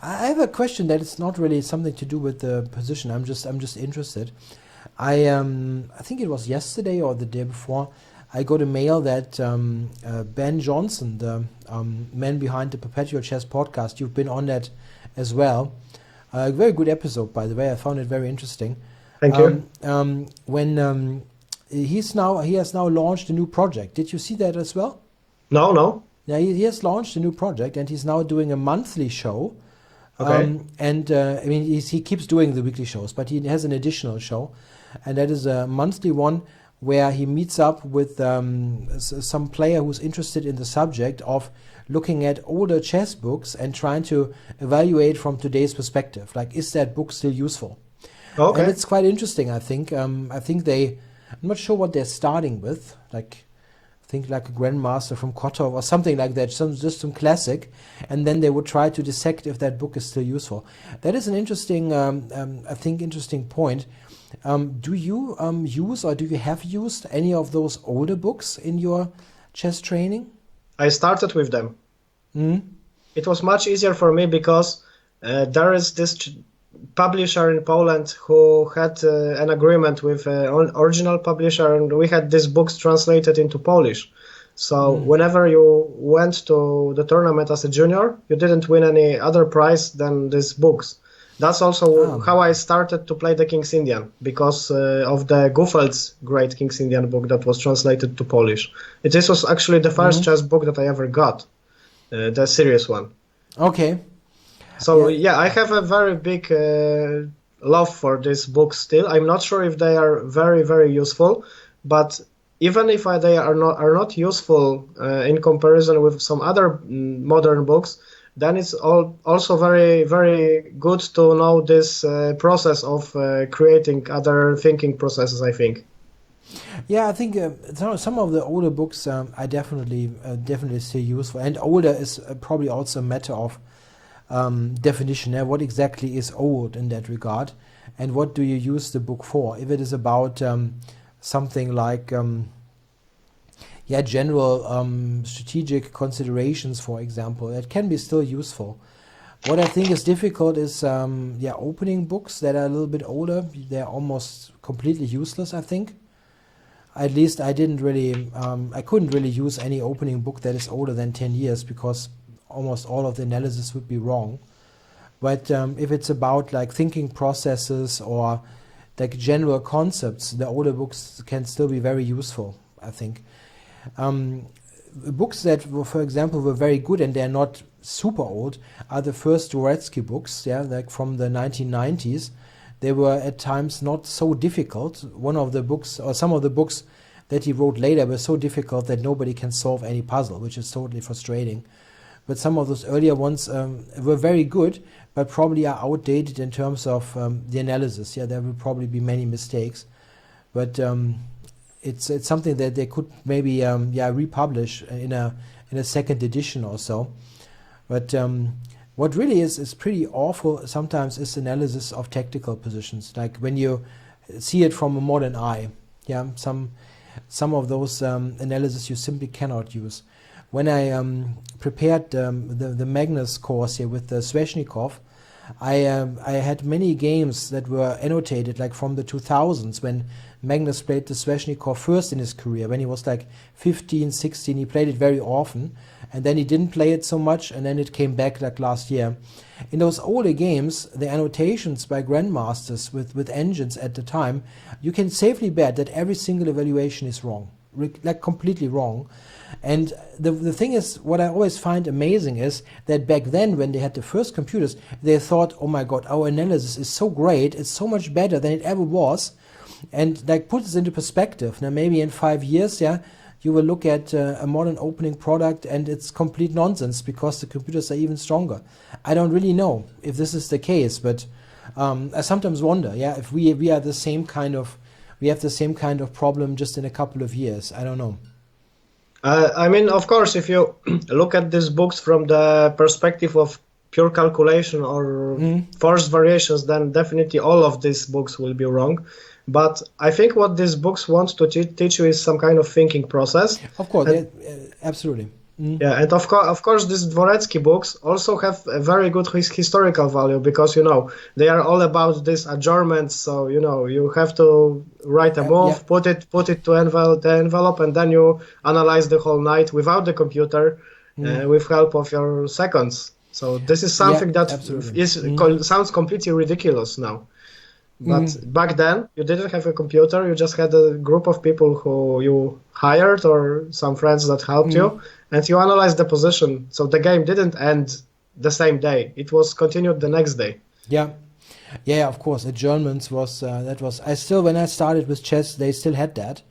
I have a question that is not really something to do with the position. I'm just interested. I think it was yesterday or the day before, I got a mail that Ben Johnson, the man behind the Perpetual Chess podcast, you've been on that as well. A very good episode, by the way. I found it very interesting. Thank you. When he has now launched a new project. Did you see that as well? No. Yeah, he has launched a new project, and he's now doing a monthly show. Okay. I mean, he keeps doing the weekly shows, but he has an additional show, and that is a monthly one where he meets up with some player who's interested in the subject of looking at older chess books and trying to evaluate from today's perspective, like, is that book still useful? Okay. And it's quite interesting, I think. I'm not sure what they're starting with, like a Grandmaster from Kotov or something like that, just some classic, and then they would try to dissect if that book is still useful. That is an interesting, I think, interesting point. Do you use or do you have used any of those older books in your chess training? I started with them. It was much easier for me because there is this publisher in Poland who had an agreement with an original publisher, and we had these books translated into Polish. So whenever you went to the tournament as a junior, you didn't win any other prize than these books. That's also how I started to play the King's Indian, because of the Guffeld's great King's Indian book that was translated to Polish. This was actually the first chess book that I ever got, the serious one. Okay. So yeah, I have a very big love for these books still. I'm not sure if they are very, very useful, but even if they are not useful in comparison with some other modern books, then it's also very, very good to know this process of creating other thinking processes, I think. Yeah, I think some of the older books are definitely still useful, and older is probably also a matter of definition. What exactly is old in that regard, and what do you use the book for? If it is about something like general strategic considerations, for example, that can be still useful. What I think is difficult is opening books that are a little bit older. They're almost completely useless, I think. At least I couldn't really use any opening book that is older than 10 years because almost all of the analysis would be wrong. But if it's about like thinking processes or like general concepts, the older books can still be very useful, I think. Books that, for example, were very good and they're not super old are the first Dvoretsky books, like from the 1990s. They were at times not so difficult. One of the books, or some of the books that he wrote later, were so difficult that nobody can solve any puzzle, which is totally frustrating. But some of those earlier ones were very good, but probably are outdated in terms of the analysis. Yeah, there will probably be many mistakes, but it's something that they could maybe republish in a second edition or so. But what really is pretty awful sometimes is analysis of tactical positions, like when you see it from a modern eye. Yeah, some of those analysis you simply cannot use. When I prepared the Magnus course here with the Sveshnikov, I had many games that were annotated like from the 2000s when Magnus played the Sveshnikov first in his career. When he was like 15, 16, he played it very often, and then he didn't play it so much, and then it came back like last year. In those older games, the annotations by grandmasters with engines at the time, you can safely bet that every single evaluation is wrong, like completely wrong. And the thing is, what I always find amazing is that back then, when they had the first computers, they thought, oh my god, our analysis is so great, it's so much better than it ever was. And like put this into perspective. Now maybe in 5 years, yeah, you will look at a modern opening product and it's complete nonsense because the computers are even stronger. I don't really know if this is the case, but I sometimes wonder, yeah, if we are the same kind of, we have the same kind of problem just in a couple of years. I don't know. I mean, of course, if you look at these books from the perspective of pure calculation or forced variations, then definitely all of these books will be wrong. But I think what these books want to teach you is some kind of thinking process. Of course, absolutely. Yeah, and of course, these Dworecki books also have a very good historical value because, you know, they are all about these adjournments. So, you know, you have to write a move, put it to the envelope, and then you analyze the whole night without the computer with help of your seconds. So this is something that sounds completely ridiculous now. But back then, you didn't have a computer. You just had a group of people who you hired or some friends that helped you, and you analyzed the position. So the game didn't end the same day. It was continued the next day. Yeah. Yeah, of course. Adjournments was, that was, when I started with chess, they still had that.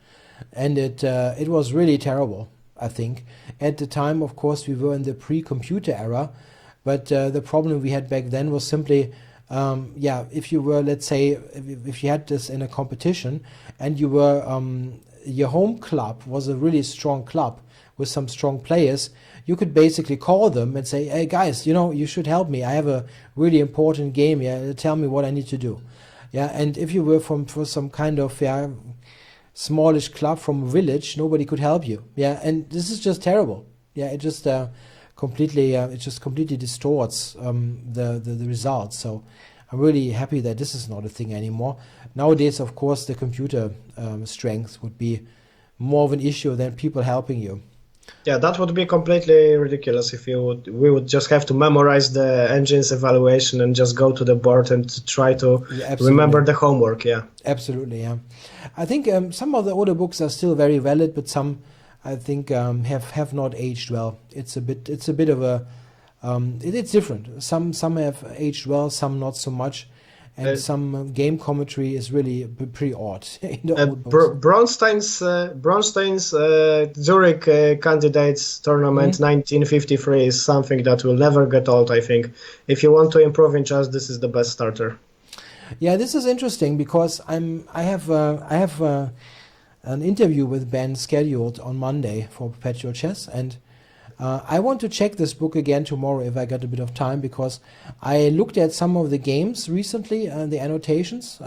And it was really terrible, I think. At the time, of course, we were in the pre-computer era. But the problem we had back then was simply... if you were, let's say, if you had this in a competition and you were, your home club was a really strong club with some strong players, you could basically call them and say, hey guys, you know, you should help me. I have a really important game. Yeah, tell me what I need to do. Yeah, and if you were for some kind of smallish club from a village, nobody could help you. Yeah, and this is just terrible. Yeah, it just completely distorts the results. So I'm really happy that this is not a thing anymore. Nowadays, of course, the computer strength would be more of an issue than people helping you. Yeah, that would be completely ridiculous if we would just have to memorize the engine's evaluation and just go to the board and try to remember the homework. Yeah, absolutely. Yeah, I think some of the older books are still very valid, but some, I think, have not aged well. It's a bit of a it's different. Some have aged well, some not so much, and some game commentary is really pretty odd. In the old books. Bronstein's Zurich candidates tournament 1953 is something that will never get old. I think if you want to improve in chess, this is the best starter. Yeah, this is interesting because I have an interview with Ben scheduled on Monday for Perpetual Chess, and I want to check this book again tomorrow if I got a bit of time, because I looked at some of the games recently and the annotations,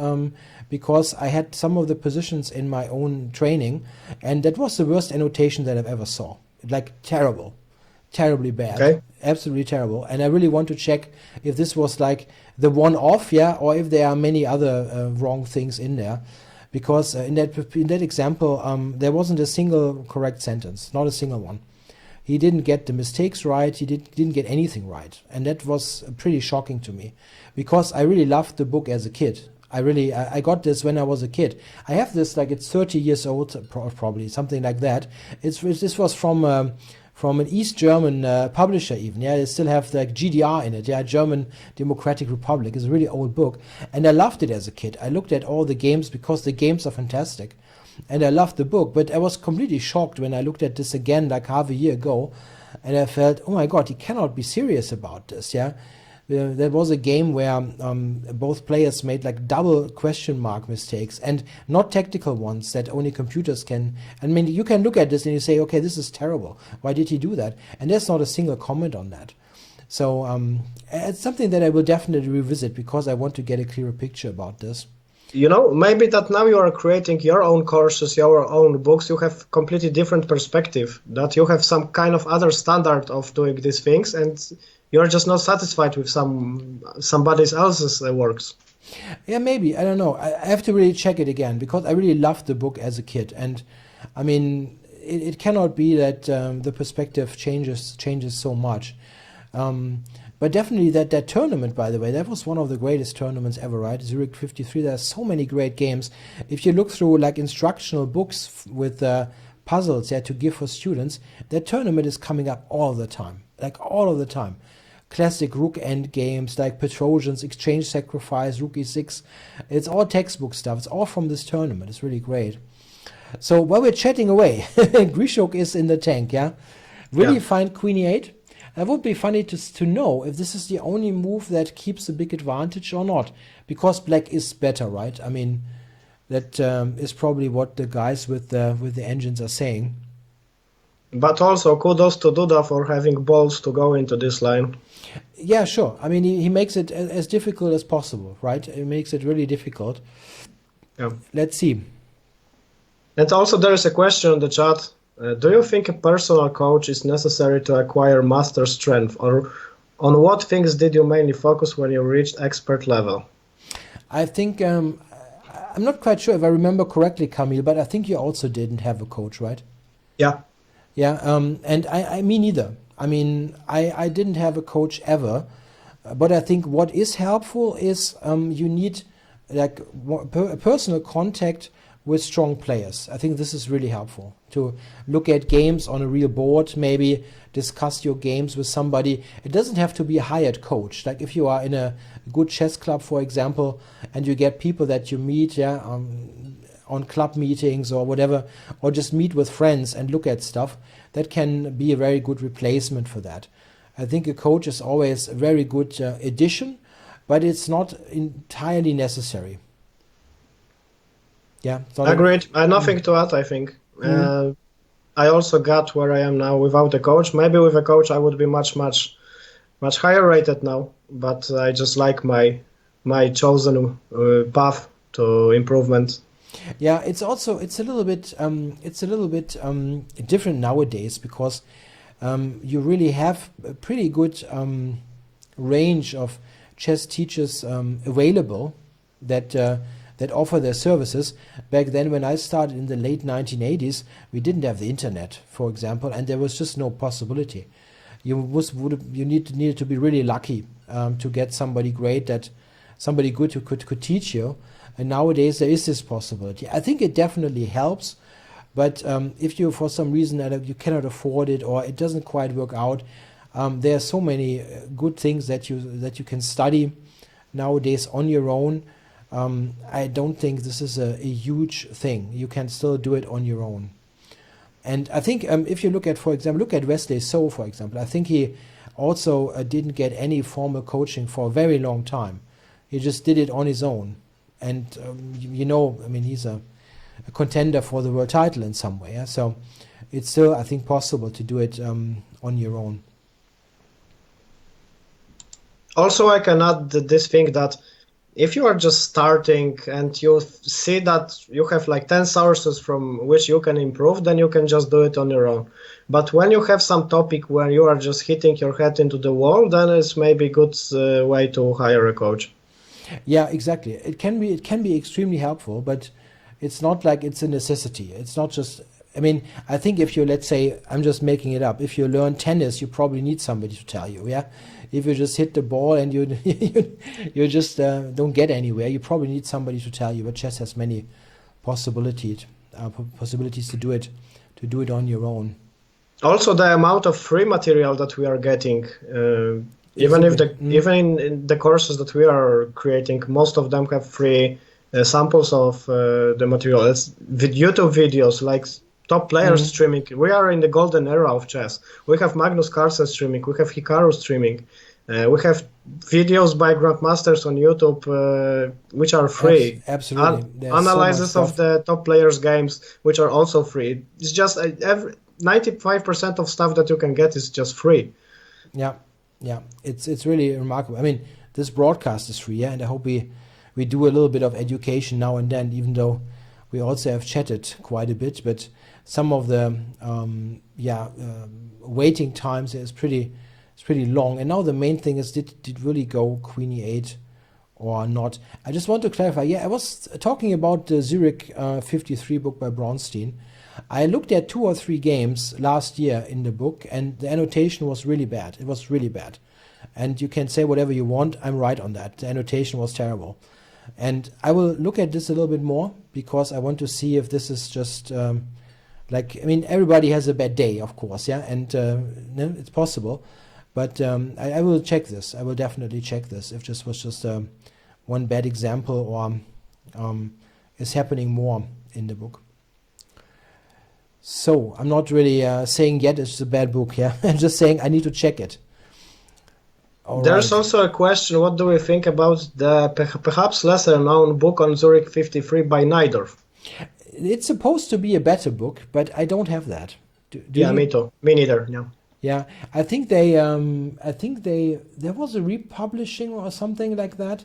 because I had some of the positions in my own training, and that was the worst annotation that I've ever saw. Like terribly bad, absolutely terrible. And I really want to check if this was like the one-off, or if there are many other wrong things in there. Because in that example, there wasn't a single correct sentence, not a single one. He didn't get the mistakes right. He didn't get anything right, and that was pretty shocking to me, because I really loved the book as a kid. I got this when I was a kid. I have this, like, it's 30 years old, probably something like that. This was from an East German publisher even. Yeah, they still have the GDR in it. Yeah, German Democratic Republic. It's a really old book, and I loved it as a kid. I looked at all the games because the games are fantastic, and I loved the book. But I was completely shocked when I looked at this again, like half a year ago, and I felt, oh my God, he cannot be serious about this. Yeah, there was a game where both players made like double question mark mistakes, and not tactical ones that only computers can. I mean, you can look at this and you say, okay, this is terrible. Why did he do that? And there's not a single comment on that. So it's something that I will definitely revisit because I want to get a clearer picture about this. Maybe that now you are creating your own courses, your own books, you have completely different perspective, that you have some kind of other standard of doing these things, and you're just not satisfied with somebody else's works. Yeah, maybe. I don't know. I have to really check it again because I really loved the book as a kid. And I mean, it cannot be that the perspective changes so much. But definitely that tournament, by the way, that was one of the greatest tournaments ever, right? Zurich 53, there are so many great games. If you look through like instructional books with puzzles to give for students, that tournament is coming up all the time, like all of the time. Classic rook end games like Petrosian's Exchange Sacrifice, Rook E6. It's all textbook stuff. It's all from this tournament. It's really great. So while we're chatting away, Grishok is in the tank, yeah? Really find Queen E8? That would be funny to know if this is the only move that keeps a big advantage or not. Because black is better, right? I mean, that is probably what the guys with the engines are saying. But also kudos to Duda for having balls to go into this line. Yeah, sure. I mean, he makes it as difficult as possible, right? It makes it really difficult. Yeah. Let's see. And also there is a question in the chat. Do you think a personal coach is necessary to acquire master strength? Or on what things did you mainly focus when you reached expert level? I think, I'm not quite sure if I remember correctly, Camille, but I think you also didn't have a coach, right? Yeah. Yeah, and me neither. I mean, I didn't have a coach ever, but I think what is helpful is you need like a personal contact with strong players. I think this is really helpful to look at games on a real board, maybe discuss your games with somebody. It doesn't have to be a hired coach. Like if you are in a good chess club, for example, and you get people that you meet, on club meetings or whatever, or just meet with friends and look at stuff, that can be a very good replacement for that. I think a coach is always a very good addition, but it's not entirely necessary. Yeah. Agreed. Nothing to add, I think. I also got where I am now without a coach. Maybe with a coach I would be much higher rated now, but I just like my chosen path to improvement. Yeah, it's a little bit different nowadays because you really have a pretty good range of chess teachers available that offer their services. Back then, when I started in the late 1980s, we didn't have the internet, for example, and there was just no possibility. You needed to be really lucky to get somebody good who could teach you. And nowadays there is this possibility. I think it definitely helps, but if you for some reason you cannot afford it or it doesn't quite work out, there are so many good things that you can study nowadays on your own. I don't think this is a huge thing. You can still do it on your own. And I think if you look at Wesley So, for example, I think he also didn't get any formal coaching for a very long time. He just did it on his own. And, I mean, he's a contender for the world title in some way. Yeah? So it's still, I think, possible to do it on your own. Also, I can add this thing that if you are just starting and you see that you have like 10 sources from which you can improve, then you can just do it on your own. But when you have some topic where you are just hitting your head into the wall, then it's maybe a good way to hire a coach. Yeah, exactly. It can be extremely helpful, but it's not like it's a necessity. It's not just, I mean, I think if you, let's say, I'm just making it up, if you learn tennis, you probably need somebody to tell you, yeah? If you just hit the ball and you just don't get anywhere, you probably need somebody to tell you. But chess has many possibilities to do it on your own. Also, the amount of free material that we are getting, even in the courses that we are creating, most of them have free samples of the material. It's YouTube videos like top players streaming. We are in the golden era of chess. We have Magnus Carlsen streaming. We have Hikaru streaming. We have videos by grandmasters on YouTube, which are free. Absolutely. Analysis of the top players' games, which are also free. It's just 95% of stuff that you can get is just free. Yeah. Yeah, it's really remarkable. I mean, this broadcast is free, yeah, and I hope we do a little bit of education now and then, even though we also have chatted quite a bit. But some of the waiting times is pretty long. And now the main thing is, did really go Queen E8 or not? I just want to clarify. Yeah, I was talking about the Zurich 53 book by Braunstein. I looked at 2 or 3 games last year in the book, and the annotation was really bad. It was really bad. And you can say whatever you want. I'm right on that. The annotation was terrible. And I will look at this a little bit more, because I want to see if this is just I mean, everybody has a bad day, of course, yeah, and it's possible. But I will check this. I will definitely check this if this was just one bad example, or is happening more in the book. So I'm not really saying yet it's a bad book, yeah. I'm just saying I need to check it. There's also a question, what do we think about the perhaps lesser known book on Zurich 53 by Najdorf? It's supposed to be a better book, but I don't have that. Do yeah, you? me too. Me neither, no. Yeah, I think there was a republishing or something like that.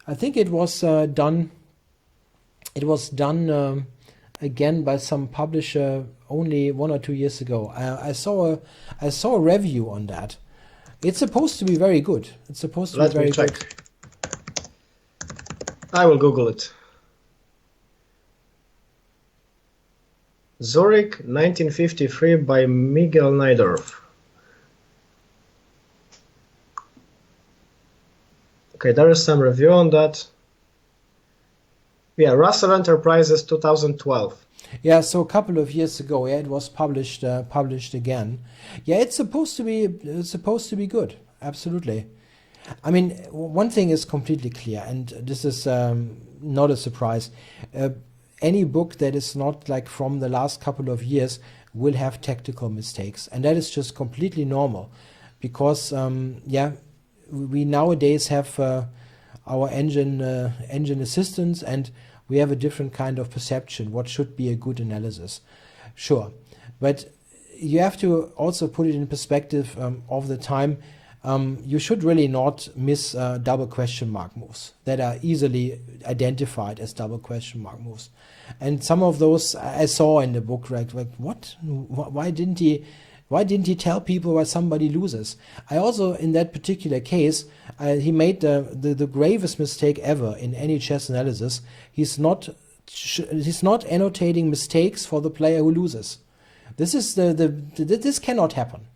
I think it was done. It was done again by some publisher only 1 or 2 years ago. I saw a review on that. It's supposed to be very good. It's supposed to be very good. Let me check. I will Google it. Zurich 1953 by Miguel Najdorf. Okay, there is some review on that. Yeah, Russell Enterprises 2012. Yeah, so a couple of years ago, yeah, it was published again. Yeah, it's supposed to be good. Absolutely. I mean, one thing is completely clear, and this is not a surprise. Any book that is not like from the last couple of years will have tactical mistakes, and that is just completely normal, because we nowadays have our engine assistants, and we have a different kind of perception what should be a good analysis. Sure, but you have to also put it in perspective of the time. You should really not miss double question mark moves that are easily identified as double question mark moves. And some of those I saw in the book, like what? Why didn't he tell people why somebody loses? I also, in that particular case, he made the gravest mistake ever in any chess analysis. He's not annotating mistakes for the player who loses. This is this cannot happen.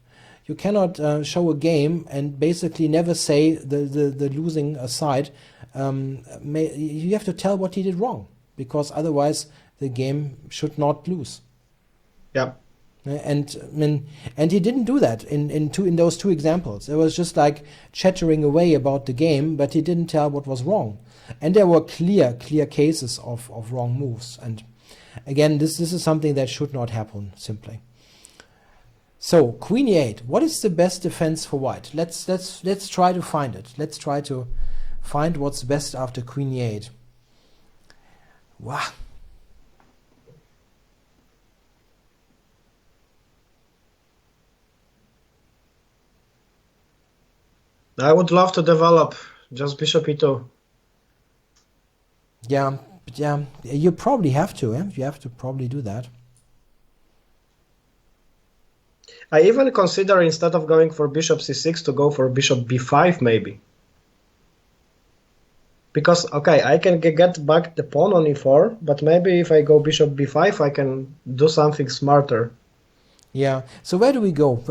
You cannot show a game and basically never say the losing side. You have to tell what he did wrong, because otherwise the game should not lose. Yeah. And he didn't do that in those 2 examples. It was just like chattering away about the game, but he didn't tell what was wrong. And there were clear cases of wrong moves. And again, this is something that should not happen simply. So Queen E8. What is the best defense for White? Let's try to find it. Let's try to find what's best after Queen E8. Wow. I would love to develop just Bishop E2. Yeah, you probably have to. You have to probably do that. I even consider, instead of going for Bishop C6, to go for Bishop B5 maybe. Because, okay, I can get back the pawn on E4, but maybe if I go Bishop B5, I can do something smarter. Yeah, so where do we go?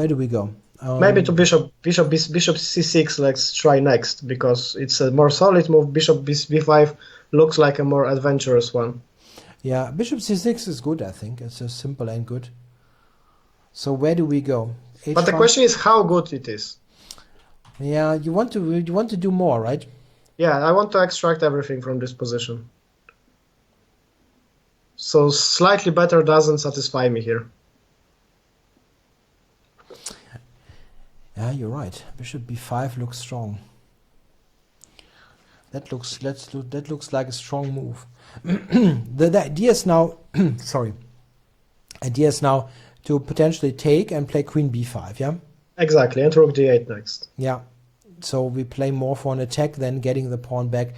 Maybe to Bishop C6, let's try next, because it's a more solid move. Bishop B5 looks like a more adventurous one. Yeah, Bishop C6 is good, I think. It's simple and good. So where do we go? H5? But the question is how good it is. Yeah, you want to do more, right? Yeah, I want to extract everything from this position. So slightly better doesn't satisfy me here. Yeah, you're right. Bishop B5 looks strong. That looks like a strong move. The idea is now idea is now to potentially take and play Queen B5, yeah? Exactly, and rook d8 next. Yeah. So we play more for an attack than getting the pawn back.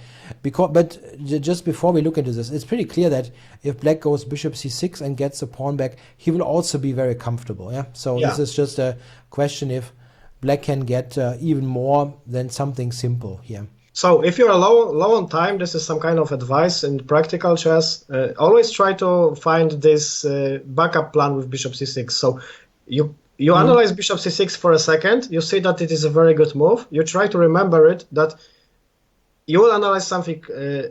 But just before we look into this, it's pretty clear that if black goes bishop c6 and gets the pawn back, he will also be very comfortable. Yeah. So Yeah. this is just a question if black can get even more than something simple here. So if you're low on time, this is some kind of advice in practical chess. Always try to find this backup plan with bishop c6. So you analyze bishop c6 for a second, you see that it is a very good move, you try to remember it, that you will analyze something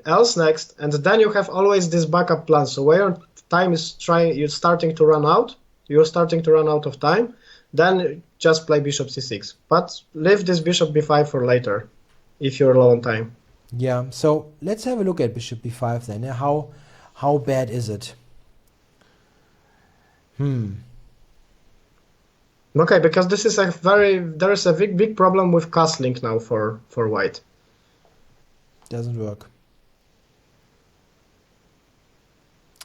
else next, and then you have always this backup plan. So when your time is you're starting to run out of time, then just play bishop c6. But leave this bishop b5 for later, if you're low on time. Yeah, so let's have a look at bishop b5 then. Yeah? How bad is it? Okay, because this is there is a big problem with castling now for white. Doesn't work.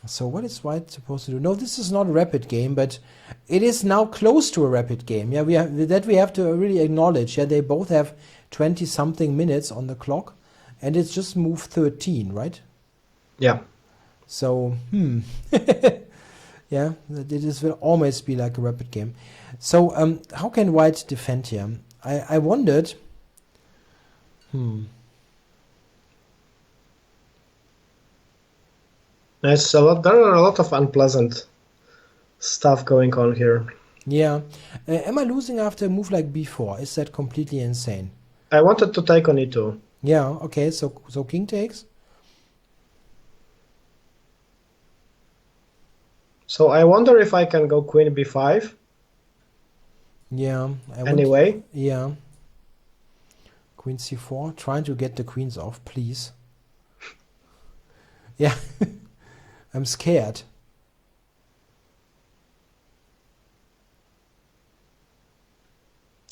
So what is white supposed to do? No, this is not a rapid game, but it is now close to a rapid game. Yeah, we have to really acknowledge. Yeah, they both have 20-something minutes on the clock, and it's just move 13, right? Yeah. So, yeah, it will almost be like a rapid game. So, how can white defend here? I wondered. There are a lot of unpleasant stuff going on here. Yeah. Am I losing after a move like b4? Is that completely insane? I wanted to take on e2. Yeah, okay, so king takes. So I wonder if I can go queen b5. Yeah. Anyway. Yeah. Queen c4, trying to get the queens off, please. Yeah. I'm scared.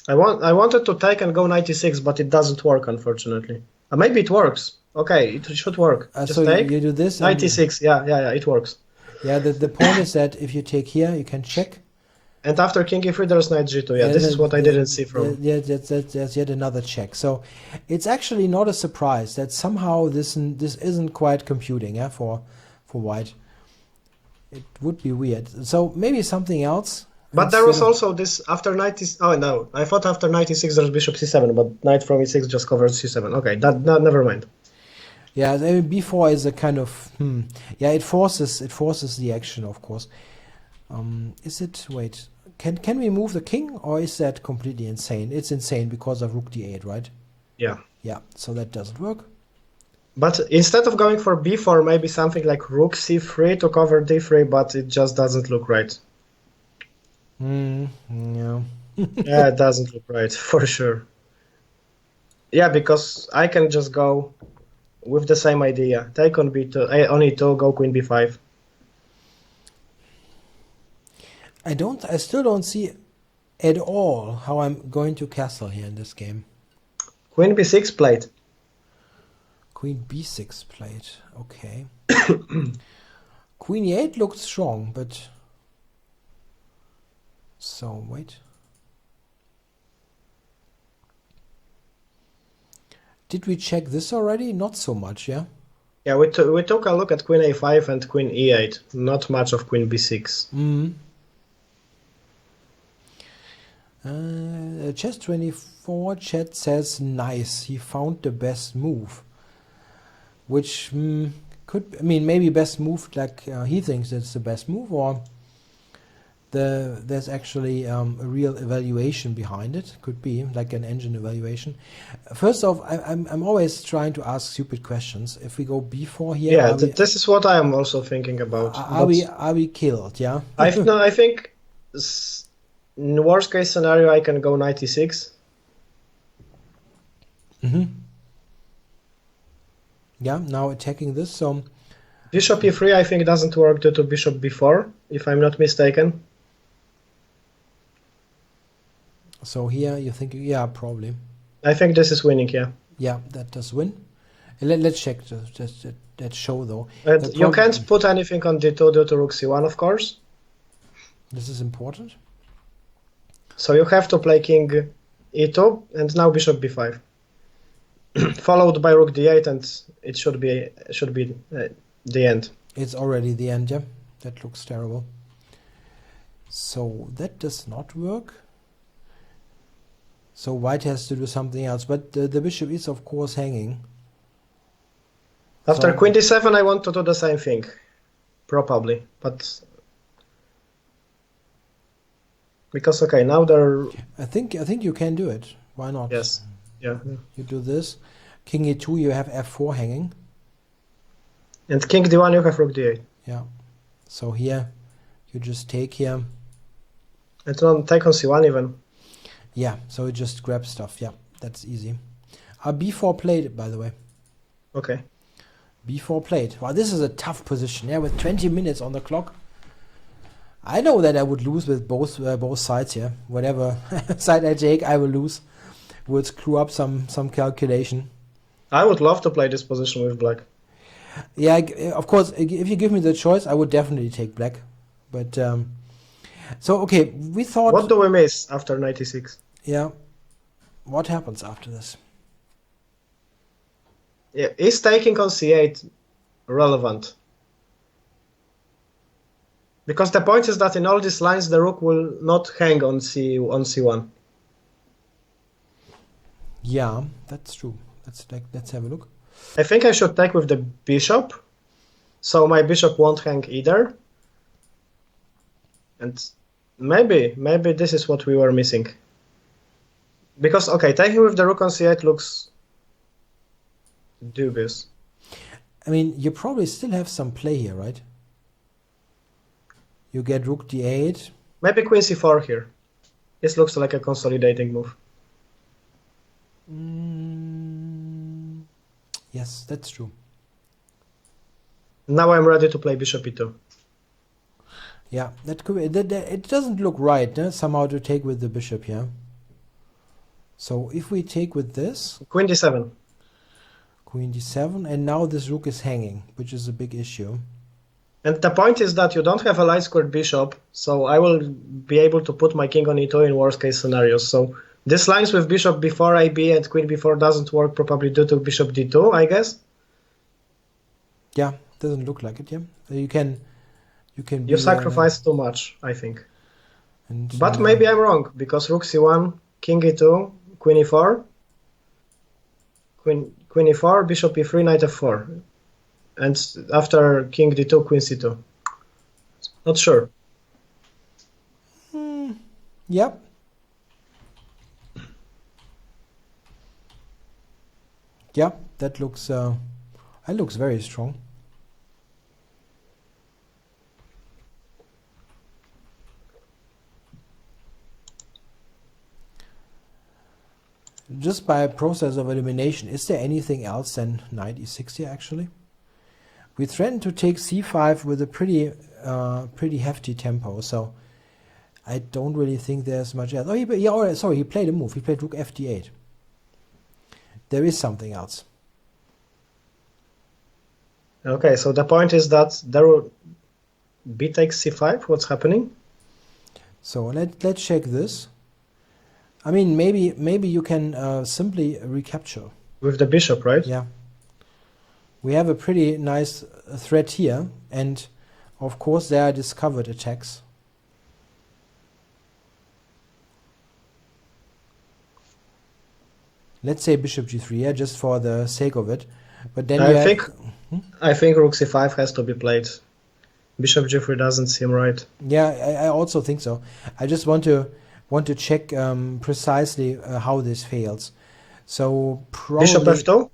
I wanted to take and go 96, but it doesn't work, unfortunately. Maybe it works. Okay, it should work. Just so take. You do this. 96, yeah, it works. Yeah, the point is that if you take here, you can check. And after king e3, there's knight g2. Yeah, this is what I didn't see from. Yeah, that's yet another check. So it's actually not a surprise that somehow this isn't quite computing. Yeah, for white, it would be weird. So maybe something else. But there was also this after 90. Oh no, I thought after 96 there's bishop c7, but knight from e6 just covers c7. Okay, never mind. Yeah, I mean, b4 is a kind of yeah, it forces the action, of course. Is it? Wait, can we move the king, or is that completely insane? It's insane because of rook d8, right? Yeah. Yeah, so that doesn't work. But instead of going for b4, maybe something like rook c3 to cover d3, but it just doesn't look right. Yeah. Yeah, it doesn't look right, for sure. Yeah, because I can just go with the same idea. Take on b2, on e2, go queen b5. I still don't see at all how I'm going to castle here in this game. Queen b6 played. Queen b6 played, okay. Queen e8 looked strong, but... So, wait. Did we check this already? Not so much, yeah? Yeah, we took a look at queen a5 and queen e8. Not much of queen b6. Chess24 chat says nice. He found the best move. Which could... I mean, maybe best move like he thinks it's the best move, or... There's actually a real evaluation behind it. Could be like an engine evaluation. First off, I'm always trying to ask stupid questions. If we go b4 here, yeah, this is what I am also thinking about. Are we killed? Yeah. I think in worst case scenario I can go knight e6. Yeah. Now attacking this. So bishop e3 I think doesn't work due to bishop b4, if I'm not mistaken. So here you think, yeah, probably. I think this is winning, yeah. Yeah, that does win. Let's check just that show though. You can't put anything on d2 due to rook c1, of course. This is important. So you have to play king e2 and now bishop b5, followed by rook d8, and it should be the end. It's already the end, yeah. That looks terrible. So that does not work. So white has to do something else, but the bishop is of course hanging. After So- queen d7, I want to do the same thing, probably, but because okay, now there. I think you can do it. Why not? Yes, yeah, You do this. King e2, you have f4 hanging. and king d1, you have rook d8, Yeah. So here you just take here. and on take on c1 even. Yeah, so you just grab stuff. Yeah, that's easy. b4 played, by the way. Okay. b4 played. Wow, this is a tough position. Yeah, with 20 minutes on the clock. I know that I would lose with both sides here. Whatever side I take, I will lose. Would screw up some calculation. I would love to play this position with black. Yeah, of course. If you give me the choice, I would definitely take black. But so okay, we thought. What do we miss after 96? Yeah, what happens after this? Yeah, is taking on c8 relevant? Because the point is that in all these lines, the rook will not hang on c1. Yeah, that's true. Let's have a look. I think I should take with the bishop, so my bishop won't hang either. And maybe this is what we were missing. Because okay, taking with the rook on c8 looks dubious. I mean, you probably still have some play here, right? You get rook d8. Maybe queen c4 here. This looks like a consolidating move. Yes, that's true. Now I'm ready to play bishop e2. Yeah, that could be, it doesn't look right somehow to take with the bishop here. So if we take with this, Queen d7. queen d7, and now this rook is hanging, which is a big issue. And the point is that you don't have a light squared bishop, so I will be able to put my king on e2 in worst case scenarios. So this lines with bishop b4 ab and queen b4 doesn't work, probably due to bishop d2, I guess. Yeah, doesn't look like it. Yeah, you can. You sacrifice too much, I think. And, But maybe I'm wrong, because rook c1, king e2, queen e4, queen e4, bishop e3, knight f4. And after king d2, queen c2. Not sure. Yep. Yeah, that looks very strong. Just by a process of elimination, is there anything else than knight e6 here actually? We threatened to take c5 with a pretty hefty tempo, so I don't really think there's much else. Oh, sorry, he played a move. He played rook fd8. There is something else. Okay, so the point is that there will b takes c5. What's happening? So let's check this. I mean, maybe you can simply recapture. With the bishop, right? Yeah. We have a pretty nice threat here, and of course there are discovered attacks. Let's say bishop g3, yeah, just for the sake of it. But then I think rook c5 has to be played. Bishop g3 doesn't seem right. Yeah, I also think so. I just want to check precisely how this fails. So probably Bishop f2?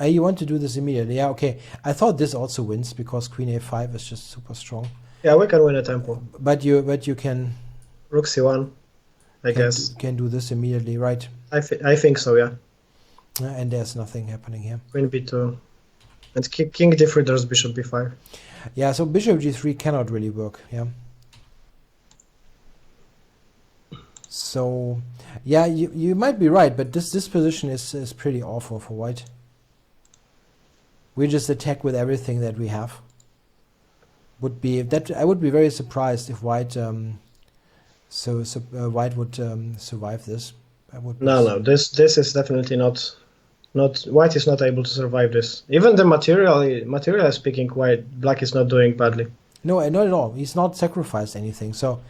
You want to do this immediately? Yeah, okay. I thought this also wins because queen a5 is just super strong. Yeah, we can win a tempo. But you can rook c1, I guess. Can do this immediately, right? I think so, yeah. And there's nothing happening here. Queen b2. And king d3, there's bishop b5. Yeah, so bishop g3 cannot really work, yeah. So, yeah, you might be right, but this position is pretty awful for white. We just attack with everything that we have. I would be very surprised if white So white would survive this. I would No, this is definitely not white is not able to survive this. Even the material speaking, black is not doing badly. No, not at all. He's not sacrificed anything. So,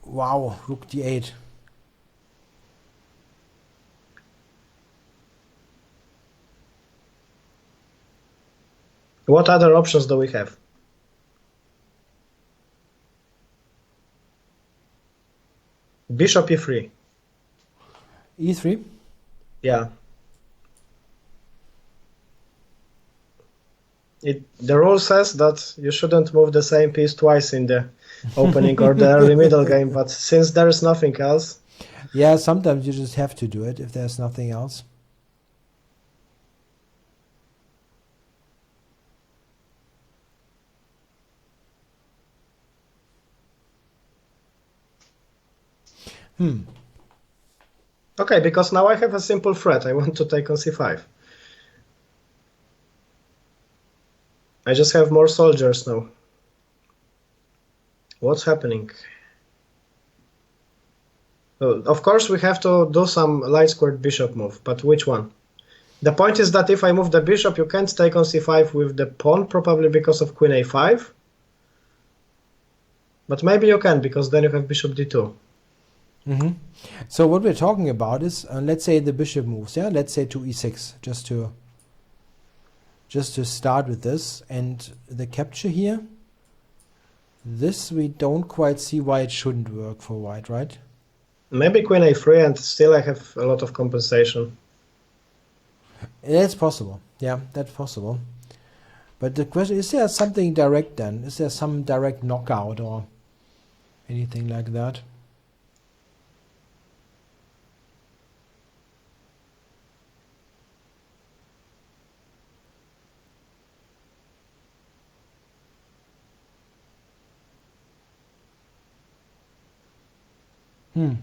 wow, rook d8. What other options do we have? Bishop e3. e3. Yeah. The rule says that you shouldn't move the same piece twice in the opening or the early middle game, but since there is nothing else... Yeah, sometimes you just have to do it if there's nothing else. Okay, because now I have a simple threat. I want to take on c5. I just have more soldiers now. What's happening? Of course, we have to do some light squared bishop move, but which one? The point is that if I move the bishop, you can't take on c5 with the pawn, probably because of queen a5. But maybe you can, because then you have bishop d2. So what we're talking about is, let's say the bishop moves, yeah? Let's say to e6, just to start with this. And the capture here, this we don't quite see why it shouldn't work for white, right? Maybe queen a3 and still I have a lot of compensation. That's possible. Yeah, that's possible. But the question, is there something direct then? Is there some direct knockout or anything like that?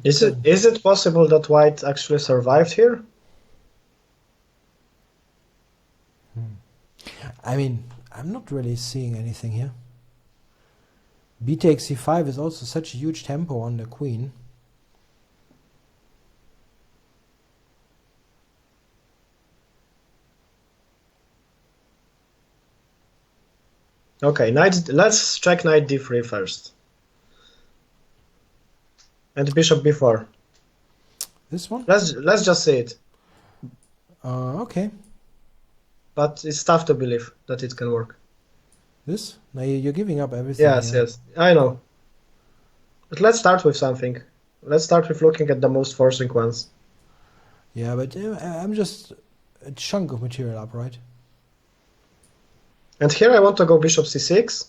Is it possible that white actually survived here? I mean, I'm not really seeing anything here. B takes c5 is also such a huge tempo on the queen. Okay, let's check knight d3 first. And bishop b4. This one? Let's just see it. Okay. But it's tough to believe that it can work. This? Now you're giving up everything. Yes, here. yes, I know. But let's start with something. Let's start with looking at the most forcing ones. Yeah, but I'm just a chunk of material up, right? And here I want to go bishop c6.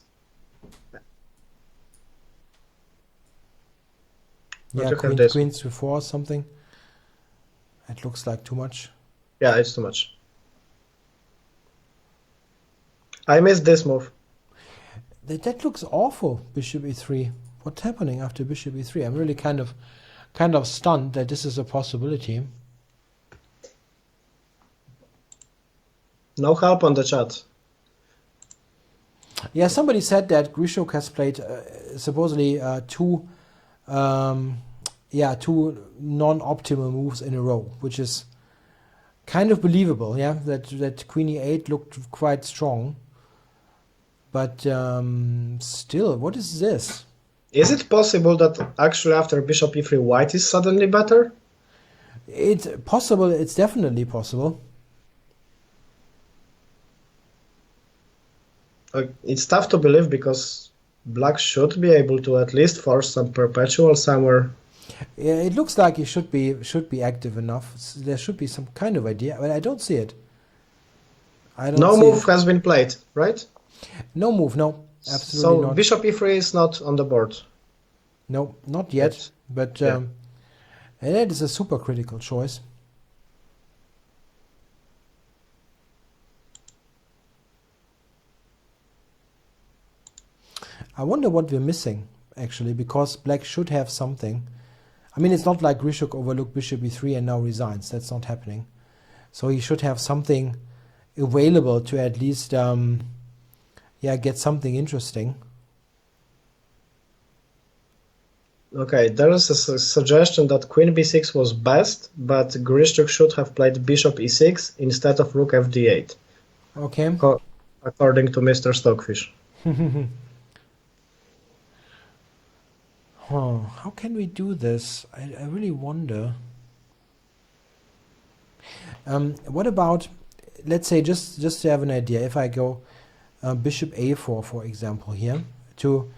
Yeah, queen c4 or something. It looks like too much. Yeah, it's too much. I missed this move. That looks awful, bishop e3. What's happening after bishop e3? I'm really kind of stunned that this is a possibility. No help on the chat. Yeah, somebody said that Grishuk has played supposedly two non-optimal moves in a row, which is kind of believable. Yeah, that queen e8 looked quite strong, but still, what is this? Is it possible that actually after bishop e3 white is suddenly better? It's possible. It's definitely possible. It's tough to believe because black should be able to at least force some perpetual somewhere. Yeah, it looks like he should be active enough. There should be some kind of idea, but I don't see it. No move has been played, right? No move, no, absolutely not. So bishop e3 is not on the board. No, not yet. But that is a super critical choice. I wonder what we're missing, actually, because black should have something. I mean, it's not like Grishuk overlooked bishop e3 and now resigns. That's not happening. So he should have something available to at least get something interesting. Okay, there is a suggestion that queen b6 was best, but Grishchuk should have played bishop e6 instead of rook fd8, Okay. according to Mr. Stockfish. How can we do this? I really wonder. What about, let's say, just to have an idea, if I go bishop a4, for example, here, to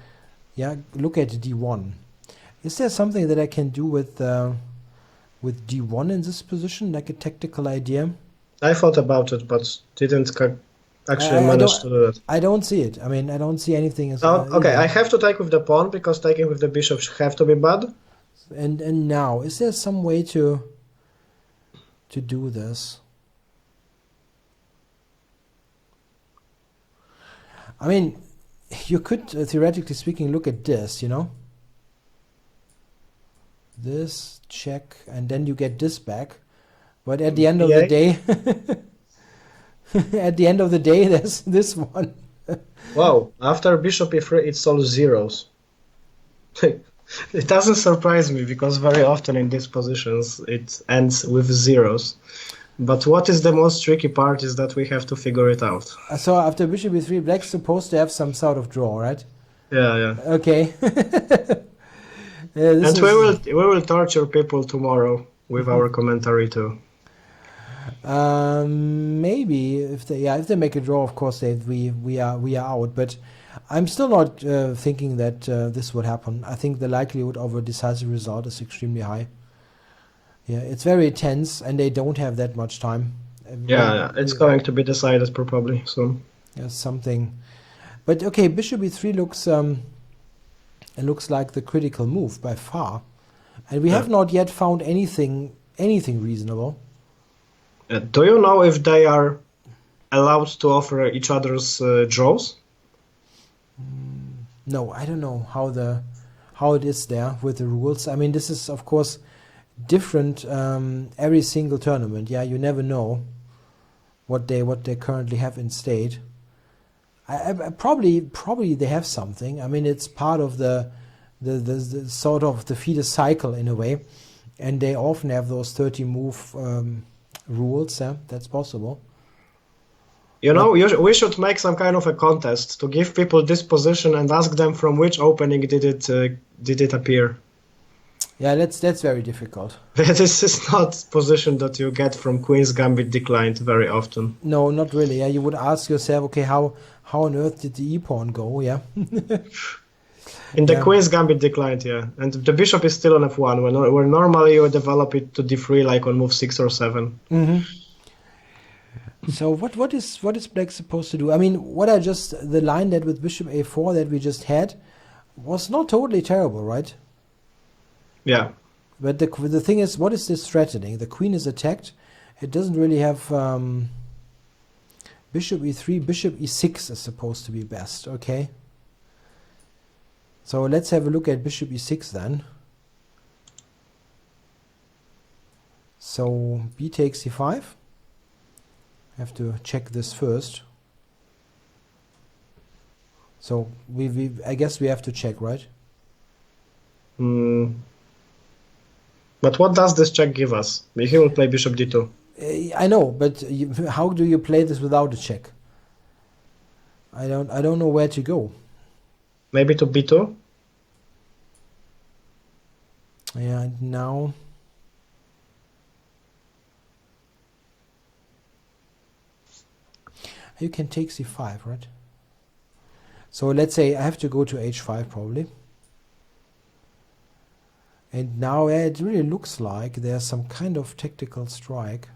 look at d1. Is there something that I can do with d1 in this position, like a tactical idea? I thought about it, but didn't actually manage to do that. I don't see it. I mean, I don't see anything. Okay, I have to take with the pawn, because taking with the bishop have to be bad. And now, is there some way to do this? I mean, you could, theoretically speaking, look at this, this, check, and then you get this back. But at the end of the day, there's this one. Wow, after bishop e3, it's all zeros. It doesn't surprise me, because very often in these positions it ends with zeros. But what is the most tricky part is that we have to figure it out. So after bishop e3, black's supposed to have some sort of draw, right? Yeah. Okay. And we will torture people tomorrow with our commentary too. Maybe if they make a draw, of course we are out. But I'm still not thinking that this would happen. I think the likelihood of a decisive result is extremely high. Yeah, it's very tense, and they don't have that much time. Yeah, it's going to be decided probably soon. Yeah, something. But okay, bishop e3 looks like the critical move by far, and we have not yet found anything reasonable. Do you know if they are allowed to offer each other's draws? No, I don't know how it is there with the rules. I mean, this is of course different every single tournament. Yeah, you never know what they currently have in state. I probably they have something. I mean, it's part of the sort of the FIDE cycle in a way, and they often have those 30 move rules. Yeah, that's possible. We should make some kind of a contest to give people this position and ask them from which opening did it appear. Yeah, that's very difficult. This is not position that you get from Queen's Gambit declined very often. No, not really. Yeah, you would ask yourself, okay, how on earth did the e-pawn go? Yeah. In the Queen's Gambit declined, yeah, and the bishop is still on f1, where normally you would develop it to d3 like on move 6 or 7. Mm-hmm. So what is black supposed to do? I mean, the line that with bishop a4 that we just had was not totally terrible, right? Yeah. But the thing is, what is this threatening? The queen is attacked. It doesn't really have bishop e3. Bishop e6 is supposed to be best. Okay. So let's have a look at bishop e6 then. So b takes e5. I have to check this first. So I guess we have to check, right? But what does this check give us? He will play bishop d2. I know, but how do you play this without a check? I don't know where to go. Maybe to b2? Yeah, now. You can take c5, right? So let's say I have to go to h5 probably. And now it really looks like there's some kind of tactical strike.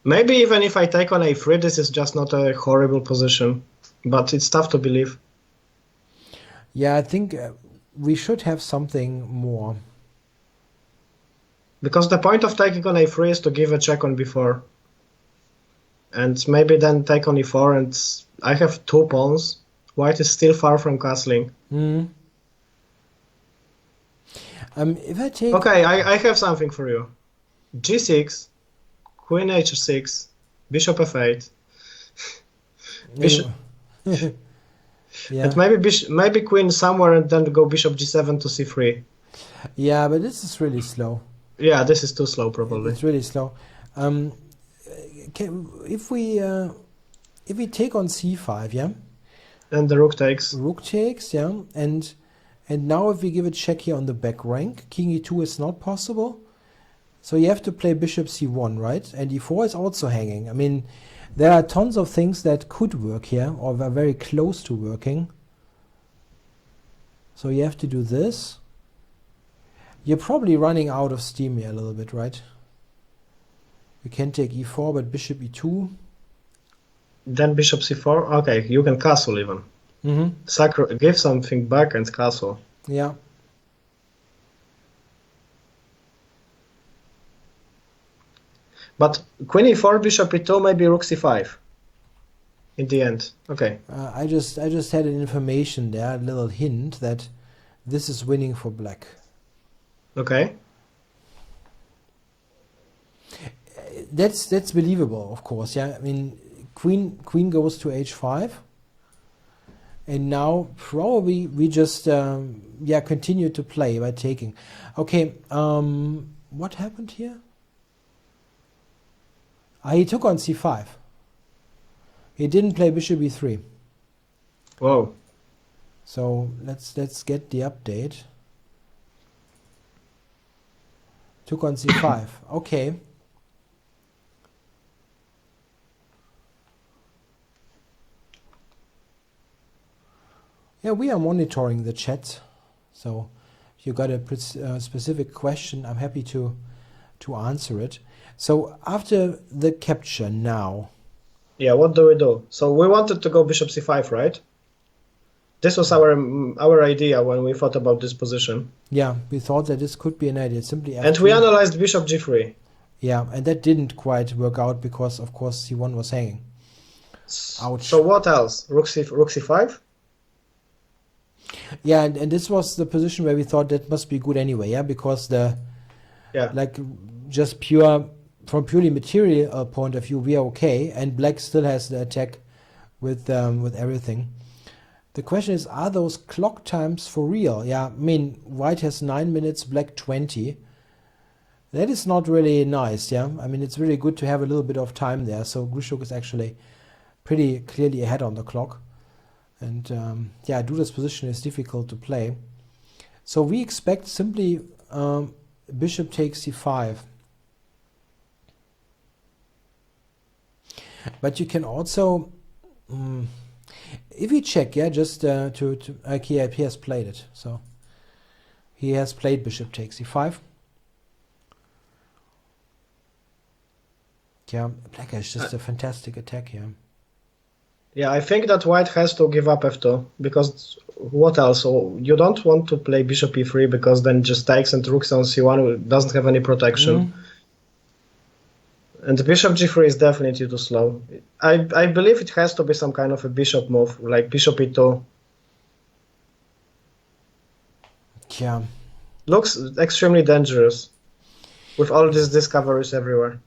Maybe even if I take on a3, this is just not a horrible position, but it's tough to believe. Yeah, I think we should have something more. Because the point of taking on a3 is to give a check on b4. And maybe then take on e4, and I have 2 pawns. White is still far from castling. If I take Okay, I have something for you. G6, Queen H6, Bishop F8, Bishop, yeah, and maybe Queen somewhere, and then go Bishop G7 to C3. yeah, but this is really slow. Yeah, this is too slow, probably. It's really slow. Um, if we take on c5, yeah, And the Rook takes. rook takes, yeah, and now if we give a check here on the back rank, King E2 is not possible. So you have to play Bishop C1, right? And E4 is also hanging. I mean, there are tons of things that could work here, or are very close to working. So you have to do this. You're probably running out of steam here a little bit, right? You can take E4, but Bishop E2. Then Bishop C4. Okay, you can castle even. Give something back and castle. Yeah. But Queen E4, Bishop E2, maybe Rook C5. In the end. Okay. I just had an information there, a little hint that this is winning for black. Okay. That's believable, of course. Yeah, I mean, queen goes to H5, and now probably we just continue to play by taking. Okay, what happened here? He took on C5. He didn't play Bishop E3. Whoa. So let's get the update. Took on C5. Okay. Yeah, we are monitoring the chat. So if you got a specific question, I'm happy to answer it. So after the capture now. Yeah, what do we do? So we wanted to go Bishop C5, right? This was our idea when we thought about this position. Yeah, we thought that this could be an idea. Simply F2. And we analyzed Bishop G3. Yeah, and that didn't quite work out because, of course, C1 was hanging. Ouch. So what else? Rook C5? Yeah, and this was the position where we thought that must be good anyway, yeah, because just from purely material point of view, we are okay, and black still has the attack with everything. The question is, are those clock times for real? Yeah, I mean, white has 9 minutes, black 20. That is not really nice, yeah. I mean, it's really good to have a little bit of time there. So Grishuk is actually pretty clearly ahead on the clock. And Duda's position is difficult to play. So we expect simply bishop takes c5. But you can also, if you check, yeah, just he has played it. So he has played bishop takes c5. Yeah, black has just a fantastic attack here. Yeah, I think that white has to give up f2, because what else? So you don't want to play bishop e3, because then just takes and rooks on c1 doesn't have any protection. And bishop g3 is definitely too slow. I believe it has to be some kind of a bishop move, like bishop e2. Yeah. Looks extremely dangerous, with all these discoveries everywhere.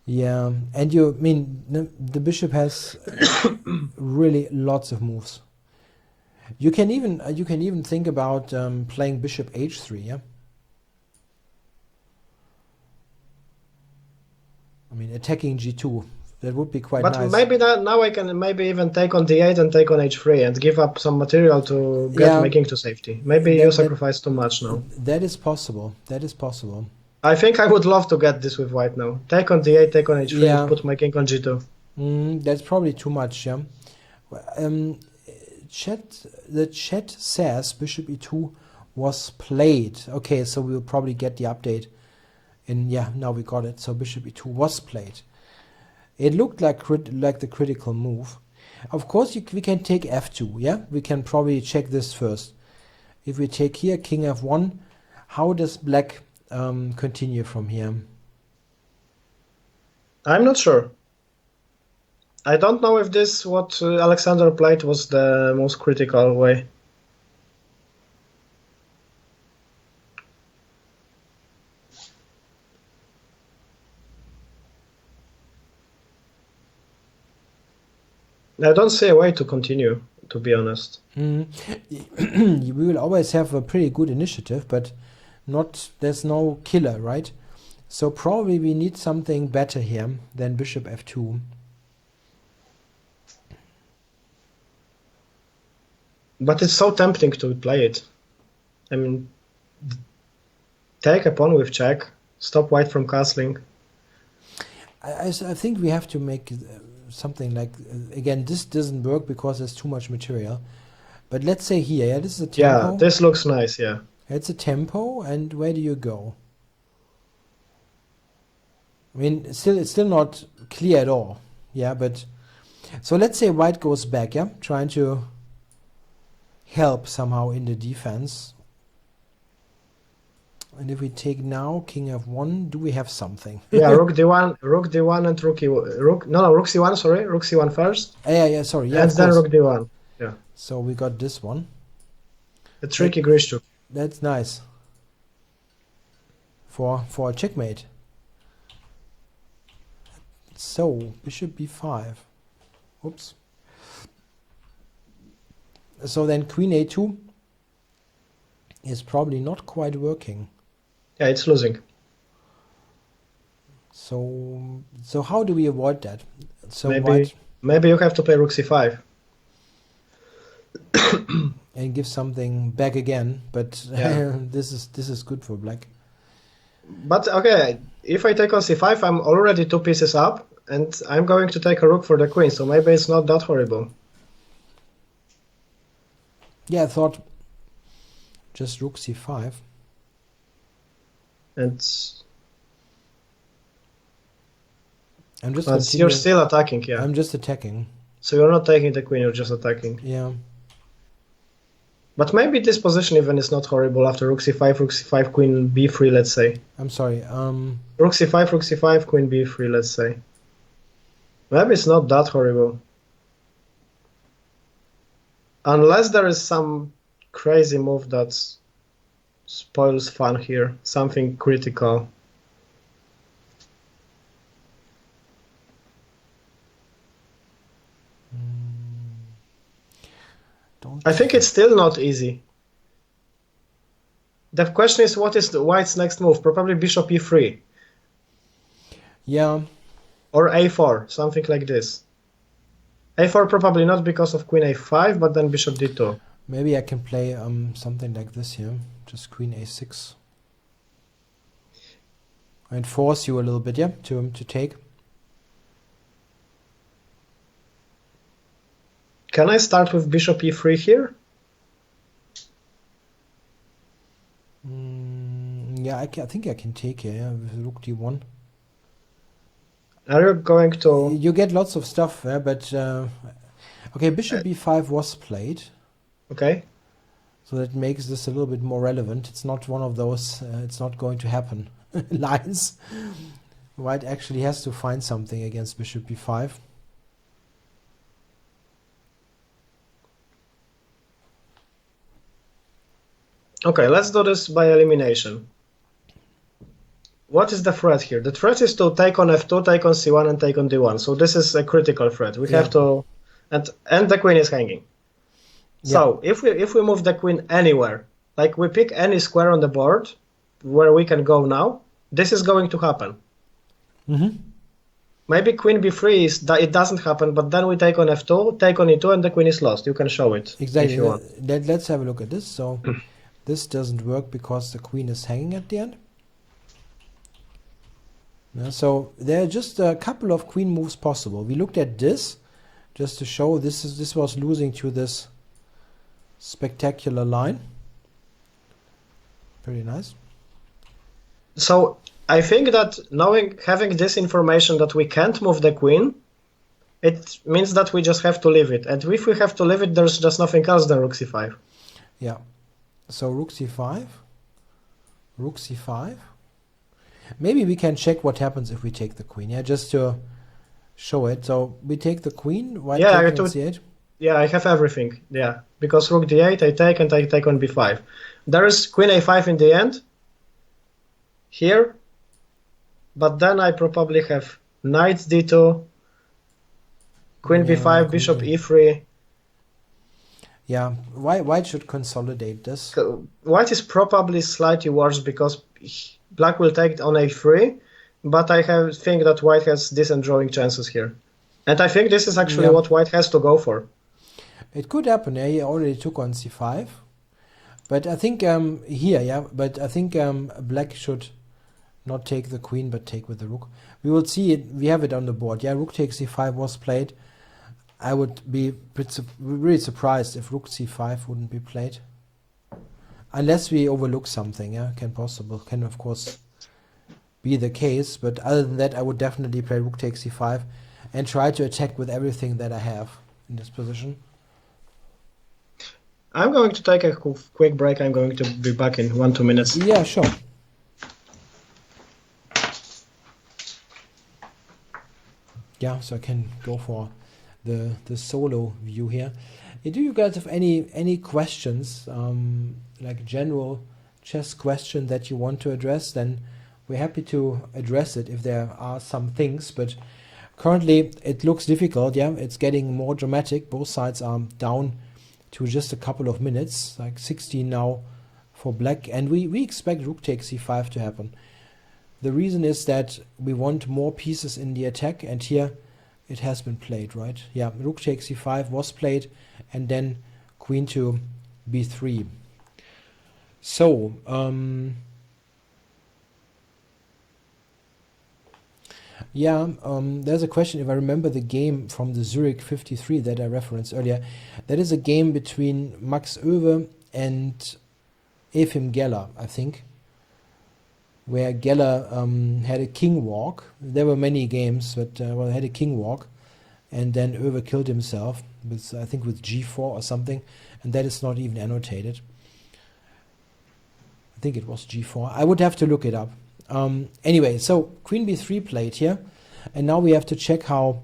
Yeah, and the bishop has really lots of moves. You can even think about playing bishop h3. Yeah, I mean attacking g2. That would be quite nice. But maybe now I can maybe even take on d8 and take on h3 and give up some material to get my king to safety. Maybe you sacrifice too much now. That is possible. That is possible. I think I would love to get this with white now. Take on d8, take on h3, and put my king on g2. That's probably too much, yeah. The chat says bishop e2 was played. Okay, so we'll probably get the update. And yeah, now we got it. So bishop e2 was played. It looked like the critical move. Of course, we can take f2, yeah? We can probably check this first. If we take here, king f1, how does black continue from here? I'm not sure. I don't know if this, what Alexander played, was the most critical way. I don't see a way to continue, to be honest. We will always have a pretty good initiative, but there's no killer, right? So probably we need something better here than bishop f2. But it's so tempting to play it. I mean, take a pawn with check, stop white from castling. I think we have to make something like, again, this doesn't work because there's too much material. But let's say here, yeah, this is a tempo. Yeah, this looks nice, yeah. It's a tempo, and where do you go? I mean, it's still not clear at all. Yeah, but so let's say white goes back, yeah, trying to help somehow in the defense. And if we take now king f1, do we have something? Yeah, rook d1 and rook c1, sorry, rook c1 first. Yeah, sorry. Yeah, and then rook d1. Yeah. So we got this one. A tricky Christof. That's nice. For a checkmate. So bishop b5. Oops. So then queen a2 is probably not quite working. Yeah, it's losing. So how do we avoid that? So maybe you have to play rook c5 and give something back again. But yeah. this is good for black. But okay, if I take on c5, I'm already 2 pieces up, and I'm going to take a rook for the queen. So maybe it's not that horrible. Yeah, I thought just rook c5. And I'm you're still attacking, yeah. I'm just attacking. So you're not taking the queen, you're just attacking. Yeah. But maybe this position even is not horrible after rook c5, queen b3, let's say. I'm sorry. Rook c5, queen b3, let's say. Maybe it's not that horrible. Unless there is some crazy move that spoils fun here, something critical. I think it's still not easy. The question is, what is the white's next move? Probably bishop e3. Yeah. Or a4, something like this. a4 probably not because of queen a5, but then bishop d2. Maybe I can play something like this here. Just queen a6. And force you a little bit, yeah, to take. Can I start with bishop e3 here? Yeah, I think I can take here, yeah, with rook d1. Are you going to... You get lots of stuff, yeah, but... okay, bishop b5 was played. Okay. So that makes this a little bit more relevant. It's not one of those, it's not going to happen lines. White actually has to find something against bishop b5. Okay, let's do this by elimination. What is the threat here? The threat is to take on f2, take on c1, and take on d1. So this is a critical threat. We have to... And the queen is hanging. Yeah. So if we move the queen anywhere, like we pick any square on the board where we can go now, this is going to happen. Maybe queen b3 it doesn't happen, but then we take on f2, take on e2, and the queen is lost. You can show it. Exactly. If you want. Let's have a look at this. So this doesn't work because the queen is hanging at the end. Yeah, so there are just a couple of queen moves possible. We looked at this just to show this was losing to this spectacular line. Pretty nice. So I think that having this information that we can't move the queen, it means that we just have to leave it. And if we have to leave it, there's just nothing else than rook c5. Yeah. So rook c5, rook c5. Maybe we can check what happens if we take the queen, yeah, just to show it. So we take the queen, white taking on c8. Yeah, I have everything, yeah. Because rook d8, I take, and I take on b5. There is queen a5 in the end, here, but then I probably have knight d2, Queen Yeah, b5, bishop e3. Yeah, white should consolidate this. White is probably slightly worse because black will take on a3, but I think that white has decent drawing chances here. And I think this is actually what white has to go for. It could happen, yeah, he already took on c5. But I think but I think black should not take the queen, but take with the rook. We will see it, we have it on the board. Yeah, rook takes c5 was played. I would be really surprised if rook c5 wouldn't be played. Unless we overlook something, yeah, can of course be the case. But other than that, I would definitely play rook takes c5 and try to attack with everything that I have in this position. I'm going to take a quick break. I'm going to be back in 1-2 minutes. Yeah, sure. Yeah, so I can go for the solo view here. Do you guys have any questions, like general chess question that you want to address? Then we're happy to address it if there are some things. But currently it looks difficult. Yeah, it's getting more dramatic. Both sides are down to just a couple of minutes, like 16 now for black, and we expect rook takes c5 to happen. The reason is that we want more pieces in the attack, and here it has been played, right? Yeah, rook takes c5 was played, and then queen to b3. So, there's a question, if I remember the game from the Zurich 53 that I referenced earlier. That is a game between Max Oewe and Efim Geller, I think, where Geller had a king walk. There were many games, but had a king walk, and then Oewe killed himself with, I think, with g4 or something, and that is not even annotated. I think it was g4. I would have to look it up. Anyway, so queen b3 played here, and now we have to check how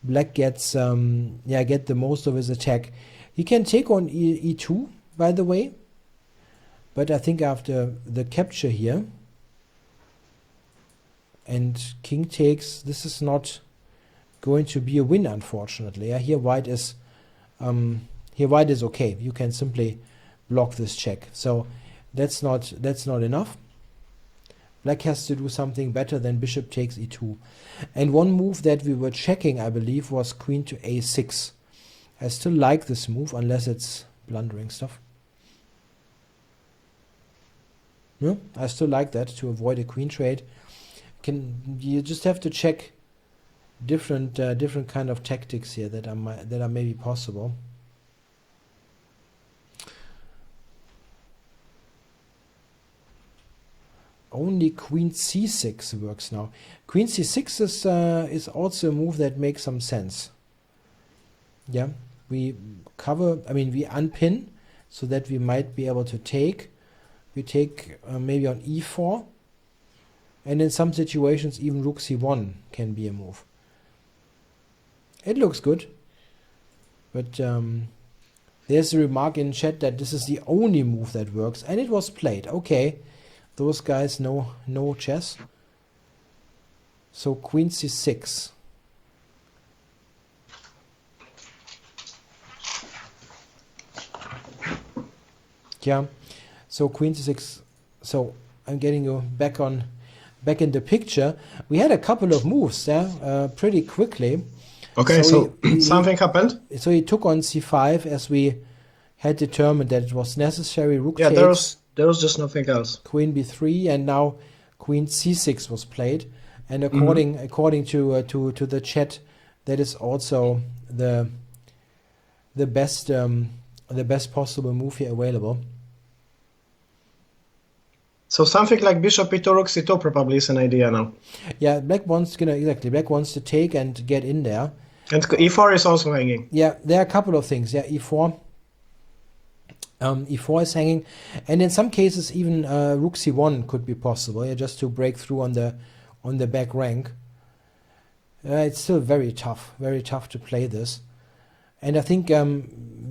black gets get the most of his attack. He can take on e2, by the way, but I think after the capture here and king takes, this is not going to be a win, unfortunately. Here white is okay. You can simply block this check. So that's not enough. Black has to do something better than bishop takes e2. And one move that we were checking, I believe, was queen to a6. I still like this move, unless it's blundering stuff. No, I still like that to avoid a queen trade. You just have to check different kind of tactics here that are maybe possible. Only queen c6 works now. Queen c6 is also a move that makes some sense. Yeah, we unpin so that we might be able to take. We take maybe on e4, and in some situations even rook c1 can be a move. It looks good, but there's a remark in chat that this is the only move that works, and it was played. Okay, those guys know chess. So queen c6. Yeah, so queen c6. So I'm getting you back in the picture. We had a couple of moves there pretty quickly. Okay, so something happened. So he took on c5 as we had determined that it was necessary. Rook yeah, takes, there was just nothing else. Queen b3, and now queen c6 was played. And according to the chat, that is also the best possible move here available. So something like bishop e2, rook c2 probably is an idea now. Yeah, black wants to take and get in there. And e4 is also hanging. Yeah, there are a couple of things. Yeah, e4 is hanging, and in some cases even rook c1 could be possible. Yeah, just to break through on the back rank. It's still very tough to play this, and I think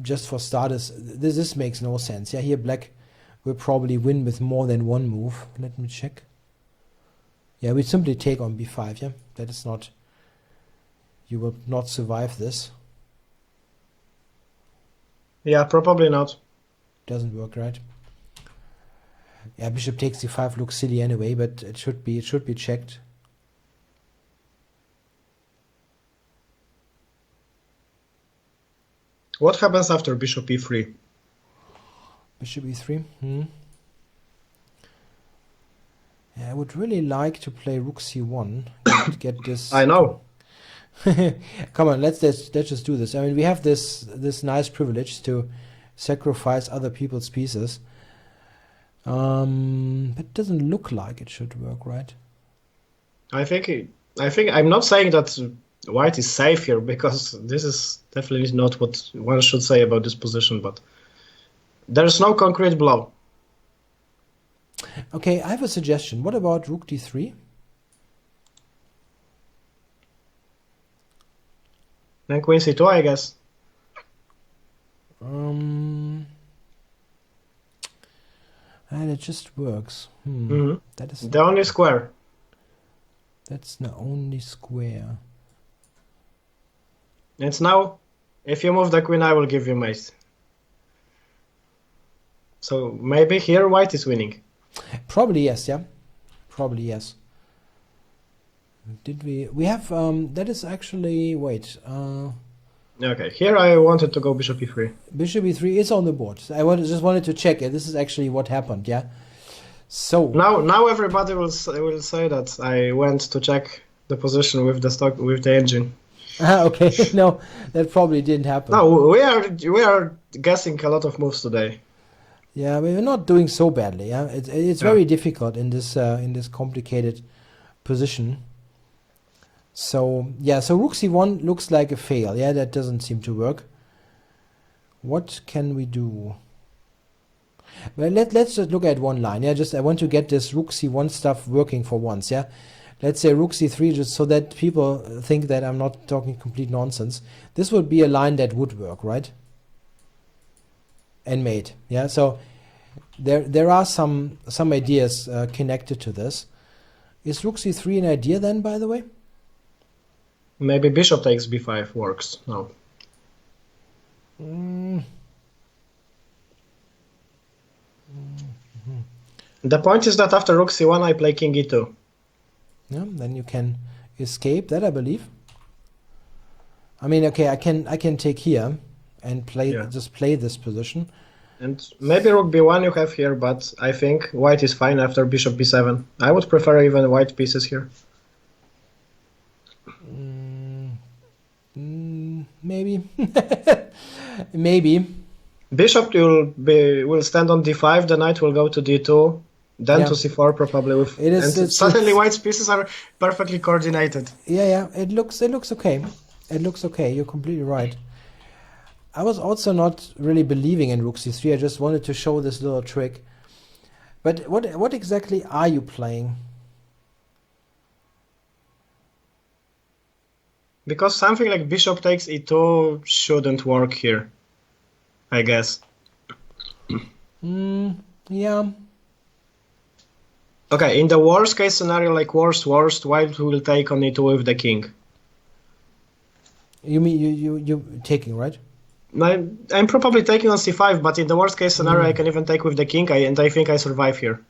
just for starters, this makes no sense. Yeah, here black will probably win with more than one move. Let me check. Yeah, we simply take on b5. Yeah, that is not. you will not survive this. Yeah, probably not. Doesn't work, right? Yeah, bishop takes d5 looks silly anyway, but it should be checked. What happens after bishop e3? Bishop e3. Yeah, I would really like to play rook c1. Get this. I know. Come on, let's just do this. I mean, we have this nice privilege to sacrifice other people's pieces. But it doesn't look like it should work, right? I think I'm not saying that white is safe here, because this is definitely not what one should say about this position, but there's no concrete blow. Okay, I have a suggestion. What about rook d3? Then queen c2, I guess. And it just works. That is the only square. That's the only square. It's now, if you move the queen, I will give you mate. So maybe here white is winning. Probably yes, yeah. Probably yes. Did we have that is actually wait. Okay, here I wanted to go bishop e3. Bishop e3 is on the board. I just wanted to check it. This is actually what happened, yeah. So now everybody will say that I went to check the position with the engine. Okay, no, that probably didn't happen. No, we are guessing a lot of moves today. Yeah, we're not doing so badly. Yeah, it's very difficult in this complicated position. So yeah, so rook c1 looks like a fail. Yeah, that doesn't seem to work. What can we do? Well, let's just look at one line. Yeah, I want to get this rook c1 stuff working for once. Yeah, let's say rook c3, just so that people think that I'm not talking complete nonsense. This would be a line that would work, right? And mate. Yeah, so there are some ideas connected to this. Is rook c3 an idea then, by the way? Maybe bishop takes b5 works. No. The point is that after rook c1 I play king e2. Yeah, then you can escape that, I believe. I mean, okay, I can take here and just play this position. And maybe rook b1 you have here, but I think white is fine after bishop b7. I would prefer even white pieces here. Maybe. Maybe. Bishop will stand on d5, the knight will go to d2, then to c4 probably. Suddenly white's pieces are perfectly coordinated. Yeah, it looks okay. It looks okay, you're completely right. I was also not really believing in rook c3, I just wanted to show this little trick. But what exactly are you playing? Because something like bishop takes e2 shouldn't work here, I guess. Yeah. Okay, in the worst case scenario, like worst, white will take on e2 with the king. You mean you taking, right? I'm probably taking on c5, but in the worst case scenario I can even take with the king, and I think I survive here.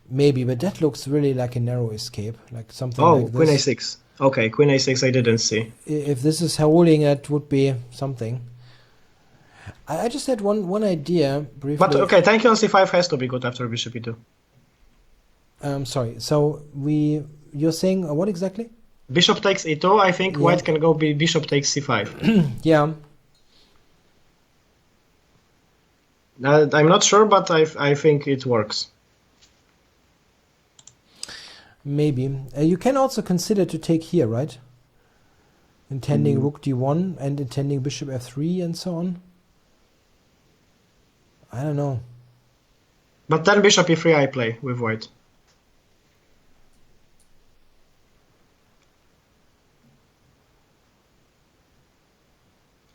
Maybe, but that looks really like a narrow escape, like something like this. Queen a6. Okay, queen a6 I didn't see. If this is holding, that would be something. I just had one idea briefly. But okay, taking on c5 has to be good after bishop e2. Sorry, so you're saying what exactly? Bishop takes e2, I think white can go bishop takes c5. Yeah. I'm not sure, but I think it works. Maybe. You can also consider to take here, right? Intending rook d1 and intending bishop f3 and so on. I don't know. But then bishop e3 I play with white.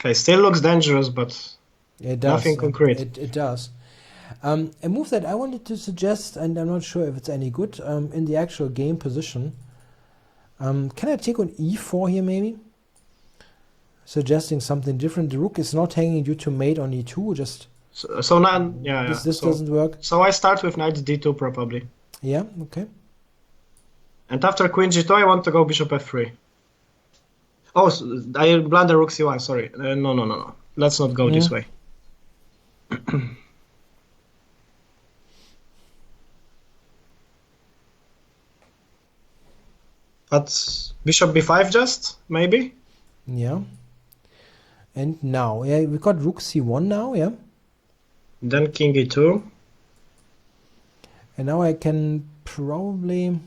Okay, still looks dangerous, but it does. Nothing concrete. It does. A move that I wanted to suggest, and I'm not sure if it's any good, in the actual game position, Can I take on e4 here maybe? Suggesting something different. The rook is not hanging due to mate on e2. Just So now, yeah, this so, doesn't work. So I start with knight d2 probably. Yeah, okay. And after queen g2, I want to go bishop f3. Oh, I blunder rook c1. Sorry. No. Let's not go this way. But bishop b5 just, maybe? Yeah. And now, yeah, we got rook c1 now, yeah. Then king e2. And now I can probably...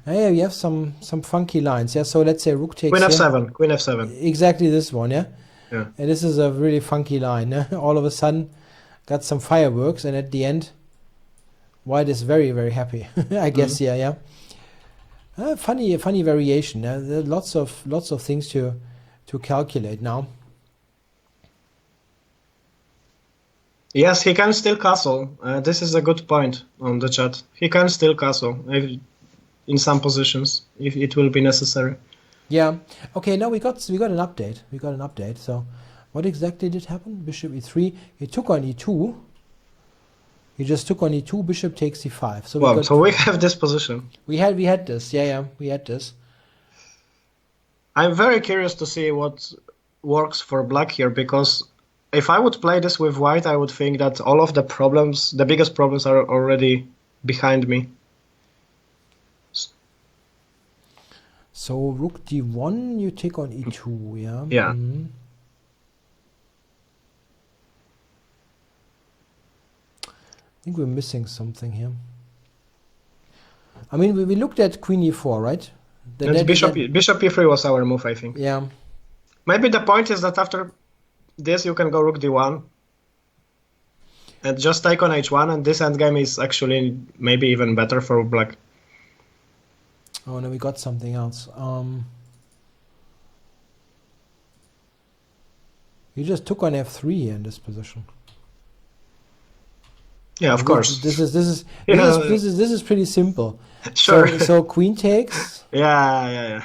Yeah, we have some funky lines, yeah. So let's say rook takes Queen here. f7, queen f7. Exactly this one, yeah. Yeah. And this is a really funky line, yeah? All of a sudden, got some fireworks, and at the end, white is very, very happy. I guess, yeah. Funny variation. There are lots of things to calculate now. Yes, he can still castle. This is a good point on the chat. He can still castle in some positions if it will be necessary. Yeah. Okay. Now we got an update. So, what exactly did happen? Bishop e3. He took on e2. He just took on e2. Bishop takes e5. So we have this position. We had this. Yeah. We had this. I'm very curious to see what works for black here, because if I would play this with white, I would think that all of the problems, the biggest problems, are already behind me. So rook d1, you take on e2, yeah? Yeah. I think we're missing something here. I mean, we looked at queen e4, right? Bishop e3 was our move, I think. Yeah. Maybe the point is that after this you can go rook d1 and just take on h1, and this endgame is actually maybe even better for black. Oh no, we got something else. You just took on f3 here in this position. Yeah, of course. This is pretty simple. Sure. So queen takes. Yeah.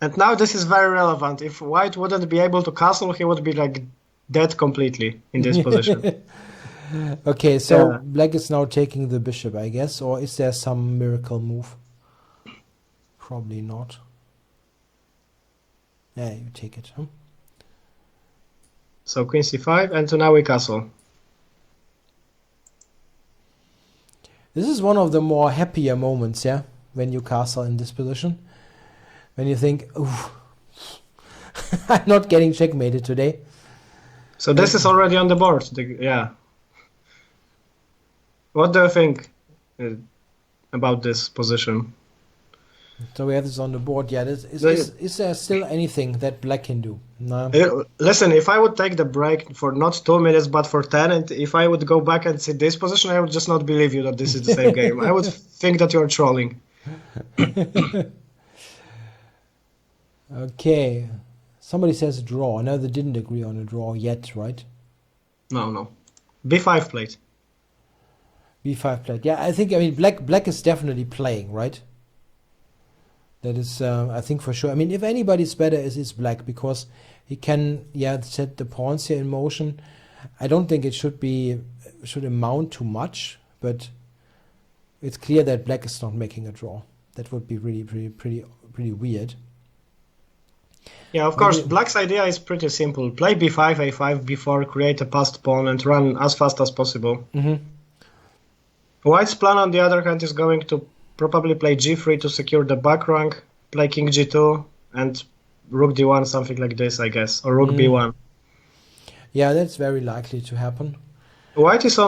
And now this is very relevant. If white wouldn't be able to castle, he would be like dead completely in this position. Okay, so black is now taking the bishop, I guess, or is there some miracle move? Probably not. Yeah, you take it, huh? So queen c5, and so now we castle. This is one of the more happier moments, yeah, when you castle in this position. When you think, ooh, I'm not getting checkmated today. So this is already on the board. Yeah. What do you think about this position? So we have this on the board. Yeah, is there still anything that black can do? No. Listen, if I would take the break for not 2 minutes but for 10, and if I would go back and see this position, I would just not believe you that this is the same game. I would think that you're trolling. Okay. Somebody says draw. No, they didn't agree on a draw yet, right? No. b5 played. b5 played. Yeah, I mean, black is definitely playing, right? That is, I think for sure. I mean, if anybody's better, it's black, because he can, set the pawns here in motion. I don't think it should amount to much, but it's clear that black is not making a draw. That would be really, pretty weird. Yeah, of course, black's idea is pretty simple. Play b5, a5, b4, create a passed pawn, and run as fast as possible. White's plan, on the other hand, is going to probably play g3 to secure the back rank, play king g2, and rook d1, something like this, I guess, or rook b1. Yeah, that's very likely to happen. White is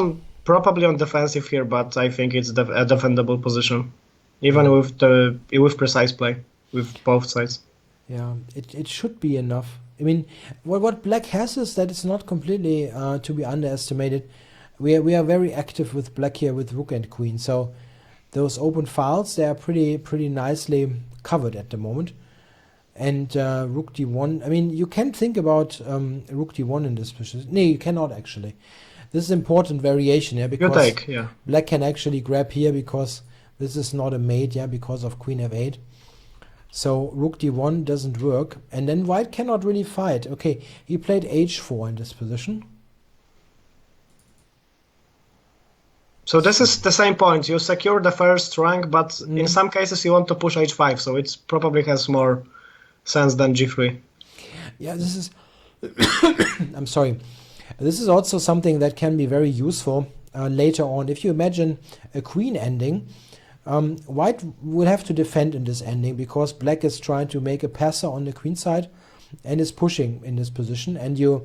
probably on defensive here, but I think it's a defendable position, even with precise play, with both sides. Yeah, it should be enough. I mean, what black has is that it's not completely to be underestimated. We are very active with black here with rook and queen, so those open files, they are pretty nicely covered at the moment. And rook d1, I mean, you can think about rook d1 in this position. No, you cannot actually. This is important variation here, because black can actually grab here, because This is not a mate, yeah, because of queen f8. So rook d1 doesn't work. And then white cannot really fight. Okay, he played h4 in this position. So this is the same point. You secure the first rank, but in some cases you want to push h5, so it probably has more sense than g3. Yeah, this is... I'm sorry. This is also something that can be very useful later on. If you imagine a queen ending, white will have to defend in this ending because black is trying to make a passer on the queen side and is pushing in this position. And you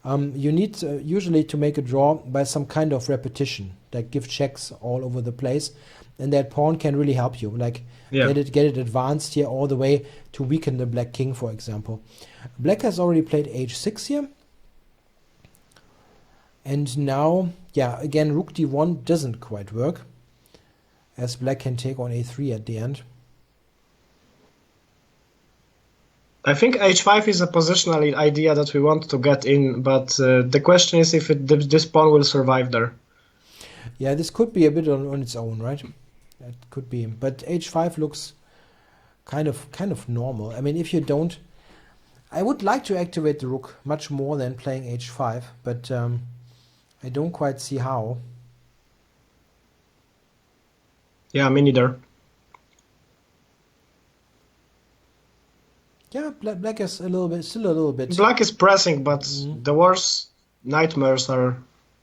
need usually to make a draw by some kind of repetition, like give checks all over the place, and that pawn can really help you, like get it advanced here all the way to weaken the black king, for example. Black has already played h6 here, and now, yeah, again, rook d1 doesn't quite work, as black can take on a3 at the end. I think h5 is a positional idea that we want to get in, but the question is if this pawn will survive there. Yeah, this could be a bit on its own, right? That could be, but h5 looks kind of normal. I mean, if you don't, I would like to activate the rook much more than playing h5, but I don't quite see how. Yeah, me neither. Yeah, black is still a little bit. Black is pressing, but the worst nightmares are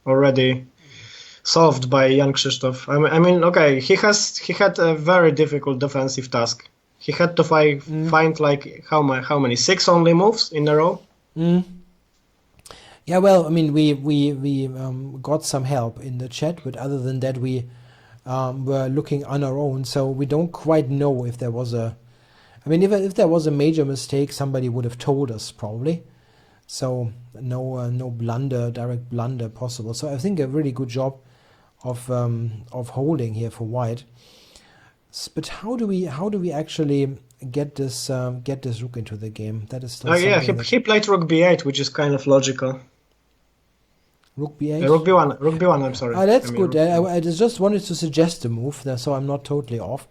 already solved by young Christof. I mean, okay, he had a very difficult defensive task. He had to find like how many 6 only moves in a row. Yeah, well, I mean, we got some help in the chat, but other than that, we were looking on our own, so we don't quite know if there was a. I mean, if there was a major mistake, somebody would have told us probably. So no blunder, direct blunder possible. So I think a really good job of holding here for white. But how do we actually get this rook into the game? That is still he played rook b8, which is kind of logical. Rook b8. Rook b1. I'm sorry. That's good. I just wanted to suggest a move, so I'm not totally off.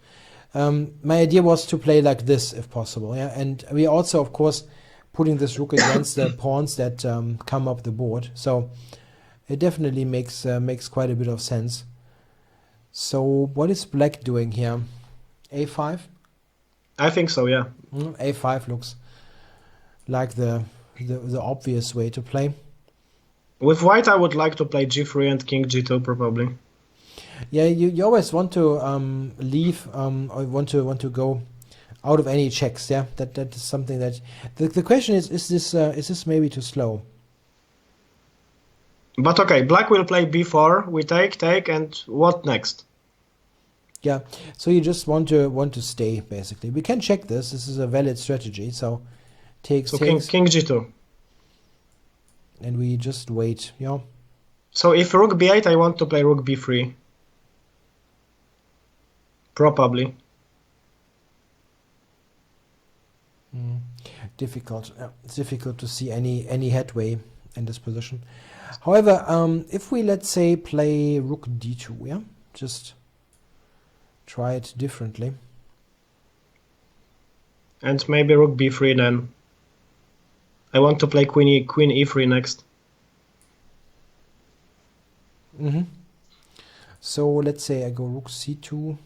My idea was to play like this if possible, yeah. And we also, of course, putting this rook against the pawns that come up the board. So it definitely makes quite a bit of sense. So what is black doing here? A5? I think so, yeah. A5 looks like the obvious way to play. With white, I would like to play g3 and king g2 probably. Yeah, you always want to leave or want to go out of any checks. Yeah, that is something that the question is this maybe too slow? But okay, black will play b4. We take, and what next? Yeah, so you just want to stay basically. We can check this. This is a valid strategy. So takes. King g2. And we just wait. Yeah. So if rook b8, I want to play rook b3. Probably. Difficult. It's difficult to see any headway in this position. However, if we, let's say, play rook d2, yeah, just try it differently. And maybe rook b3 then. I want to play queen e3 next. So let's say I go rook c2.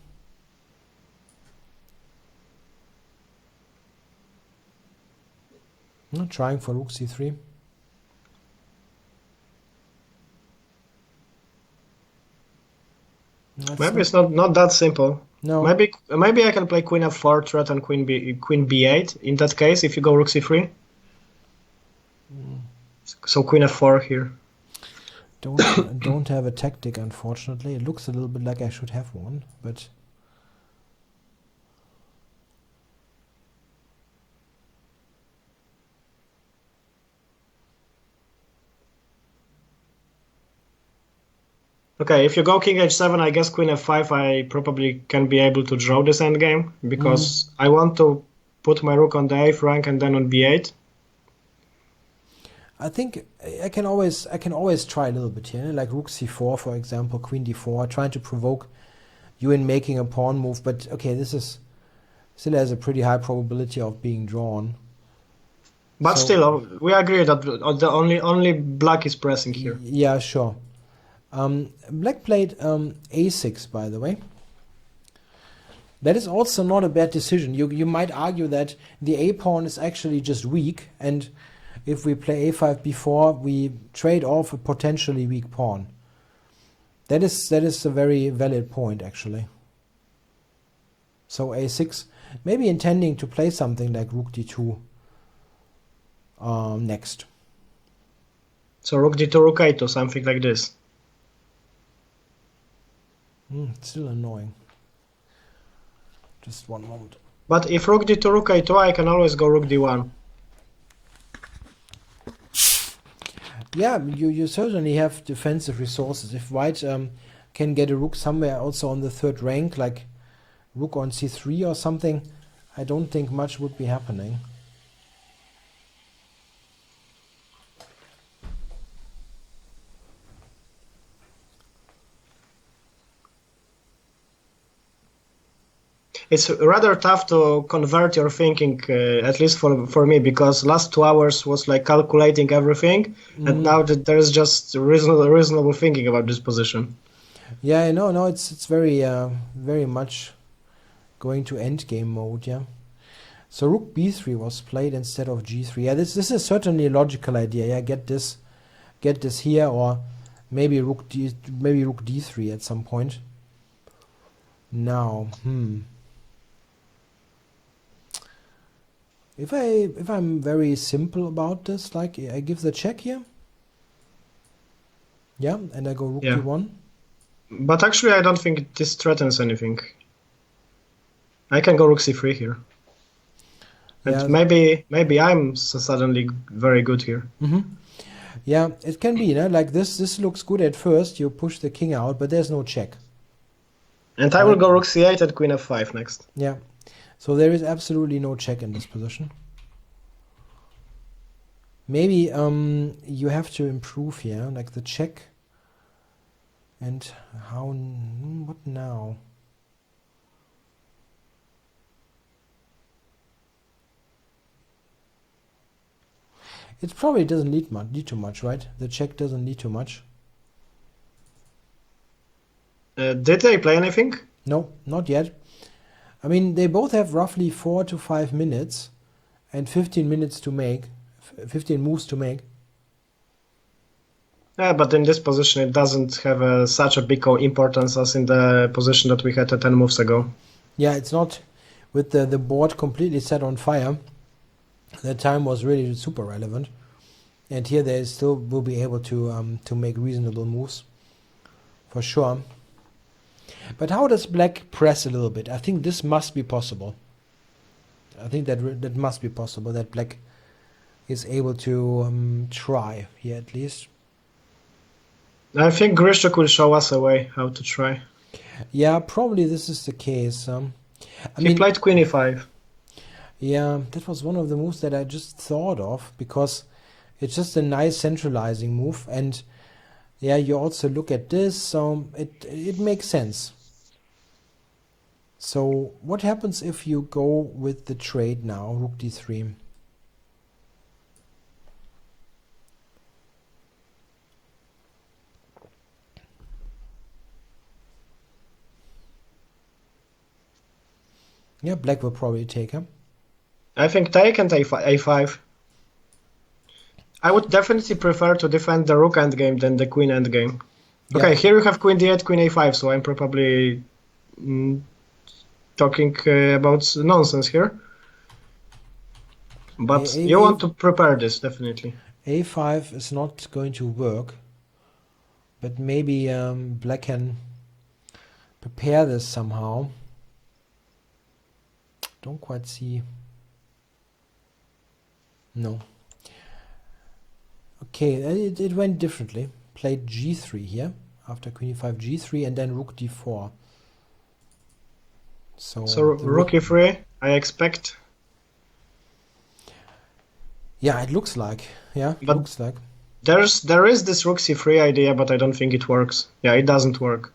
I'm trying for rook c3. Maybe it's not that simple. No. Maybe I can play queen f4, threaten queen b8. In that case, if you go rook c3. So queen f4 here. Don't have a tactic, unfortunately. It looks a little bit like I should have one, but okay, if you go king h7, I guess queen f5, I probably can be able to draw this endgame, because I want to put my rook on the 8th rank and then on b8. I think I can always try a little bit here, like rook c4, for example, queen d4, trying to provoke you in making a pawn move. But okay, this is still has a pretty high probability of being drawn. But So- still, we agree that the only black is pressing here. Yeah, sure. Black played a6, by the way. That is also not a bad decision. You might argue that the a pawn is actually just weak, and if we play a5 before, we trade off a potentially weak pawn. That is a very valid point, actually. So a6, maybe intending to play something like rook d2 next. So rook d2, rook a2, something like this. Still annoying. Just one moment. But if rook d2, rook a2, I can always go rook d1. Yeah, you certainly have defensive resources. If white can get a rook somewhere also on the third rank, like rook on c3 or something, I don't think much would be happening. It's rather tough to convert your thinking, at least for me, because last 2 hours was like calculating everything, and now that there is just reasonable thinking about this position. Yeah, no, it's very very much going to endgame mode. Yeah. So rook b3 was played instead of g3. Yeah, this is certainly a logical idea. Yeah, get this here, or maybe rook d3 at some point. Now, If I'm very simple about this, like I give the check here, yeah, and I go rook d1. But actually, I don't think this threatens anything. I can go rook c3 here, and maybe I'm suddenly very good here. Yeah, it can be, like this looks good at first. You push the king out, but there's no check. And I will go rook c8 and queen f5 next. Yeah. So there is absolutely no check in this position. Maybe you have to improve here, like the check. And what now? It probably doesn't need too much, right? The check doesn't need too much. Did they play anything? No, not yet. I mean, they both have roughly 4 to 5 minutes and 15 minutes to make, 15 moves to make. Yeah, but in this position, it doesn't have such a big importance as in the position that we had 10 moves ago. Yeah, it's not with the board completely set on fire. That time was really super relevant. And here they still will be able to make reasonable moves, for sure. But how does black press a little bit? I think this must be possible. I think that must be possible, that black is able to try here at least. I think Christof will show us a way how to try. Yeah, probably this is the case. He played queen e5. Yeah, that was one of the moves that I just thought of, because it's just a nice centralizing move, and yeah, you also look at this, so it makes sense. So what happens if you go with the trade now, rook d3? Yeah, black will probably take him. I think take and a5. I would definitely prefer to defend the rook endgame than the queen endgame. Okay, Yeah. here you have queen d8, queen a5, so I'm probably talking about nonsense here. But you want to prepare this, definitely. a5 is not going to work, but maybe black can prepare this somehow. Don't quite see. No. Okay, it went differently. Played g3 here after queen e5, g3, and then rook d4. So rook e3, I expect. Yeah, it looks like. Yeah, it looks like. There is this rook c3 idea, but I don't think it works. Yeah, it doesn't work.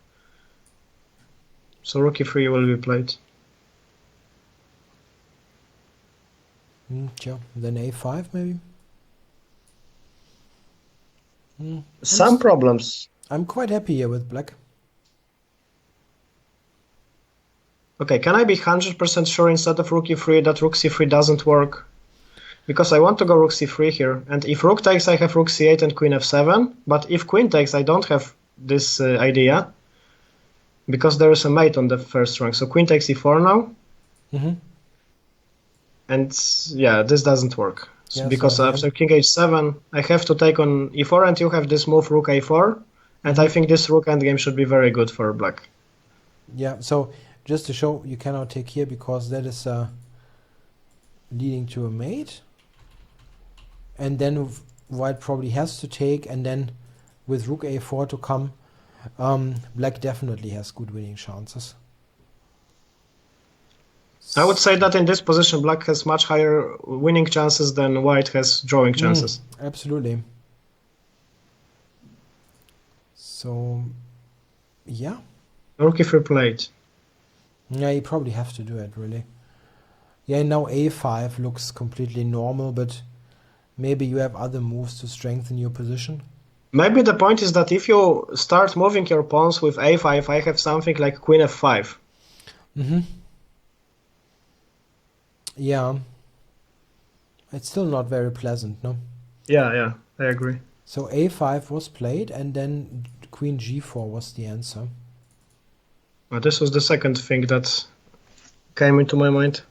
So rook e3 will be played. Sure. Then a5 maybe. Some problems. I'm quite happy here with black. Okay, can I be 100% sure instead of rook e3 that rook c3 doesn't work? Because I want to go rook c3 here, and if rook takes I have rook c8 and queen f7, but if queen takes I don't have this idea, because there is a mate on the first rank, so queen takes e4 now. And yeah, this doesn't work. Yeah, because so after king h7, I have to take on e4, and you have this move rook a4, and I think this rook endgame should be very good for black. Yeah, so just to show, you cannot take here because that is leading to a mate. And then white probably has to take, and then with rook a4 to come, black definitely has good winning chances. I would say that in this position, black has much higher winning chances than white has drawing chances. Absolutely. So, yeah. Rook e3 played. Yeah, you probably have to do it, really. Yeah, now a5 looks completely normal, but maybe you have other moves to strengthen your position. Maybe the point is that if you start moving your pawns with a5, I have something like queen f5. Yeah. It's still not very pleasant, no? Yeah, I agree. So a5 was played, and then queen g4 was the answer. Well, this was the second thing that came into my mind.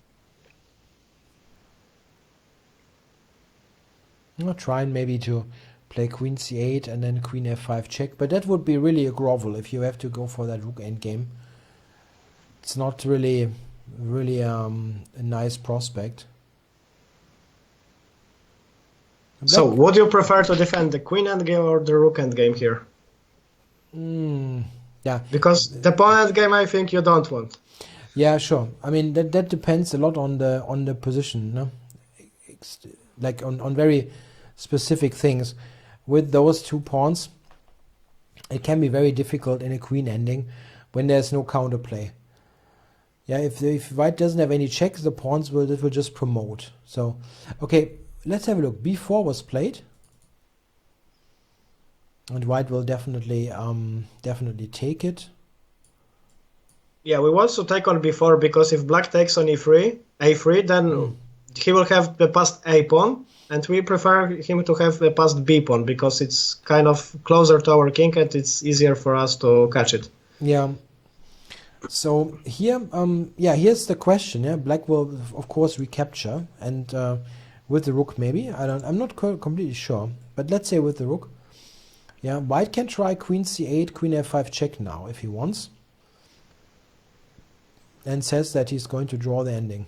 I'm trying maybe to play queen c8 and then queen f5 check, but that would be really a grovel if you have to go for that rook endgame. It's not really a nice prospect. So, would you prefer to defend the queen endgame or the rook endgame here? Yeah. Because the pawn endgame, I think you don't want. Yeah, sure. I mean, that depends a lot on the position, no? Like on very specific things. With those two pawns, it can be very difficult in a queen ending when there's no counterplay. Yeah, if white doesn't have any checks, the pawns will just promote. So, okay, let's have a look. b4 was played, and white will definitely take it. Yeah, we want to take on b4 because if black takes on a3, then he will have the passed a pawn, and we prefer him to have the passed b pawn because it's kind of closer to our king and it's easier for us to catch it. Yeah. So here, here's the question. Yeah, black will of course recapture, and with the rook maybe. I'm not completely sure, but let's say with the rook. Yeah, white can try queen c8, queen f5 check now if he wants, and says that he's going to draw the ending.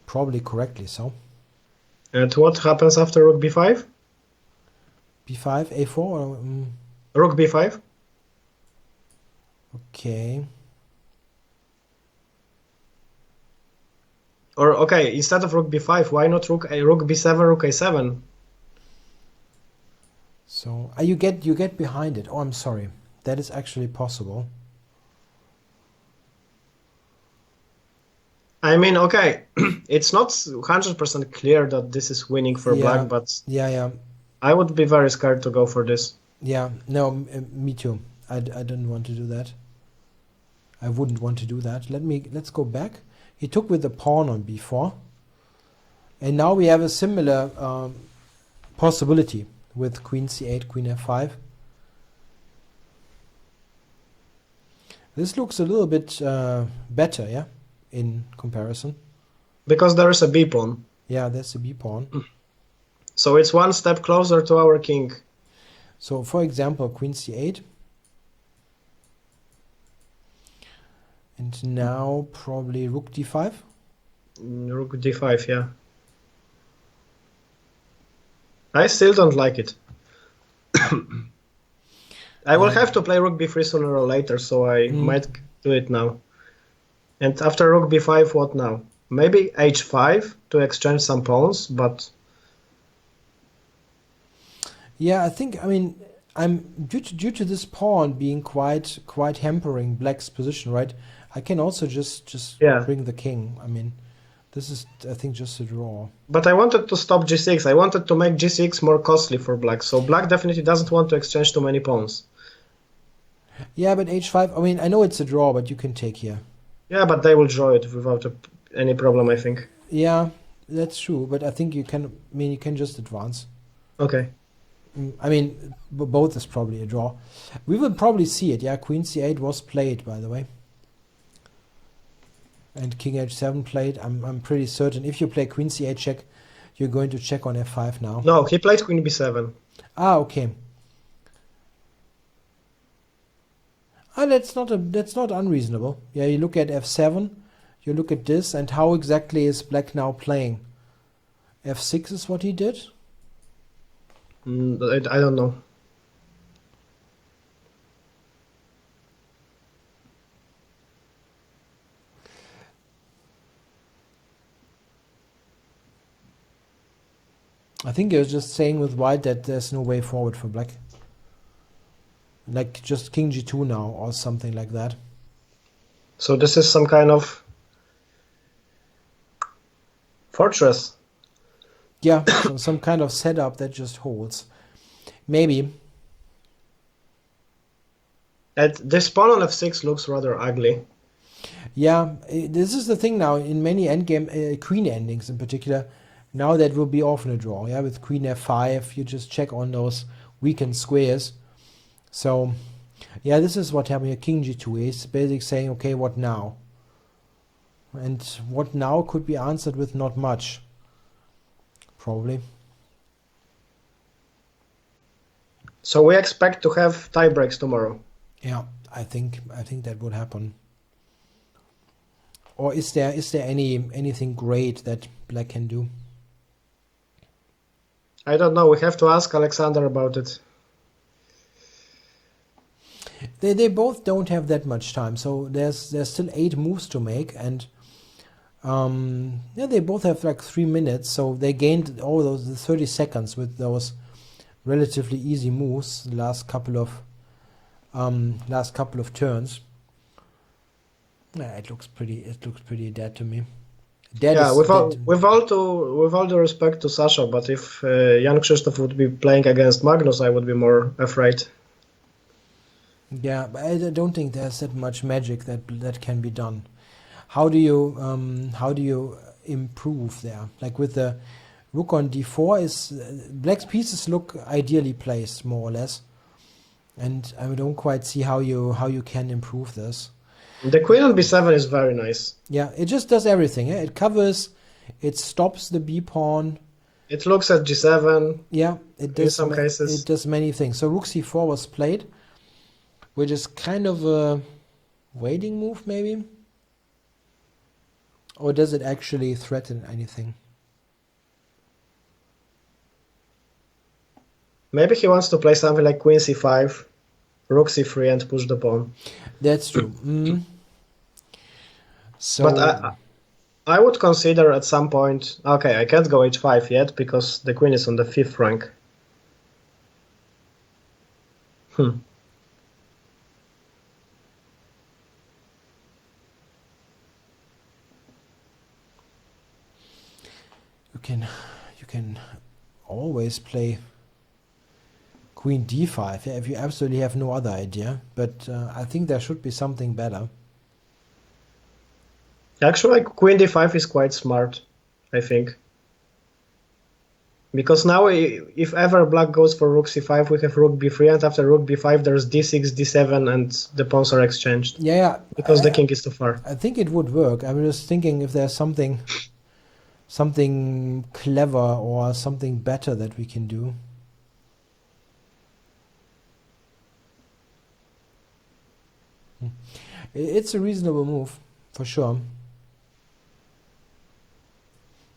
Probably correctly so. And what happens after rook b5? b5, a4? Or, Rook b5? Okay. Or, okay, instead of rook b5, why not rook b7, rook a7? So, you get behind it. Oh, I'm sorry. That is actually possible. I mean, okay, it's not 100% clear that this is winning for black, but yeah. I would be very scared to go for this. Yeah, no, me too. I didn't want to do that. I wouldn't want to do that. Let's go back. He took with the pawn on b4, and now we have a similar possibility with queen c8, queen f5. This looks a little bit better, yeah, in comparison. Because there is a b pawn. Yeah, there's a b pawn. So it's one step closer to our king. So, for example, queen c8. And now probably rook d5. Rook d5, yeah. I still don't like it. I will have to play rook b3 sooner or later, so I might do it now. And after rook b5, what now? Maybe h5 to exchange some pawns, but... Yeah, I think, I mean, I'm due to this pawn being quite hampering black's position, right? I can also just Yeah. bring the king. I mean, this is, I think, just a draw. But I wanted to stop g6. I wanted to make g6 more costly for black. So black definitely doesn't want to exchange too many pawns. Yeah, but h5, I mean, I know it's a draw, but you can take here. Yeah, but they will draw it without any problem, I think. Yeah, that's true, but I think you can, I mean, you can just advance. Okay. I mean, both is probably a draw. We will probably see it, yeah. Queen c8 was played, by the way. And king h7 played. I'm pretty certain if you play queen c8 check, you're going to check on f5 now. No, he played queen b7. Ah, okay. Ah, that's not unreasonable. Yeah, you look at f7, you look at this, and how exactly is black now playing? f6 is what he did? I don't know. I think he was just saying with white that there's no way forward for black. Like just king g2 now or something like that. So this is some kind of fortress. Yeah, some kind of setup that just holds. Maybe. And this pawn on f6 looks rather ugly. Yeah, this is the thing now in many endgame queen endings in particular. Now that will be often a draw. Yeah, with queen f5, you just check on those weakened squares. So, yeah, this is what happened here. King g2 is basically saying, okay, what now? And what now could be answered with not much. Probably. So we expect to have tie breaks tomorrow. Yeah, I think that would happen. Or is there anything great that black can do? I don't know. We have to ask Alexander about it. They both don't have that much time, so there's still 8 moves to make, and yeah, they both have like 3 minutes, so they gained all those 30 seconds with those relatively easy moves the last couple of turns. Yeah, it looks pretty dead to me. Yeah, with all due respect to Sasha, but if Jan Krzysztof would be playing against Magnus, I would be more afraid. Yeah, but I don't think there's that much magic that can be done. How do you improve there? Like with the rook on d4, is black's pieces look ideally placed more or less, and I don't quite see how you can improve this. The queen on b7 is very nice. Yeah, it just does everything. Yeah? It covers, it stops the b pawn. It looks at g7. Yeah, it does. In some cases, it does many things. So rook c4 was played, which is kind of a waiting move, maybe. Or does it actually threaten anything? Maybe he wants to play something like queen c5, rook c3, and push the pawn. That's true. So, but I would consider at some point. Okay, I can't go h5 yet because the queen is on the 5th rank. You can always play queen d5 if you absolutely have no other idea, but I think there should be something better. Actually, queen d5 is quite smart, I think. Because now, if ever black goes for rook c5, we have rook b3, and after rook b5, there's d6, d7, and the pawns are exchanged. Yeah. Because the king is too far. I think it would work. I'm just thinking if there's something clever or something better that we can do. It's a reasonable move, for sure.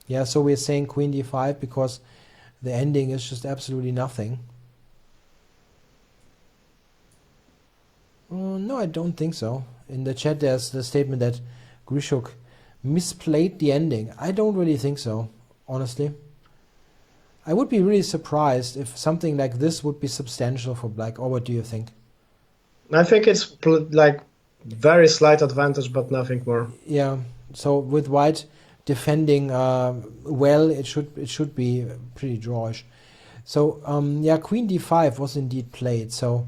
Yeah, so we're saying queen d5 because the ending is just absolutely nothing. No, I don't think so. In the chat there's the statement that Grishuk misplayed the ending. I don't really think so, honestly. I would be really surprised if something like this would be substantial for black. Or what do you think? I think it's like very slight advantage, but nothing more. Yeah. So with white defending well, it should be pretty drawish. So yeah, Queen d5 was indeed played. So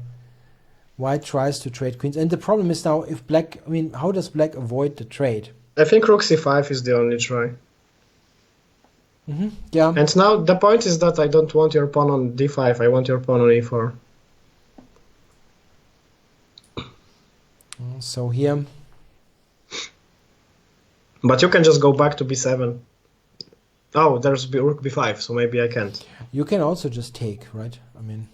white tries to trade queens, and the problem is now if black. I mean, how does black avoid the trade? I think rook c5 is the only try. Yeah. And now the point is that I don't want your pawn on d5. I want your pawn on e4. So here. But you can just go back to b7. Oh, there's rook b5, so maybe I can't. You can also just take, right? I mean,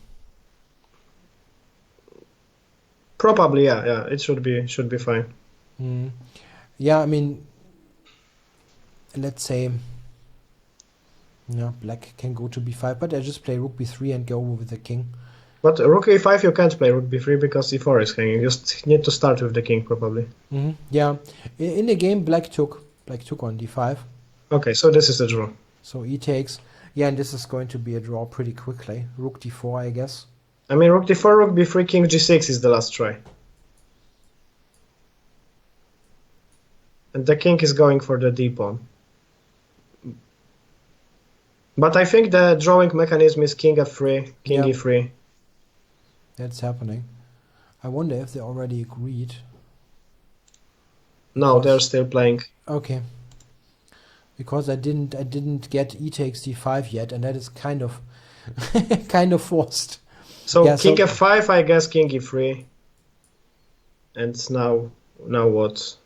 probably, yeah. It should be fine. Yeah, I mean, let's say, yeah, black can go to b5, but I just play rook b3 and go with the king. But rook e5 you can't play rook b3 because e4 is hanging. You just need to start with the king probably. Yeah, in the game black took on d5. Okay, so this is a draw. So e takes. Yeah, and this is going to be a draw pretty quickly. Rook d4, I guess. I mean, rook d4, rook b3, king g6 is the last try. And the king is going for the d pawn. But I think the drawing mechanism is king f3, king e3. That's happening. I wonder if they already agreed. No, they're still playing. Okay. Because I didn't get e takes d5 yet, and that is kind of forced. So yeah, king f5, I guess king e3. And now what?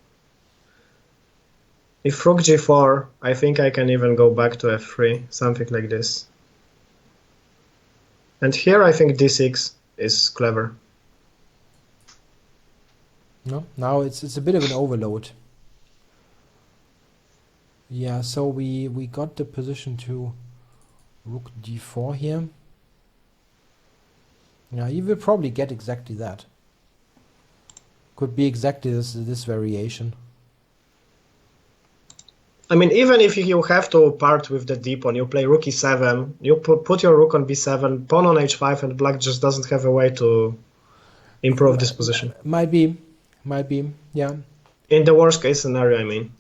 If rook g4, I think I can even go back to f3, something like this. And here I think d6 is clever. No, now it's a bit of an overload. Yeah, so we got the position to rook d4 here. Yeah, you will probably get exactly that. Could be exactly this variation. I mean, even if you have to part with the d pawn, you play rook e7, you put your rook on b7, pawn on h5, and black just doesn't have a way to improve this position. Might be, yeah. In the worst case scenario, I mean.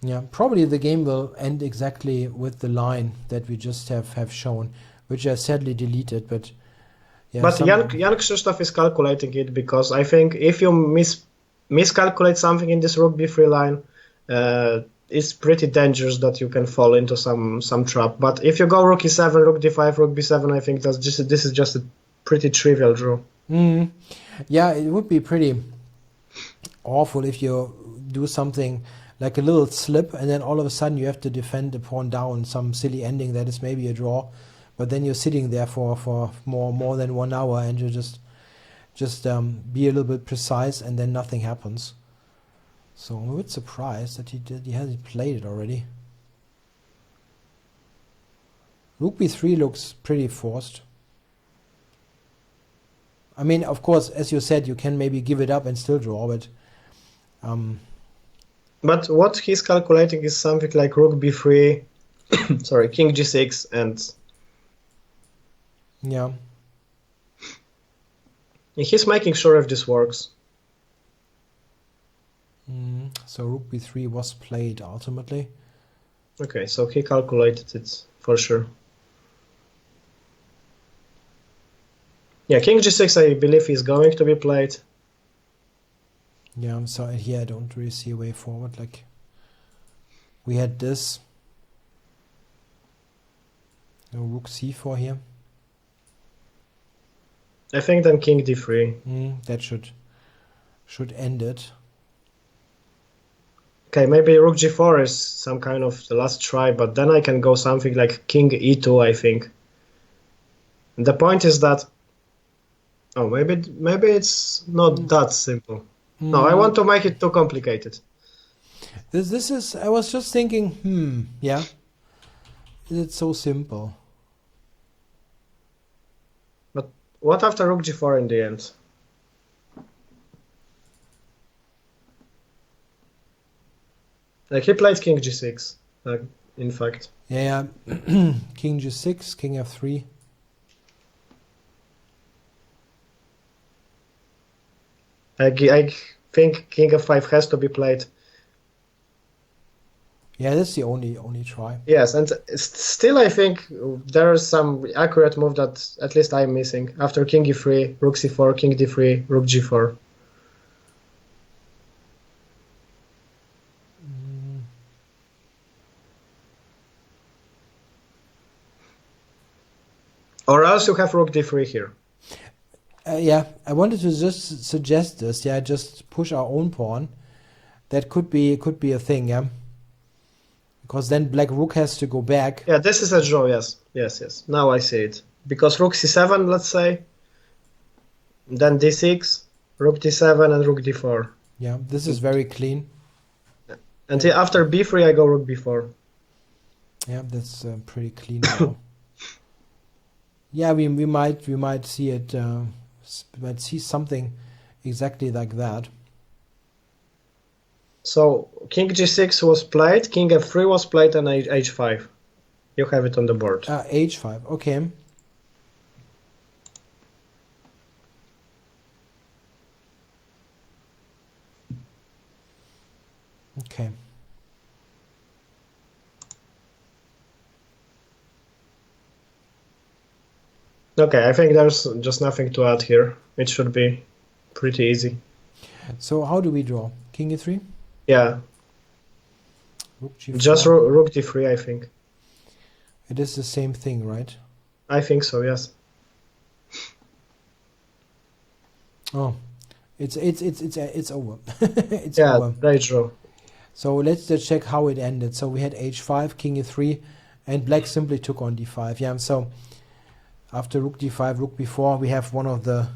Yeah, probably the game will end exactly with the line that we just have shown, which I sadly deleted, but yeah. But Jan Christof is calculating it because I think if you miscalculate something in this rook b3 line, it's pretty dangerous that you can fall into some trap. But if you go rook e7, rook d5, rook b7, I think this is just a pretty trivial draw. Yeah, it would be pretty awful if you do something like a little slip and then all of a sudden you have to defend the pawn down, some silly ending that is maybe a draw, but then you're sitting there for more than 1 hour and you just be a little bit precise and then nothing happens. So I'm a bit surprised that he hasn't played it already. Rook b3 looks pretty forced. I mean, of course, as you said, you can maybe give it up and still draw, but But what he's calculating is something like rook b3, sorry, king g6, and yeah. He's making sure if this works. So rook b3 was played ultimately. Okay, so he calculated it for sure. Yeah, king g6 I believe is going to be played. Yeah, so here I don't really see a way forward. Like, we had this. No, rook c4 here. I think then king d3. That should end it. Okay, maybe rook g4 is some kind of the last try, but then I can go something like king e2, I think. And the point is that... Oh, maybe it's not that simple. No, I want to make it too complicated. This is... I was just thinking, yeah. Is it so simple? But what after rook g4 in the end? Like, he played king g6. Like, in fact. Yeah, king g6, king f3. I think king f5 has to be played. Yeah, that's the only try. Yes, and still I think there is some accurate move that at least I'm missing. After king e3, rook c4, king d3, rook g4. Or else you have rook d3 here. Yeah, I wanted to just suggest this. Yeah, just push our own pawn. That could be a thing. Yeah, because then black rook has to go back. Yeah, this is a draw. Yes, yes, yes. Now I see it. Because rook c7, let's say, then d6, rook d7, and rook d4. Yeah, this is very clean. And after b3, I go rook b4. Yeah, that's pretty clean now. Yeah, we might see it. Might see something exactly like that. So king g6 was played, king f3 was played, and h5. You have it on the board. H5. Okay. Okay. Okay, I think there's just nothing to add here. It should be pretty easy. So how do we draw? King e3? Yeah. Rook g4. Just rook d3, I think. It is the same thing, right? I think so, yes. Oh, it's over. It's yeah, over. they draw. So let's just check how it ended. So we had h5, king e3, and black simply took on d5. Yeah, so after rook d5, rook b4, we have one of the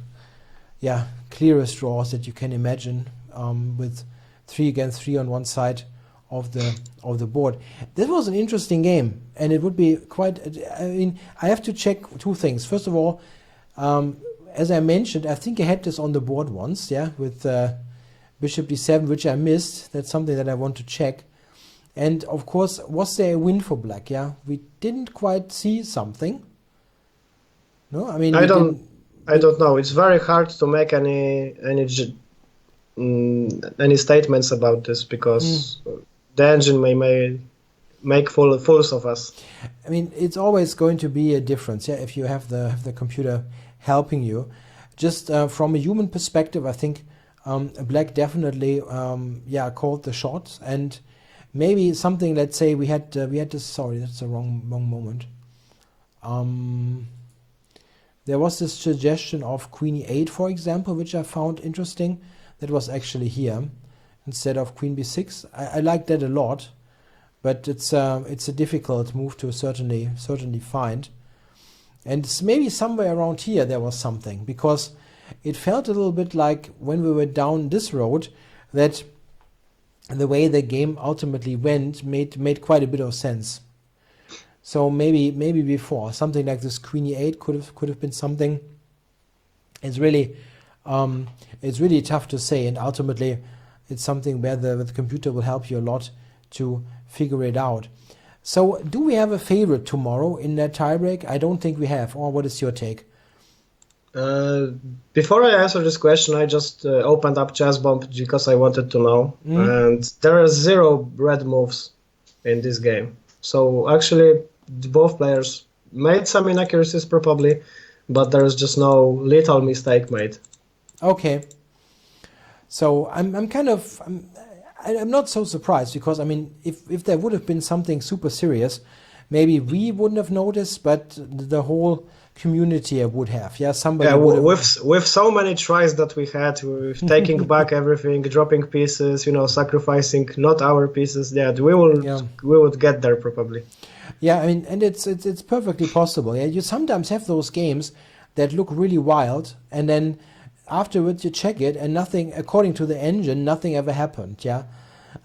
clearest draws that you can imagine, with 3 against 3 on one side of the board. This was an interesting game, and it would be quite. I mean, I have to check two things. First of all, as I mentioned, I think I had this on the board once, yeah, with bishop d7, which I missed. That's something that I want to check. And of course, was there a win for black? Yeah, we didn't quite see something. No, I mean, I don't know. It's very hard to make any statements about this because the engine may make fools of us. I mean, it's always going to be a difference, yeah, if you have the computer helping you. Just from a human perspective, I think black definitely called the shots, and maybe something. Let's say we had this. Sorry, that's the wrong moment. There was this suggestion of queen e8, for example, which I found interesting. That was actually here instead of queen b6. I like that a lot, but it's a difficult move to certainly find. And it's maybe somewhere around here there was something, because it felt a little bit like when we were down this road that the way the game ultimately went made quite a bit of sense. So maybe before something like this queen e8 could have been something. It's really tough to say, and ultimately it's something where the computer will help you a lot to figure it out. So do we have a favorite tomorrow in that tiebreak? I don't think we have. Or what is your take? Before I answer this question, I just opened up ChessBomb because I wanted to know, and there are 0 red moves in this game. So actually, both players made some inaccuracies probably, but there is just no little mistake made. Okay. So I'm not so surprised, because I mean, if there would have been something super serious, maybe we wouldn't have noticed, but the whole community would have. Yeah, somebody. Yeah, with so many tries that we had, with taking back everything, dropping pieces, sacrificing not our pieces. Yeah, we would get there probably. Yeah, I mean, and it's perfectly possible. Yeah, you sometimes have those games that look really wild, and then afterwards you check it, and nothing, according to the engine, nothing ever happened. Yeah,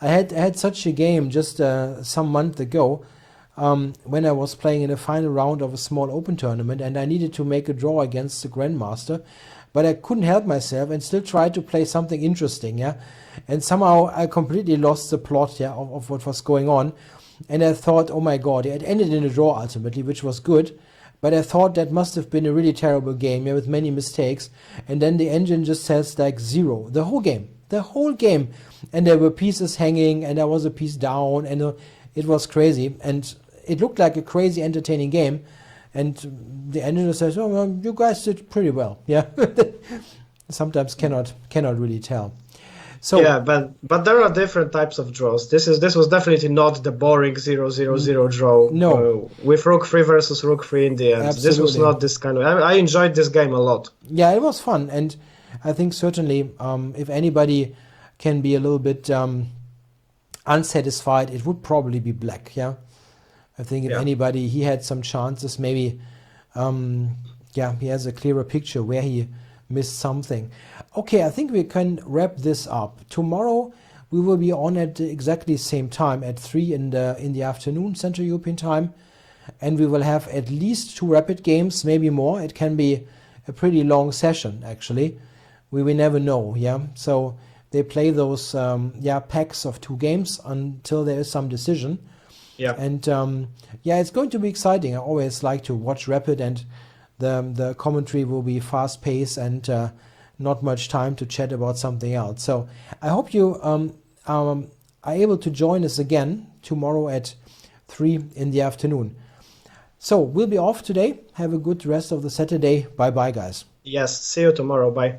I had such a game just some month ago, when I was playing in the final round of a small open tournament, and I needed to make a draw against the grandmaster, but I couldn't help myself and still tried to play something interesting. Yeah, and somehow I completely lost the plot. Yeah, of what was going on. and I thought, oh my god, it ended in a draw ultimately, which was good. But I thought that must have been a really terrible game, yeah, with many mistakes. And then the engine just says like 0, the whole game. And there were pieces hanging, and there was a piece down, and it was crazy. And it looked like a crazy, entertaining game. And the engine just says, "Oh, well, you guys did pretty well." Yeah, sometimes cannot really tell. So yeah, but there are different types of draws. This was definitely not the boring 0-0-0 draw. No. With Rook 3 versus Rook 3 in the end. Absolutely. This was not this kind of. I enjoyed this game a lot. Yeah, it was fun, and I think certainly if anybody can be a little bit unsatisfied, it would probably be Black. Yeah, I think if anybody, he had some chances, maybe. He has a clearer picture where he missed something. Okay, I think we can wrap this up. Tomorrow we will be on at exactly the same time at 3 in the afternoon Central European time, and we will have at least 2 rapid games, maybe more. It can be a pretty long session actually. We will never know. Yeah, so they play those packs of 2 games until there is some decision. Yeah, and it's going to be exciting. I always like to watch rapid, and the commentary will be fast paced and not much time to chat about something else. So I hope you are able to join us again tomorrow at 3 in the afternoon. So we'll be off today. Have a good rest of the Saturday. Bye bye, guys. Yes, see you tomorrow. Bye.